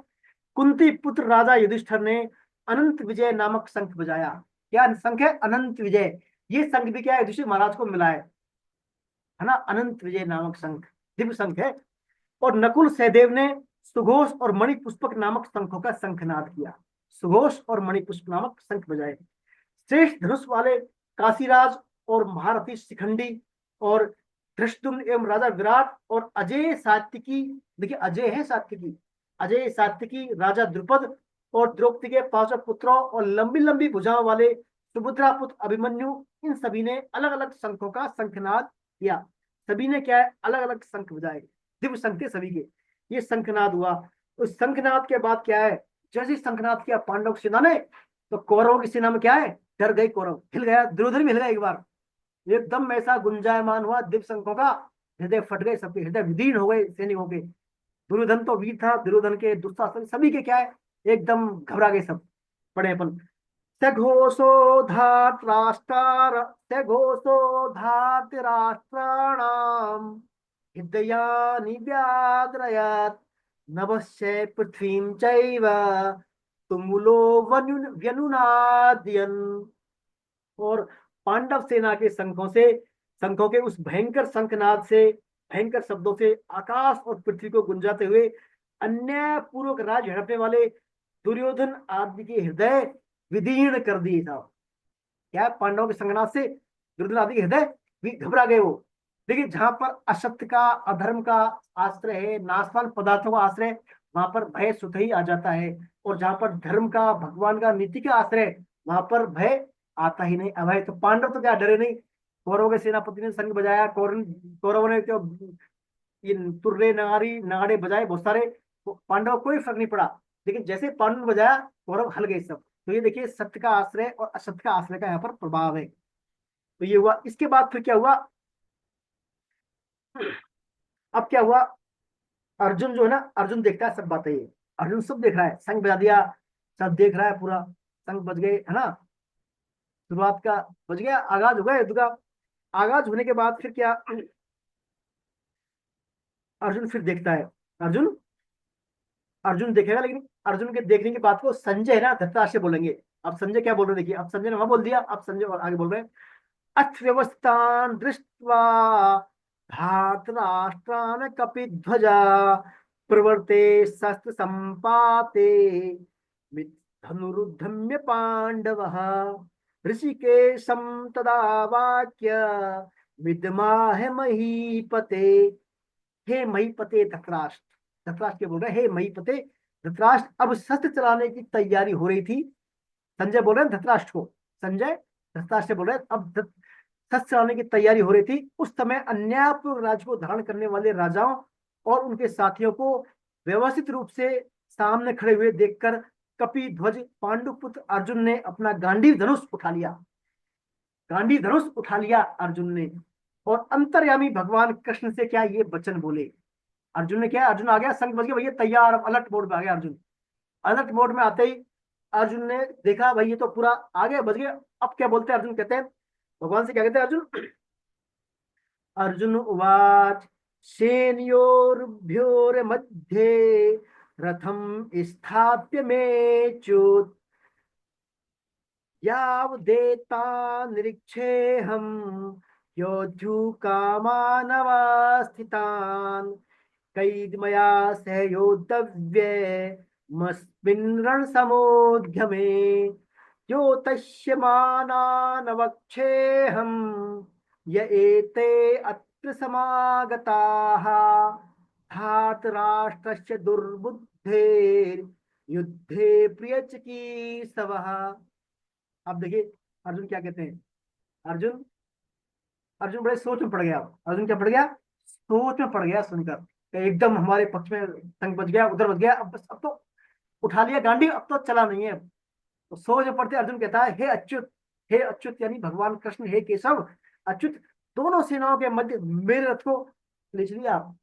कुंती पुत्र राजा युधिष्ठिर ने अनंत विजय नामक शंख बजाया। क्या शंख है, अनंत विजय। ये शंख भी क्या है, युधिष्ठिर महाराज को मिला है ना, अनंत विजय नामक शंख, दिव्य शंख है। और नकुल सहदेव ने सुघोष और मणिपुष्पक नामक शंखों का शंखनाद किया, सुघोष और मणिपुष्प नामक शंख बजाए। श्रेष्ठ धनुष वाले काशीराज और महारथी शिखंडी और धृष्टद्युम्न एवं राजा विराट और अजय सात्विकी, देखिए अजय है सात्विकी, अजय सात्विकी, राजा द्रुपद और द्रौपदी के 5 पुत्रों और लंबी लंबी भुजाओं वाले सुभद्रा पुत्र अभिमन्यु, इन सभी ने अलग अलग शंखों का शंखनाद किया। सभी ने क्या है, अलग अलग शंख बजाए, दिव्य शंख थे सभी के, ये शंखनाद हुआ। उस शंखनाद के बाद क्या है, जैसे शंखनाद किया पांडव की सेना ने, तो कौरवों की सेना में क्या है, डर गई कौरव, हिल गया, दुर्योधन भी हिल गया एक बार, एकदम ऐसा गुंजायमान हुआ दिव्य शंखों का, हृदय फट गए, सबके हृदय विदीर्ण हो गए सैनिकों के। दुर्योधन तो वीर था, दुर्योधन के दुस्शासन सभी के क्या है, एकदम घबरा गए सब, पड़े अपन। सघोषो धार्तराष्ट्रार सघोषो धार्तराष्ट्राणाम हृदयानि व्याद्रयत् नभस्य पृथ्वीं चैव तुमुलो व्यनुनादयन्। और पांडव सेना के शंखों के उस भयंकर शंखनाद से, भयंकर शब्दों से आकाश और पृथ्वी को गुंजाते हुए अन्याय पूर्वक राज्य हड़पने वाले दुर्योधन आदि के हृदय विदीर्ण कर दिए था। क्या पांडवों के शंखनाद से दुर्योधन आदि के हृदय भी घबरा गए वो। देखिए जहां पर असत्य का, अधर्म का आश्रय है, नाशवान पदार्थों का आश्रय, वहां पर भय स्वतः ही आ जाता है, और जहां पर धर्म का, भगवान का, नीति का आश्रय, वहां पर भय आता ही नहीं, अभय। तो पांडव तो क्या डरे नहीं, कौरवों के सेनापति ने शंख बजाया, कौरवों ने तो ये तुर्रे नगाड़े बजाए बहुत सारे, तो पांडव को कोई फर्क नहीं पड़ा, लेकिन जैसे पांडव ने बजाया कौरव हल गए सब। तो ये देखिए सत्य का आश्रय और असत्य का आश्रय का यहाँ पर प्रभाव है। तो ये हुआ। इसके बाद फिर क्या हुआ, अब क्या हुआ, अर्जुन जो है ना, अर्जुन देखता है सब बातें, ये अर्जुन सब देख रहा है, शंख बजा दिया, सब देख रहा है, पूरा शंख बज गए है ना, शुरुआत का बज गया, आगाज हो गया युद्ध का। आगाज होने के बाद फिर क्या, अर्जुन फिर देखता है, अर्जुन अर्जुन देखेगा, लेकिन अर्जुन के देखने की बात को संजय है ना धृतराष्ट्र से बोलेंगे। अब संजय क्या बोल रहे हैं, देखिए, अब संजय ने वहां बोल दिया, अब संजय और आगे बोल रहे हैं, अर्थव्यवस्थान दृष्ट्वा धातराष्ट्रान कपिध्वजा प्रवर्ते शस्त्र संपाते धनुरुद्धम्य पांडवः ऋषिकेशं तदा वाक्य विद्माह महीपते। हे महीपते धृतराष्ट्र, धृतराष्ट्र क्या बोल रहे हैं, हे महीपते धृतराष्ट्र, अब शस्त्र चलाने की तैयारी हो रही थी। संजय बोल रहे हैं धृतराष्ट्र को, संजय धृतराष्ट्र बोल रहे हैं अब शस्त्र चलाने की तैयारी हो रही थी। उस समय अन्यायपूर्वक राज्य को धारण करने वाले राजाओं और उनके साथियों को व्यवस्थित रूप से सामने खड़े हुए देखकर कपिध्वज पांडुपुत्र अर्जुन ने अपना गांडीव धनुष उठा लिया, गांडीव धनुष उठा लिया अर्जुन ने, और अंतर्यामी भगवान कृष्ण से क्या ये वचन बोले। अर्जुन ने क्या, अर्जुन आ गया, शंख बज गया, भैया तैयार, अलर्ट मोड में आ गया अर्जुन। अलर्ट मोड में आते ही अर्जुन ने देखा भाई ये तो पूरा आगे बज गया। अब क्या बोलते हैं अर्जुन, कहते हैं भगवान से, क्या कहते हैं अर्जुन, अर्जुन उवाच सेनयोर्भ्योर्मध्ये रथम स्थाप्य मेच्युत यावदेता निरीक्षेऽहं योद्धुकामानवस्थितान् कैर्मया सह योद्धव्यमस्मिन् रणसमोद्यमे द्योतष्यमानानवक्षेऽहं य एते अत्र समागताः धार्तराष्ट्रस्य दुर्बुद्धेर् युद्धे प्रियचिकीर्षवः। अब देखिए अर्जुन क्या कहते हैं, अर्जुन अर्जुन बड़े सोच में पड़ गया। अर्जुन क्या पड़ गया, सोच में पड़ गया सुनकर, एकदम हमारे पक्ष में शंख बज गया, उधर बज गया, अब बस, अब तो उठा लिया गांडी, अब तो चला नहीं है। तो सोच में पड़ते अर्जुन कहता है, हे अच्युत यानी भगवान कृष्ण, हे केशव, अच्युत, दोनों सेनाओं के मध्य मेरे रथ को ले चलिए आप,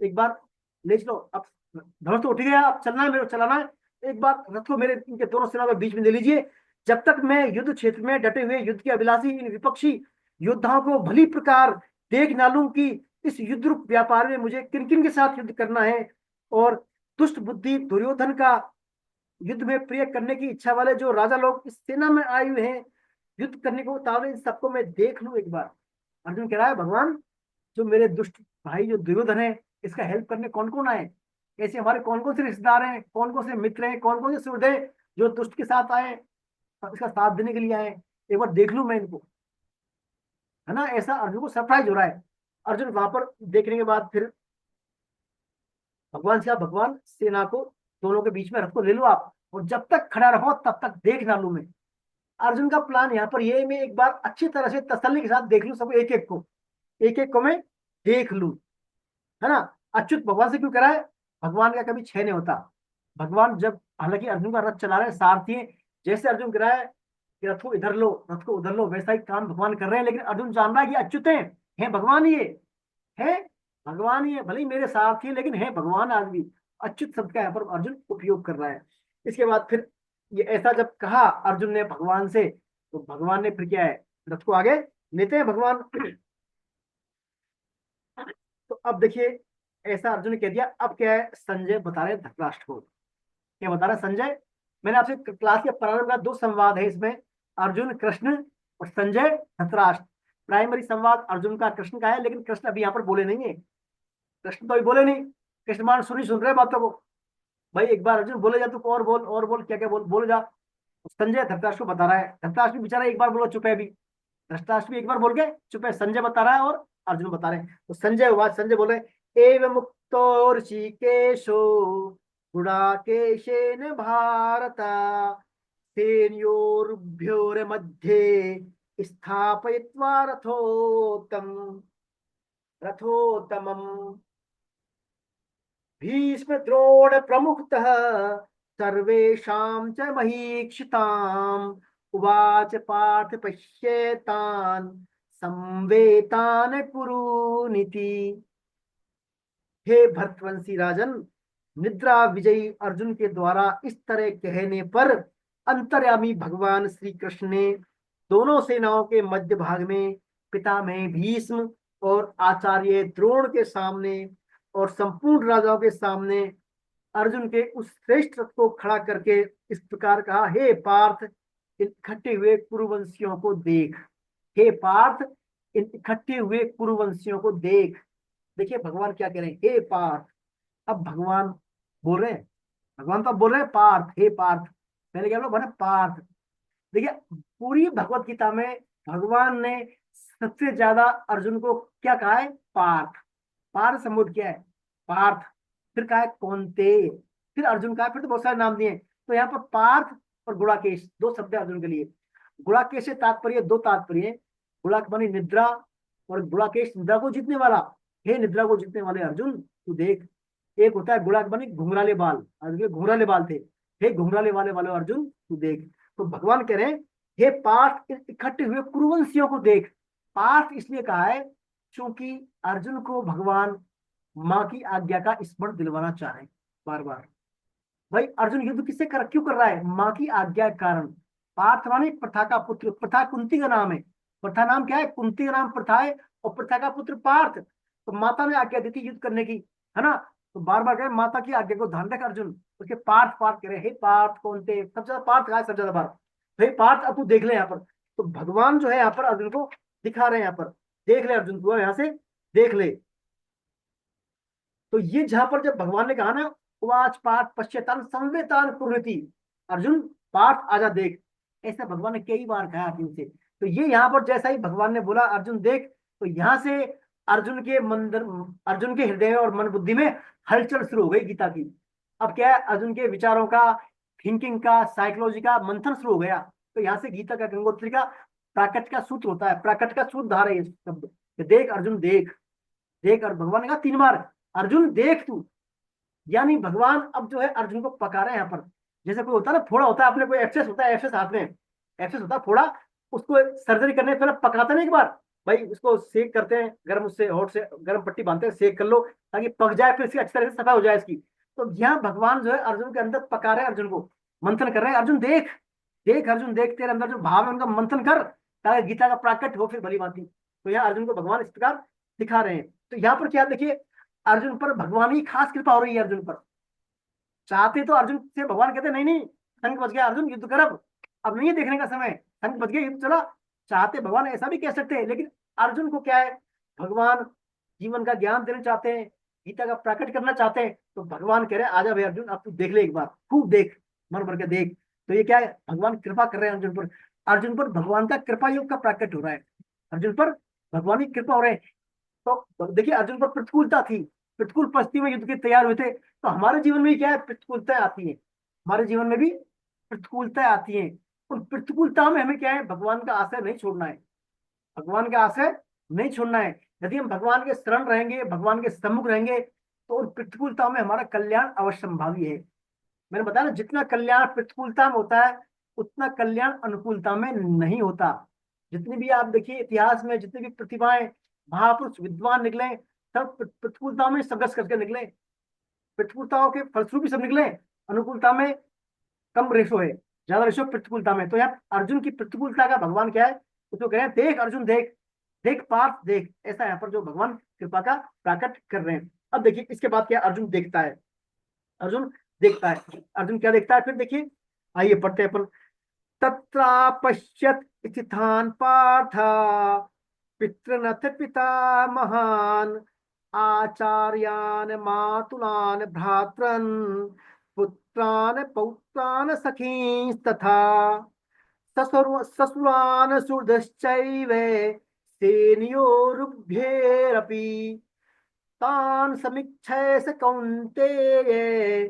एक बार ले चलो, अब धनुष तो उठ गया, अब चलना है, मेरे को चलाना है, एक बार रथ को मेरे इनके दोनों सेनाओं के बीच में ले लीजिए, जब तक मैं युद्ध क्षेत्र में डटे हुए युद्ध के अभिलाषी इन विपक्षी योद्धाओं को भली प्रकार देख ना लूं कि इस युद्ध रूप व्यापार में मुझे किन किन के साथ युद्ध करना है, और दुष्ट बुद्धि दुर्योधन का युद्ध में प्रिय करने की इच्छा वाले जो राजा लोग इस सेना में आए हुए हैं युद्ध करने को उतावले, इन सबको मैं देख लूं एक बार। अर्जुन कह रहा है भगवान, जो मेरे दुष्ट भाई जो दुर्योधन है, इसका हेल्प करने कौन कौन आए, ऐसे हमारे कौन कौन से रिश्तेदार हैं, कौन कौन से मित्र हैं, कौन कौन से सुहृद हैं जो दुष्ट के साथ आए, इसका साथ देने के लिए आए, एक बार देख लूं मैं इनको, है ना। ऐसा अर्जुन को सरप्राइज हो रहा है अर्जुन वहां पर देखने के बाद फिर भगवान से कहा, भगवान सेना को दोनों के बीच में रथ को ले लो आप, और जब तक खड़ा रहो तब तक देख ना लूं मैं। अर्जुन का प्लान यहाँ पर ये, मैं एक बार अच्छी तरह से तसल्ली के साथ देख लूं सब, एक एक को मैं देख लूं, है ना। अच्युत भगवान से क्यों करा है? भगवान का कभी क्षय नहीं होता। भगवान जब, हालांकि अर्जुन का रथ चला रहे हैं सारथी हैं, जैसे अर्जुन कह रहा है कि रथ को इधर लो, रथ को उधर लो, वैसा ही काम भगवान कर रहे हैं। लेकिन अर्जुन जान रहा है कि अच्युत हैं भगवान, ये है भगवान, ये भले ही मेरे सारथी है लेकिन है भगवान आज भी। अच्युत शब्द का यहाँ पर अर्जुन उपयोग कर रहा है। इसके बाद फिर ये ऐसा जब कहा अर्जुन ने भगवान से, तो भगवान ने फिर क्या है, रथ को आगे लेते हैं भगवान। तो अब देखिए, ऐसा अर्जुन ने कह दिया। अब क्या है, संजय बता रहे धृतराष्ट्र को, क्या बता रहा है संजय? मैंने आपसे क्लास के प्रारंभ का 2 संवाद है इसमें, अर्जुन कृष्ण और संजय धृतराष्ट्र। प्राइमरी संवाद अर्जुन का कृष्ण का है, लेकिन कृष्ण अभी यहाँ पर बोले नहीं है। कृष्ण तो अभी बोले नहीं, कृष्ण मान सुन रहे बातों को। भाई एक बार अर्जुन बोले जा, तू और बोल क्या क्या बोल जा। संजय धृतराष्ट्र को बता रहा है। धृतराष्ट्र बेचारा एक बार बोलो चुप है, अभी धृतराष्ट्र भी एक बार बोल के चुप है। संजय बता रहा है और अर्जुन बता रहे हैं। तो संजय बोल रहे, एव मुक्तो ऋषिकेशो गुडाकेशेन भारत सेनयोर्भ्योर्मध्ये स्थापयित्वा रथोत्तमम् भीष्म द्रोण प्रमुखतः सर्वेषां च महीक्षिताम् उवाच पार्थ पश्येतान् संवेतान् कुरुनिति। हे भरतवंशी राजन, निद्रा विजयी अर्जुन के द्वारा इस तरह कहने पर अंतर्यामी भगवान श्री कृष्ण ने दोनों सेनाओं के मध्य भाग में पितामह भीष्म और आचार्य द्रोण के सामने और संपूर्ण राजाओं के सामने अर्जुन के उस श्रेष्ठ रथ को खड़ा करके इस प्रकार कहा, हे पार्थ, इन इकट्ठे हुए कुरुवंशियों को देख। हे पार्थ, इन इकट्ठे हुए कुरुवंशियों को देख। देखिए भगवान क्या कह रहे हैं, हे पार्थ। अब भगवान बोल रहे हैं, भगवान तो बोल रहे हैं पार्थ, हे पार्थ। पहले क्या बोला, पार्थ। देखिए पूरी भगवत गीता में भगवान ने सबसे ज्यादा अर्जुन को क्या कहा है, पार्थ। पार्थ संबोध क्या है, पार्थ। फिर कहा है कौन्तेय, फिर अर्जुन का, फिर तो बहुत सारे नाम दिए। तो यहाँ पर पार्थ और गुड़ाकेश 2 शब्द है अर्जुन के लिए। गुड़ाकेश से तात्पर्य 2 तात्पर्य है। गुड़ाक मानी निद्रा, और गुड़ाकेश निद्रा को जीतने वाला। हे निद्रा को जीतने वाले अर्जुन तू देख। एक होता है गुड़ाक मानी घुंघराले बाल, अर्जुन के घुंघराले बाल थे। हे घुंघराले वाले अर्जुन तू देख। तो भगवान कह रहे हैं, हे पार्थ, इकट्ठे हुए कुरुवंशियों को देख। पार्थ इसलिए कहा है क्योंकि अर्जुन को भगवान माँ की आज्ञा का स्मरण दिलवाना चाह रहे हैं बार बार। भाई अर्जुन युद्ध किससे क्यों कर रहा है, माँ की आज्ञा के कारण। पार्थ माने प्रथा का पुत्र, प्रथा कुंती का नाम है। प्रथा नाम क्या है, कुंती का नाम प्रथा है, और प्रथा का पुत्र पार्थ। तो माता ने आज्ञा दी थी युद्ध करने की, है ना। तो बार बार कहे माता की आज्ञा को ध्यान रख अर्जुन। उसके पार्थ कह रहे, हे पार्थ कौन्तेय, सबसे ज्यादा पार्थ कहा है, सबसे ज्यादा बार। भाई पार्थ अब तू देख ले यहाँ पर। तो भगवान जो है यहाँ पर अर्जुन को दिखा रहे हैं, यहाँ पर देख ले अर्जुन, तू यहाँ से देख ले। तो ये जहां पर जब भगवान ने कहा ना, उवाच पार्थ पश्यतान संवेतान कुरुति, अर्जुन पार्थ आजा देख, ऐसा भगवान ने कई बार कहा अर्जुन से। तो ये यहाँ पर जैसा ही भगवान ने बोला अर्जुन देख, तो यहाँ से अर्जुन के हृदय में और मन बुद्धि में हलचल शुरू हो गई गीता की। अब क्या है, अर्जुन के विचारों का, थिंकिंग का, साइकोलॉजी का मंथन शुरू हो गया। तो यहाँ से गीता का, गंगोत्री का प्राकट का सूत्र होता है, प्राकट का सूत्रधार है ये शब्द। देख अर्जुन देख, देख। और भगवान ने कहा 3 बार, अर्जुन देख तू। यानी भगवान अब जो है अर्जुन को पका रहे हैं यहाँ पर। जैसे कोई होता है ना, फोड़ा होता है अपने, कोई एक्सेस होता है, एक्सेस हाथ में एक्सेस होता है फोड़ा, उसको सर्जरी करने से पहले पकाते ना एक बार, भाई उसको सेक करते हैं, गर्म उससे हॉट से गर्म पट्टी बांधते हैं, सेक कर लो ताकि पक जाए, फिर इसकी अच्छी तरह से सफाई हो जाए इसकी। तो यहाँ भगवान जो है अर्जुन के अंदर पका रहे हैं, अर्जुन को मंथन कर रहे हैं। अर्जुन देख, देख अर्जुन देख, तेरे अंदर जो भाव है उनका मंथन कर, ताकि गीता का प्राकट हो फिर भली भांति। तो यहाँ अर्जुन को भगवान इस प्रकार दिखा रहे हैं। तो यहाँ पर क्या देखिए, अर्जुन पर भगवान की खास कृपा हो रही है। अर्जुन पर चाहते तो अर्जुन से भगवान कहते नहीं नहीं, संग बच गया अर्जुन, युद्ध कर, अब नहीं है देखने का समय, संग बच गया, युद्ध चला। चाहते भगवान ऐसा भी कह सकते हैं, लेकिन अर्जुन को क्या है, भगवान जीवन का ज्ञान देना चाहते हैं, गीता का प्राकट करना चाहते हैं। तो भगवान कह रहे हैं आजा भाई अर्जुन, अब तू देख ले एक बार, खूब देख, मन भर के देख। तो ये क्या है, भगवान कृपा कर रहे हैं अर्जुन पर। अर्जुन पर भगवान का कृपा योग का प्राकट हो रहा है, अर्जुन पर भगवान की कृपा हो रहा है। तो देखिए अर्जुन पर प्रतिकूलता थी, प्रतिकूल परिस्थिति में युद्ध के तैयार हुए थे। तो हमारे जीवन में भी क्या है, प्रतिकूलताएं आती हैं, हमारे जीवन में भी प्रतिकूलताएं आती हैं। उन प्रतिकूलताओं में हमें क्या है, भगवान का आश्रय नहीं छोड़ना है, भगवान का आश्रय नहीं छोड़ना है। यदि हम भगवान के शरण रहेंगे, भगवान के सम्मुख रहेंगे, तो उन प्रतिकूलताओं में हमारा कल्याण अवश्य संभावी है। मैंने बताया ना, जितना कल्याण प्रतिकूलता में होता है उतना कल्याण अनुकूलता में नहीं होता। जितनी भी आप देखिए इतिहास में जितनी भी प्रतिभाएं, महापुरुष, विद्वान निकले, सब प्रतिकूलताओं में संघर्ष करके निकले, प्रतिकूलताओं के फलस्वरूप ही सब निकले। अनुकूलता में कम रेशो है, ज्यादा रेशो प्रतिकूलता में। तो यहाँ अर्जुन की प्रतिकूलता का भगवान क्या है, उसको कह रहे हैं देख अर्जुन देख, देख पार्थ देख, ऐसा यहाँ पर जो भगवान कृपा का प्राकट कर रहे हैं। अब देखिए इसके बाद क्या अर्जुन देखता है, अर्जुन देखता है, अर्जुन क्या देखता है फिर देखिए, आइए पढ़ते हैं अपन। तत्रापश्यत स्थितान पार्थ पितृनथ पितामहान आचार्यान मातुलान भ्रातरन पुत्रान पौत्रान सखींस्तथा ससुरान सुहृदश्चैव सेनयोरुभ्येरपि तान् समीक्षय स कौन्तेय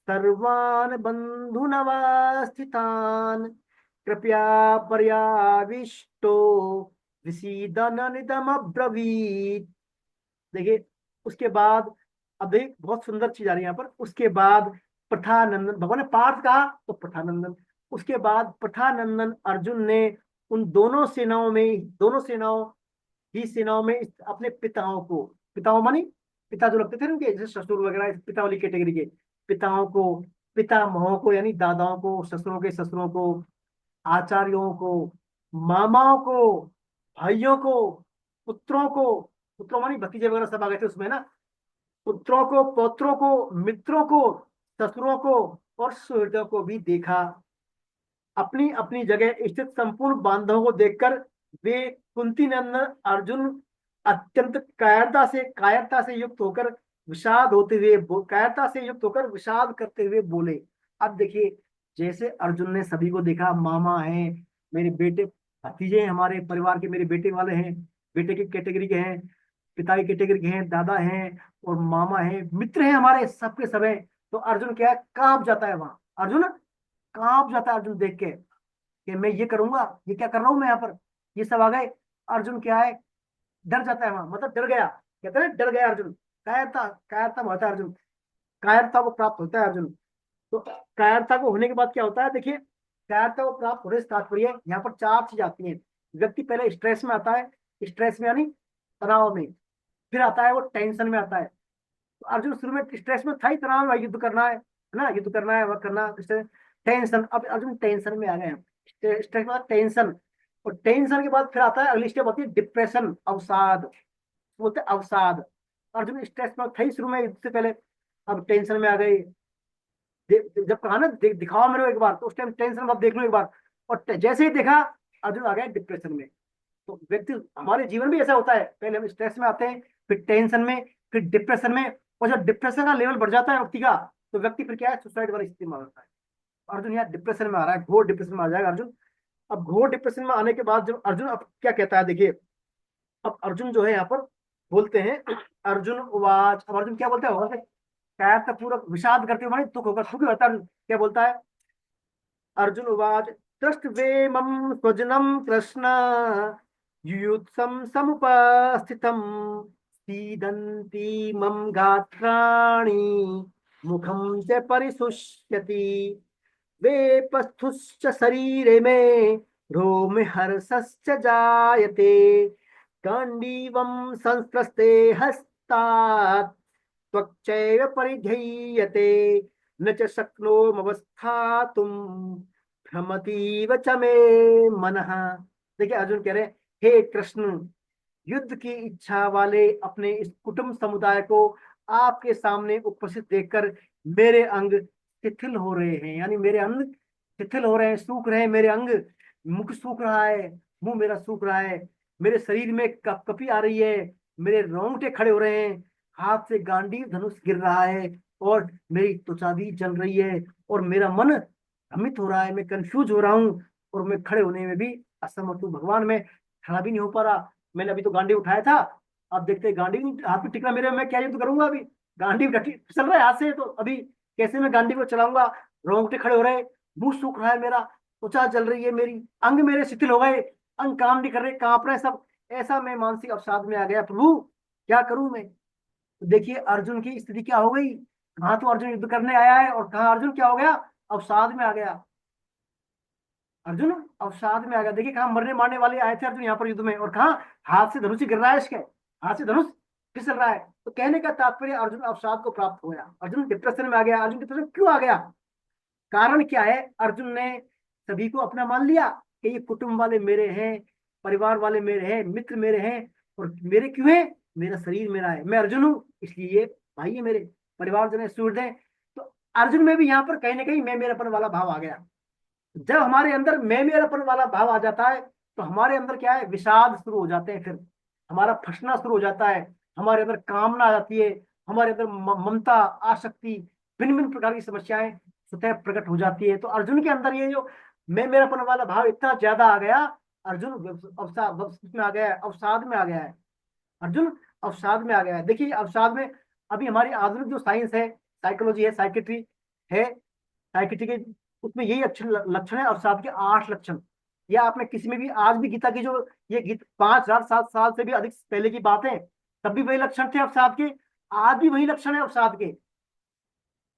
सर्वान् बन्धुनवस्थितान् कृपया पर्याविष्टो विसीदननिदमब्रवीत्। देखिए उसके बाद, अब देखिए बहुत सुंदर चीज आ रही है यहाँ पर। उसके बाद प्रथानंदन, भगवान ने पार्थ कहा तो प्रथानंदन, उसके बाद प्रथानंदन अर्जुन ने उन दोनों सेनाओं में, दोनों सेनाओं ही सेनाओं में अपने पिताओं को, पिताओं मानी पिता जो लगते थे ना उनके, जैसे ससुर वगैरह, पिता वाली कैटेगरी के पिताओं को, पितामहों को यानी दादाओं को, ससुरों के ससुरों को, आचार्यों को, मामाओं को, भाइयों को, पुत्रों को, पुत्रों मानी भतीजे वगैरह सब आ गए थे उसमें ना, पुत्रों को, पौत्रों को, मित्रों को, ससुरों को और सुहृदों को भी देखा। अपनी अपनी जगह स्थित संपूर्ण बांधवों को देखकर वे कुंती नंदन अर्जुन अत्यंत कायरता से युक्त होकर विषाद होते हुए, कायरता से युक्त होकर विषाद करते हुए बोले। अब देखिए जैसे अर्जुन ने सभी को देखा, मामा हैं, मेरे बेटे, भतीजे हैं, हमारे परिवार के मेरे बेटे वाले हैं, बेटे की कैटेगरी के हैं, पिता की कैटेगरी के हैं, दादा हैं और मामा हैं, मित्र हैं हमारे, सबके सब हैं। तो अर्जुन क्या है, कांप जाता है वहां, अर्जुन कांप जाता है अर्जुन देख के कि मैं ये करूंगा, ये क्या कर रहा हूं मैं यहाँ पर, ये सब आ गए। अर्जुन क्या है, डर जाता है वहां, मतलब डर गया, कहते हैं डर गया अर्जुन। कायरता, कायरता में होता है अर्जुन, कायरता को प्राप्त होता है अर्जुन। तो कायरता को होने के बाद क्या होता है, देखिए कायरता को प्राप्त होने से तात्पर्य यहाँ पर चार चीज आती हैं। व्यक्ति पहले स्ट्रेस में आता है, स्ट्रेस में यानी तनाव में, फिर आता है वो टेंशन में आता है। तो अर्जुन शुरू में स्ट्रेस में था ही, तनाव में, युद्ध करना है ना, युद्ध करना है, वह करना, टेंशन। अब अर्जुन टेंशन में आ गए हैं, स्ट्रेस के बाद टेंशन, और टेंशन के बाद फिर आता है अगली स्टेप होती है डिप्रेशन, अवसाद, बोलते हैं अवसाद। अर्जुन स्ट्रेस में थे शुरू में युद्ध से पहले, अब टेंशन में आ गए। जब कहा ना दिखाओ मेरे को एक बार, तो उस टाइम टेंशन में देख लो एक बार, और जैसे ही देखा अर्जुन आ गए डिप्रेशन में। तो व्यक्ति, हमारे जीवन भी ऐसा होता है, पहले हम स्ट्रेस में आते हैं, फिर टेंशन में, फिर डिप्रेशन में, और जब डिप्रेशन का लेवल बढ़ जाता है व्यक्ति का, तो व्यक्ति फिर क्या है, सुसाइड वाली स्थिति में आ जाता है। अर्जुन यहाँ डिप्रेशन में आ रहा है, घोर डिप्रेशन में आ जाएगा अर्जुन। अब घोर डिप्रेशन में आने के बाद जब अर्जुन अब क्या कहता है, देखिए अब अर्जुन जो है यहाँ पर बोलते हैं, अर्जुन उवाच, अब अर्जुन क्या बोलता है, होगा क्या पूरा विषाद करते हुए, दुख होगा, दुखी होता है अर्जुन, क्या बोलता है, अर्जुन उवाच दृष्ट्वेमं स्वजनं कृष्ण युयुत्सं समुपस्थितं सीदन्ति मम गात्राणि मुखं च परिशुष्यति वेपस्थुश्च शरीरे मे रोमे हर्षश्च जायते गाण्डीवं संस्पृष्टे हस्तात् त्वक्चैव परिधीयते न च शक्नोमवस्थातुं भ्रमतीव च मे मनः। देखिए अर्जुन कह रहे हैं, हे कृष्ण, युद्ध की इच्छा वाले अपने इस कुटुंब समुदाय को आपके सामने उपस्थित देखकर मेरे अंग शिथिल हो रहे हैं, यानी मेरे अंग शिथिल हो रहे हैं, सूख रहे हैं मेरे अंग, मुख सूख रहा है, मुंह मेरा सूख रहा है, मेरे शरीर में कपकपी आ रही है, मेरे रोंगटे खड़े हो रहे हैं, हाथ से गांडीव धनुष गिर रहा है, और मेरी त्वचा भी जल रही है, और मेरा मन भ्रमित हो रहा है, मैं कंफ्यूज हो रहा हूँ, और मैं खड़े होने में भी असमर्थ हूँ भगवान, मैं खड़ा भी नहीं हो पा रहा। मैंने अभी तो गांडी उठाया था, अब देखते हैं गांडी भी हाथ में टिकला मेरे, मैं क्या युद्ध करूंगा अभी, गांडी फिसल रहा है हाथ से, तो अभी कैसे मैं गांडी को चलाऊंगा, रोंगटे खड़े हो रहे, मुंह सूख रहा है मेरा, त्वचा जल रही है मेरी, अंग मेरे शिथिल हो गए, अंग काम नहीं कर रहे, कांप रहे सब, ऐसा मैं मानसिक अवसाद में आ गया, प्रभु क्या करूं मैं। तो देखिए अर्जुन की स्थिति क्या हो गई, कहाँ तो अर्जुन युद्ध करने आया है और कहाँ अर्जुन क्या हो गया, अवसाद में आ गया, अर्जुन अवसाद में आ गया। देखिए कहाँ मरने मारने वाले आए थे अर्जुन यहाँ पर युद्ध में, और कहाँ हाथ से धनुष ही गिर रहा है इसके, हाथ से धनुष फिसल रहा है। तो कहने का तात्पर्य अर्जुन अवसाद को प्राप्त हो गया, अर्जुन डिप्रेशन में आ गया। अर्जुन डिप्रेशन क्यों आ गया, कारण क्या है, अर्जुन ने सभी को अपना मान लिया कि ये कुटुंब वाले मेरे हैं, परिवार वाले मेरे हैं, मित्र मेरे हैं, और मेरे क्यों है, मेरा शरीर मेरा है, मैं अर्जुन हूँ इसलिए ये भाई है मेरे, परिवार जन सूट है। तो अर्जुन में भी यहाँ पर कहीं ना कहीं मैं मेरापन वाला भाव आ गया। जब हमारे अंदर मैं मेरापन वाला भाव आ जाता है तो हमारे अंदर क्या है, विषाद शुरू हो जाते हैं, फिर हमारा फंसना शुरू हो जाता है, हमारे अंदर कामना आ जाती है, हमारे अंदर ममता, आसक्ति, भिन्न भिन्न प्रकार की समस्याएं स्वतः प्रकट हो जाती है। तो अर्जुन के अंदर ये जो मैं मेरापन वाला भाव इतना ज्यादा आ गया, अर्जुन अवसाद में आ गया है, अवसाद में आ गया है, अर्जुन अवसाद में आ गया है। देखिए अवसाद में अभी हमारी आधुनिक जो साइंस है, साइकोलॉजी है, साइकेट्री है, साइकेट्री के उसमें यही लक्षण है अवसाद के 8 लक्षण। या आपने किसी में भी आज भी गीता की जो ये गीत 5,000-7 साल से भी अधिक पहले की बात है, तब भी वही लक्षण थे अवसाद के, आज भी वही लक्षण है अवसाद के।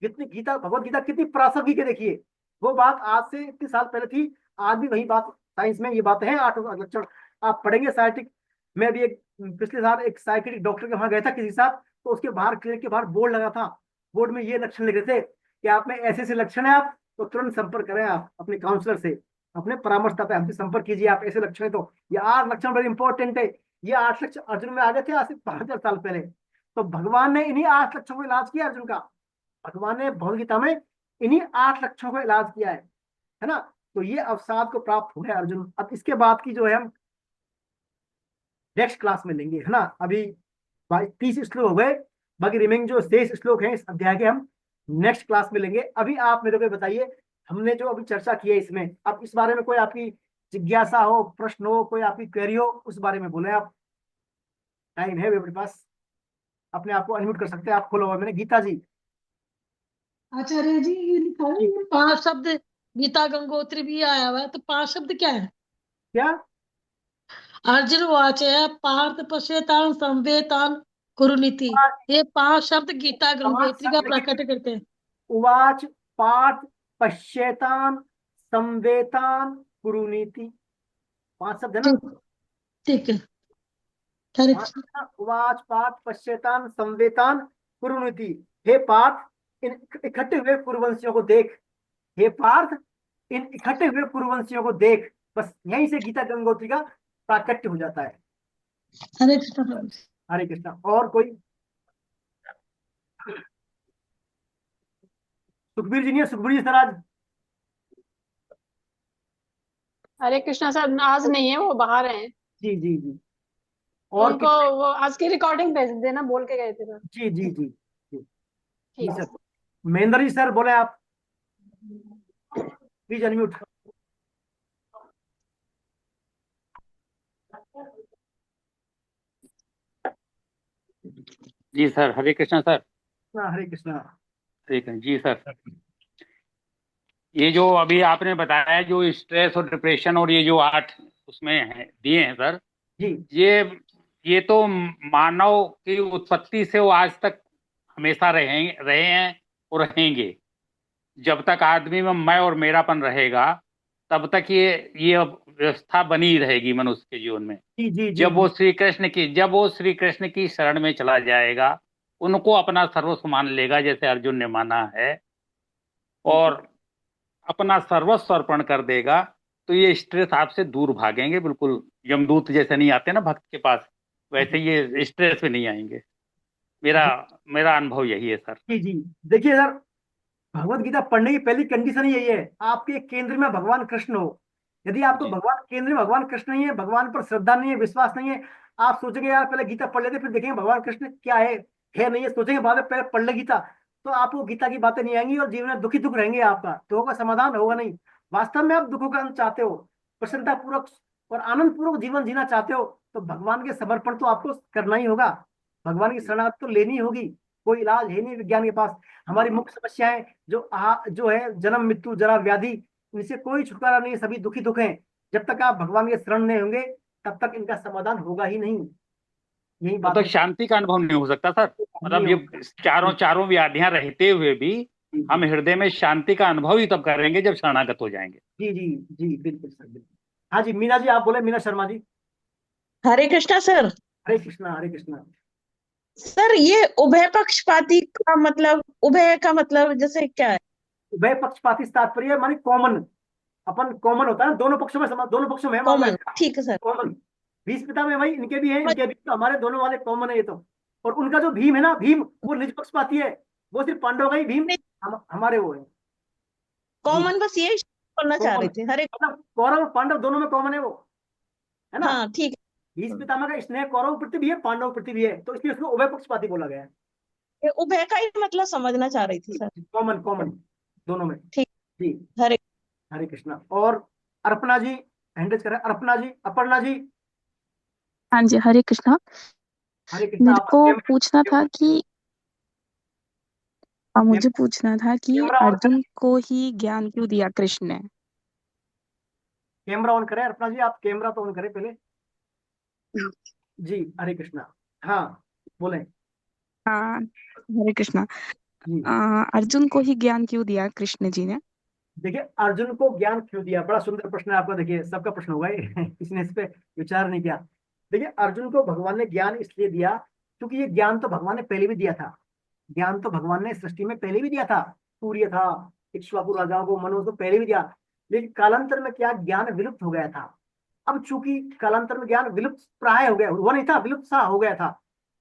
कितनी गीता, भगवत गीता कितनी प्रासंगिक है, देखिए वो बात आज से इतने साल पहले थी, आज भी वही बात साइंस में ये बातें हैं, 8 लक्षण आप पढ़ेंगे साइंटिफिक। मैं भी एक पिछले साल एक साइकेट्रिक डॉक्टर के वहां गया था किसी के साथ, तो उसके बाहर क्लिनिक के बाहर बोर्ड लगा था, बोर्ड में ये लक्षण लिखे थे कि आप में ऐसे ऐसे लक्षण है, आप तो तुरंत संपर्क करें, आप अपने काउंसलर से, अपने परामर्शदाता हमसे संपर्क कीजिए, आप ऐसे लक्षण है तो। ये 8 लक्षण बड़े इंपॉर्टेंट है, ये 8 लक्षण अर्जुन में आ गए थे आज से 5,000 साल पहले। तो भगवान ने इन्हीं 8 लक्षणों को इलाज किया अर्जुन का, भगवान ने भगवद गीता में इन्हीं 8 लक्षणों को इलाज किया है ना। तो ये अवसाद को प्राप्त हुआ है अर्जुन। अब इसके बाद की जो है हम नेक्स्ट क्लास में लेंगे, है ना। अभी 30 श्लोक हो गए, बाकी रिमेनिंग जो शेष श्लोक हैं इस अध्याय के हम नेक्स्ट क्लास में लेंगे। अभी आप मेरे को बताइए, हमने जो अभी चर्चा की है इसमें, अब इस बारे में कोई आपकी जिज्ञासा हो, प्रश्न हो, कोई आपकी क्वेरी हो, उस बारे में बोले आप, टाइम है मेरे पास, अपने आप को अनम्यूट कर सकते हैं, आप खोलो हुआ मैंने। गीता जी। आचार्य जी ये लिखा है, ये 5 शब्द गीता गंगोत्री भी आया हुआ है, तो 5 शब्द क्या है। क्या, अर्जुन वाच है पार्थ पश्यतान संवेतान कुरुनीति, ये 5 शब्द गीता गंगोत्री का प्रकट करते हैं। उवाच पार्थ पश्येतान संवेतान कुरुनीति, 5 शब्द है ना। ठीक है, हरे उवाच पार्थ पश्येतान संवेतान कुरुनीति, हे पार्थ इन इकट्ठे हुए कुरुवंशियों को देख, हे पार्थ इन इकट्ठे हुए कुरुवंशियों को देख। बस यहीं से गीता गंगोत्री का प्राकट्य हो जाता है। हरे कृष्ण प्रभु। हरे कृष्णा। और कोई, सुखबीर जी नहीं है, सुखबीर जी सर आज। हरे कृष्णा सर आज नहीं है, वो बाहर हैं। जी जी जी। और उनको वो आज की रिकॉर्डिंग भेज देना बोल के गए थे सर। जी जी जी जी ठीक सर। है। महेंद्र जी सर बोले आप, प्लीज अनम्यूट। जी सर, हरे कृष्णा सर। हरे कृष्णा। ठीक है जी सर। ये जो अभी आपने बताया, जो स्ट्रेस और डिप्रेशन और ये जो 8 उसमें है दिए हैं सर, जी ये तो मानव की उत्पत्ति से वो आज तक हमेशा रहे हैं और रहेंगे। जब तक आदमी में मैं और मेरापन रहेगा तब तक ये व्यवस्था बनी रहेगी मनुष्य के जीवन में। जी जी जी। जब वो श्री कृष्ण की शरण में चला जाएगा, उनको अपना सर्वस्व मान लेगा, जैसे अर्जुन ने माना है, और अपना सर्वस्व अर्पण कर देगा, तो ये स्ट्रेस आपसे दूर भागेंगे। बिल्कुल यमदूत जैसे नहीं आते ना भक्त के पास, वैसे ये स्ट्रेस में नहीं आएंगे। मेरा अनुभव यही है सर। जी जी। देखिए सर, भगवत गीता पढ़ने की पहली कंडीशन यही है, आपके केंद्र में भगवान कृष्ण हो। यदि आपको भगवान केंद्र में भगवान कृष्ण नहीं है, भगवान पर श्रद्धा नहीं है, विश्वास नहीं है, आप सोचेंगे यार पहले गीता पढ़ लेते फिर देखेंगे भगवान कृष्ण क्या है नहीं है, सोचेंगे बाद में पहले पढ़ ले गीता, तो आपको गीता की बातें नहीं आएंगी और जीवन में दुखी दुख रहेंगे, आपका दुखों का समाधान होगा नहीं। वास्तव में आप दुखों का अंत चाहते हो, प्रसन्नता पूर्वक और आनंद पूर्वक जीवन जीना चाहते हो तो भगवान के समर्पण तो आपको करना ही होगा, भगवान की शरणागति तो लेनी होगी। कोई इलाज है नहीं विज्ञान के पास। हमारी मुख्य समस्याएं जो है जन्म मृत्यु जरा व्याधि, इनसे कोई छुटकारा नहीं है, सभी दुखी दुख हैं। जब तक आप भगवान के शरण नहीं होंगे तब तक इनका समाधान होगा ही नहीं। यही तब बात तक है। शांति का अनुभव नहीं हो सकता सर। मतलब नहीं ये चारों व्याधियां रहते हुए भी जी हम हृदय में शांति का अनुभव ही तब करेंगे जब शरणागत हो जाएंगे। जी जी जी बिल्कुल सर, बिल्कुल। हाँ जी, मीना जी आप बोले, मीना शर्मा जी। हरे कृष्णा सर। हरे कृष्णा, हरे कृष्णा। सर ये उभय पक्षपाती का मतलब, उभय का मतलब जैसे क्या है? उभय पक्षपाती से तात्पर्य माने कॉमन, अपन कॉमन होता है ना, दोनों पक्षों में दोनों पक्षों में मान लो कॉमन, ठीक है सर। कॉमन। भीष्म पिता में भाई इनके भी है, इनके भी, तो हमारे दोनों वाले कॉमन है ये तो। और उनका जो भीम है ना, भीम वो निज पक्षपाती है, वो सिर्फ पांडव का ही भीम हमारे वो है जी। कॉमन बस यही करना चाह रहे कॉमन थे। हरे मतलब कौरव और पांडव दोनों में कॉमन है वो, है ना। हाँ ठीक भीष्म पितामह का स्नेह कौरव प्रति भी है, पांडव प्रति भी है, तो इसलिए उसको उभय पक्षपाती बोला गया है। है, उभय का ही मतलब समझना चाह रही थी सर। कॉमन कॉमन दोनों में। ठीक। जी हरे हरे कृष्णा। और अर्पणा जी हैंडल करें, अर्पणा जी, अपर्णा जी। हाँ जी, हरे कृष्णा। हरे कृष्णा। मेरे आप को पूछना था कि मुझे कैमरा पूछना था कि कैमरा ऑन करें, अर्जुन को ही ज्ञान क्यों दिया कृष्ण ने? कैमरा ऑन करें अर्पणा जी, आप कैमरा तो ऑन करें पहले। जी हरे कृष्णा। हाँ बोले हाँ, हरे कृष्णा। जी। अर्जुन को ही ज्ञान क्यों दिया कृष्ण जी ने? देखिए अर्जुन को ज्ञान क्यों दिया, बड़ा सुंदर प्रश्न है आपका। देखिए सबका प्रश्न होगा ये किसी ने इस पे विचार नहीं किया। देखिए अर्जुन को भगवान ने ज्ञान इसलिए दिया क्योंकि ये ज्ञान तो भगवान ने पहले भी दिया था। ज्ञान तो भगवान ने सृष्टि में पहले भी दिया था, सूर्य था, इक्ष्वाकु राजाओं को, मनु को पहले भी दिया। लेकिन कालांतर में क्या ज्ञान विलुप्त हो गया था। अब चूंकि कालांतर में ज्ञान विलुप्त प्राय हो गया, हुआ नहीं था, विलुप्त सा हो गया था।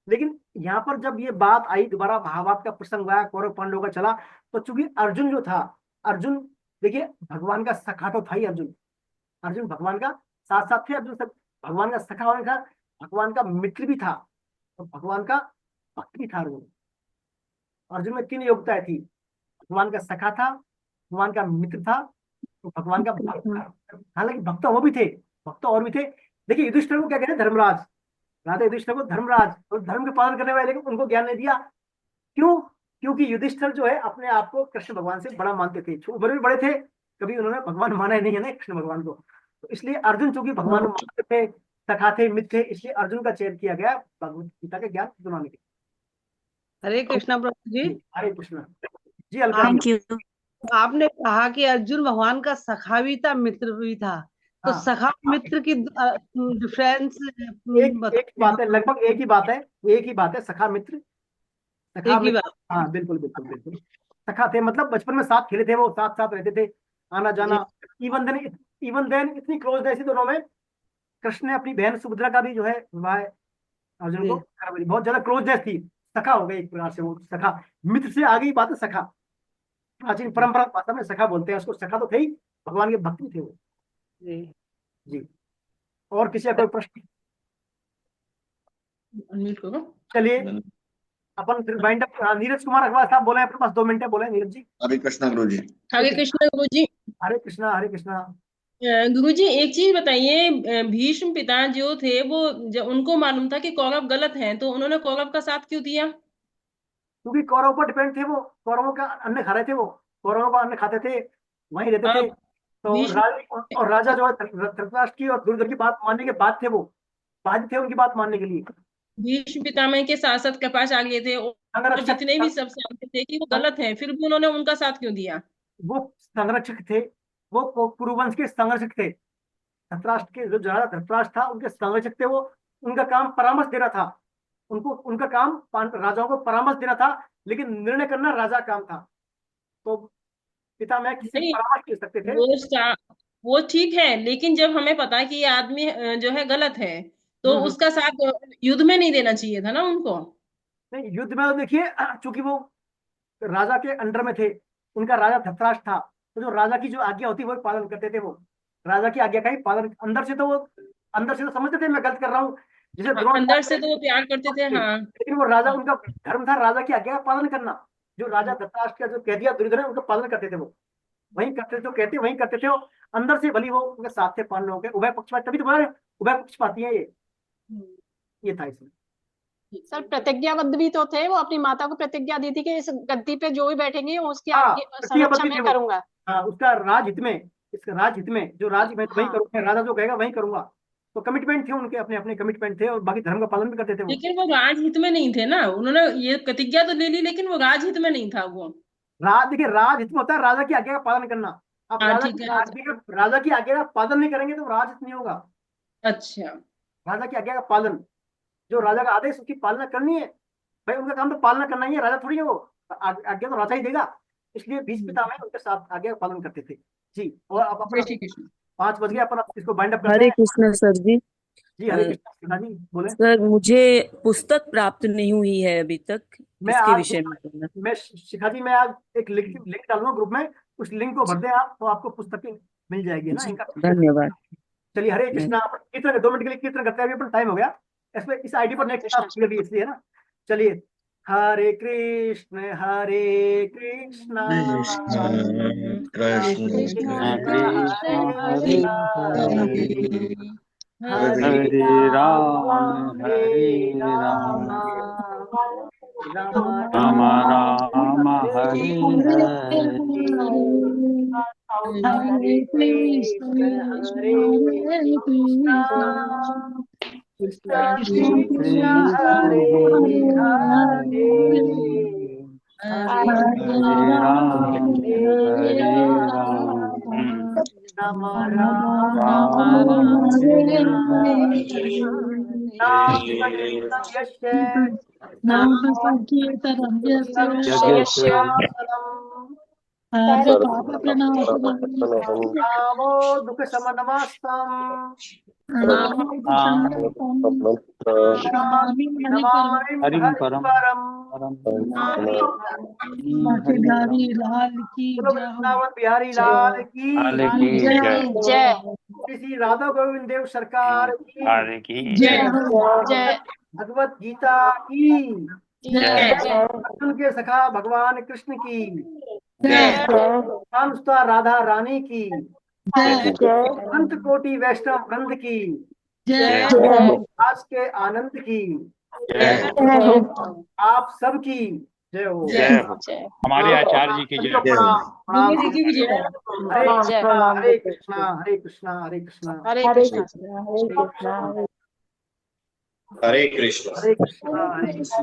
लेकिन यहाँ पर जब ये बात आई, दोबारा महाभारत का प्रसंग आया, कौरव पांडवों का चला, तो चूंकि अर्जुन जो था, अर्जुन देखिए भगवान का सखा तो था ही अर्जुन। अर्जुन भगवान का साथ साथ थे, अर्जुन सब भगवान का सखा होने था, भगवान का मित्र भी था और भगवान का भक्त भी था। अर्जुन, अर्जुन में 3 योग्यताएं थी, भगवान का सखा था, भगवान का मित्र था, तो भगवान का भक्त था। हालांकि भक्त वो भी थे, भक्त और भी थे। देखिए युधिष्ठिर को क्या कहते हैं, धर्मराज, राजा युधिष्ठिर को धर्मराज, और धर्म के पालन करने वाले, लेकिन उनको ज्ञान नहीं दिया। क्यों? क्योंकि युधिष्ठिर जो है अपने आप को कृष्ण भगवान से बड़ा मानते थे, उम्र में बड़े थे, कभी उन्होंने भगवान माना ही नहीं है ना कृष्ण भगवान को। तो इसलिए अर्जुन चूंकि भगवान को मानते थे, सखा थे, मित्र थे, इसलिए अर्जुन का चयन किया गया भगवत गीता के ज्ञान दिलाने के। हरे कृष्णा प्रभु जी। हरे कृष्ण जी। Alka thank you. आपने कहा कि अर्जुन भगवान का सखा भी था, मित्र भी था, तो हाँ। सखा मित्र की डिफरेंस एक बात है, लगभग एक ही बात है, एक ही बात है, सखा मित्र, सखा एक ही मित्र। बात। हाँ बिल्कुल बिल्कुल बिल्कुल। सखा थे मतलब बचपन में साथ खेले थे, वो साथ साथ रहते थे, आना जाना। इवन देन इतनी क्लोजनेस थी दोनों में। कृष्ण ने अपनी बहन सुभद्रा का भी जो है विवाह अर्जुन को करा दिया। बहुत ज्यादा क्लोजनेस थी, सखा हो गए एक प्रकार से वो। सखा मित्र से आगे ही बात है सखा, प्राचीन परंपरा भाषा में सखा बोलते हैं उसको। सखा तो थे ही, भगवान के भक्त भी थे वो। जी जी। और किसी का कोई प्रश्न? चलिए अपन फिर वाइंड अप। नीरज कुमार अग्रवाल साहब बोले, अपने पास 2 मिनट है, बोले नीरज जी। हरे कृष्णा गुरु जी। हरे कृष्णा गुरु जी। हरे कृष्णा, हरे कृष्णा। गुरु जी एक चीज बताइए, भीष्म पिता जो थे वो उनको मालूम था कि कौरव गलत हैं, तो उन्होंने कौरव का साथ क्यों दिया? क्योंकि कौरव पर डिपेंड थे वो, कौरवों का अन्न खा रहे थे वो, कौरवों का अन्न खाते थे, वहीं रहते थे। तो और राजा जो है धृतराष्ट्र की और दुर्योधन की बात मानने के बाद थे वो, बाध्य थे उनकी बात मानने के लिए। भीष्म पितामह के साथ के पास आ गए थे और जितने भी सब जानते थे कि वो गलत हैं, फिर भी उन्होंने उनका साथ क्यों दिया? वो संरक्षक थे, वो कुरुवंश के संरक्षक थे। धृतराष्ट्र के जो धृतराष्ट्र था उनके संरक्षक थे वो। उनका काम परामर्श देना था, उनको उनका काम राजाओं को परामर्श देना था, लेकिन निर्णय करना राजा काम था। तो पितामह किसी परामर्श दे सकते थे। वो ठीक है, लेकिन जब हमें पता है कि ये आदमी जो है गलत है, तो उसका साथ युद्ध में नहीं देना चाहिए था ना उनको? नहीं, युद्ध में देखिए चूंकि वो राजा के अंडर में थे, उनका राजा धृतराष्ट्र था, तो जो राजा की जो आज्ञा होती है वो पालन करते थे वो। राजा की आज्ञा का ही पालन, अंदर से तो समझते थे मैं गलत कर रहा हूँ, जैसे अंदर से तो वो प्यार करते थे। हाँ, लेकिन वो राजा, उनका धर्म था राजा की आज्ञा का पालन करना। जो राजा धृतराष्ट्र का जो कह दिया दुर्योधन ने, उनका पालन करते थे वो। वही करते थे, जो कहते वही करते थे, वो अंदर से भली वो उनके साथ थे 5 लोगों के उभय पक्षपाती, तभी तो बोला उभय पक्षपाती है ये था इसमें। सर प्रतिज्ञाबद्ध भी तो थे, वो अपनी माता को प्रतिज्ञा दी थी कि इस गद्दी पे जो भी बैठेंगे उसकी हाँ, आपकी प्रतिज्ञाबद्ध संरक्षा थे मैं वो। करूंगा। हाँ, उसका राजहित में, इसका राजहित में जो राज मैं वही हाँ। करूंगा, राजा जो कहेगा वही करूंगा। तो कमिटमेंट थे उनके, अपने अपने कमिटमेंट थे, और बाकी धर्म का पालन भी करते थे वो। लेकिन वो राजहित में नहीं थे ना, उन्होंने ये प्रतिज्ञा तो ले ली लेकिन वो राजहित में नहीं था वो। देखिए राजहित में होता है राजा की आज्ञा का पालन करना। आप हाँ राजा ठीक की है। राजा की आज्ञा का पालन नहीं करेंगे तो राजहित नहीं होगा। अच्छा राजा की आज्ञा का पालन, जो राजा का आदेश उसकी पालना करनी है भाई, उनका काम तो पालना करना ही है, राजा थोड़ी है वो, आज्ञा तो राजा ही देगा। इसलिए भीष्म पितामह उनके साथ आज्ञा का पालन करते थे जी। और अब अपना जय श्री कृष्ण। 5 बज गए, अपन इसको बाइंड अप करते हरे हैं। कृष्ण सर जी। जी हरे कृष्णा जी बोले। सर मुझे पुस्तक प्राप्त नहीं हुई है अभी तक, मैं इसके आज विषय में बोलना। मैं शिखा जी, मैं आज एक लिंक डालूंगा ग्रुप में, उस लिंक को भर दें आप तो आपको पुस्तकें मिल जाएगी ना इनका। धन्यवाद। चलिए हरे कृष्णा। कीर्तन 2 मिनट के लिए कीर्तन करते हैं, अभी अपन टाइम हो गया इस आईडी पर नेक्स्ट इसलिए है ना। चलिए हरे कृष्ण कृष्ण कृष्ण हरे हरे राम राम राम हरे हरे। हरे कृष्ण हरे कृष्ण कृष्ण कृष्ण हरे हरे हरे राम हरे राम राम राम हरे नाम संकीर्तनं यस्य हरे पाप प्रणाशनम् नामो दुख शमनमास्तम् नामो नमामि हरि परम बिहारी लाल की जय हो। वृंदावन बिहारी लाल की जय श्री राधा गोविंद देव सरकार की जय हो। जय भगवत गीता की जय अर्जुन के सखा भगवान कृष्ण की जय अनुष्ठा राधा रानी की जय अनंत कोटि वैष्णव वृंद की जय आज के आनंद की आप सबकी जय हो। हमारे आचार्य जी की जय। प्रणाम जी की भी जय हो। हरे कृष्णा हरे कृष्णा हरे कृष्णा हरे कृष्ण हरे कृष्ण। हरे कृष्णा हरे कृष्णा।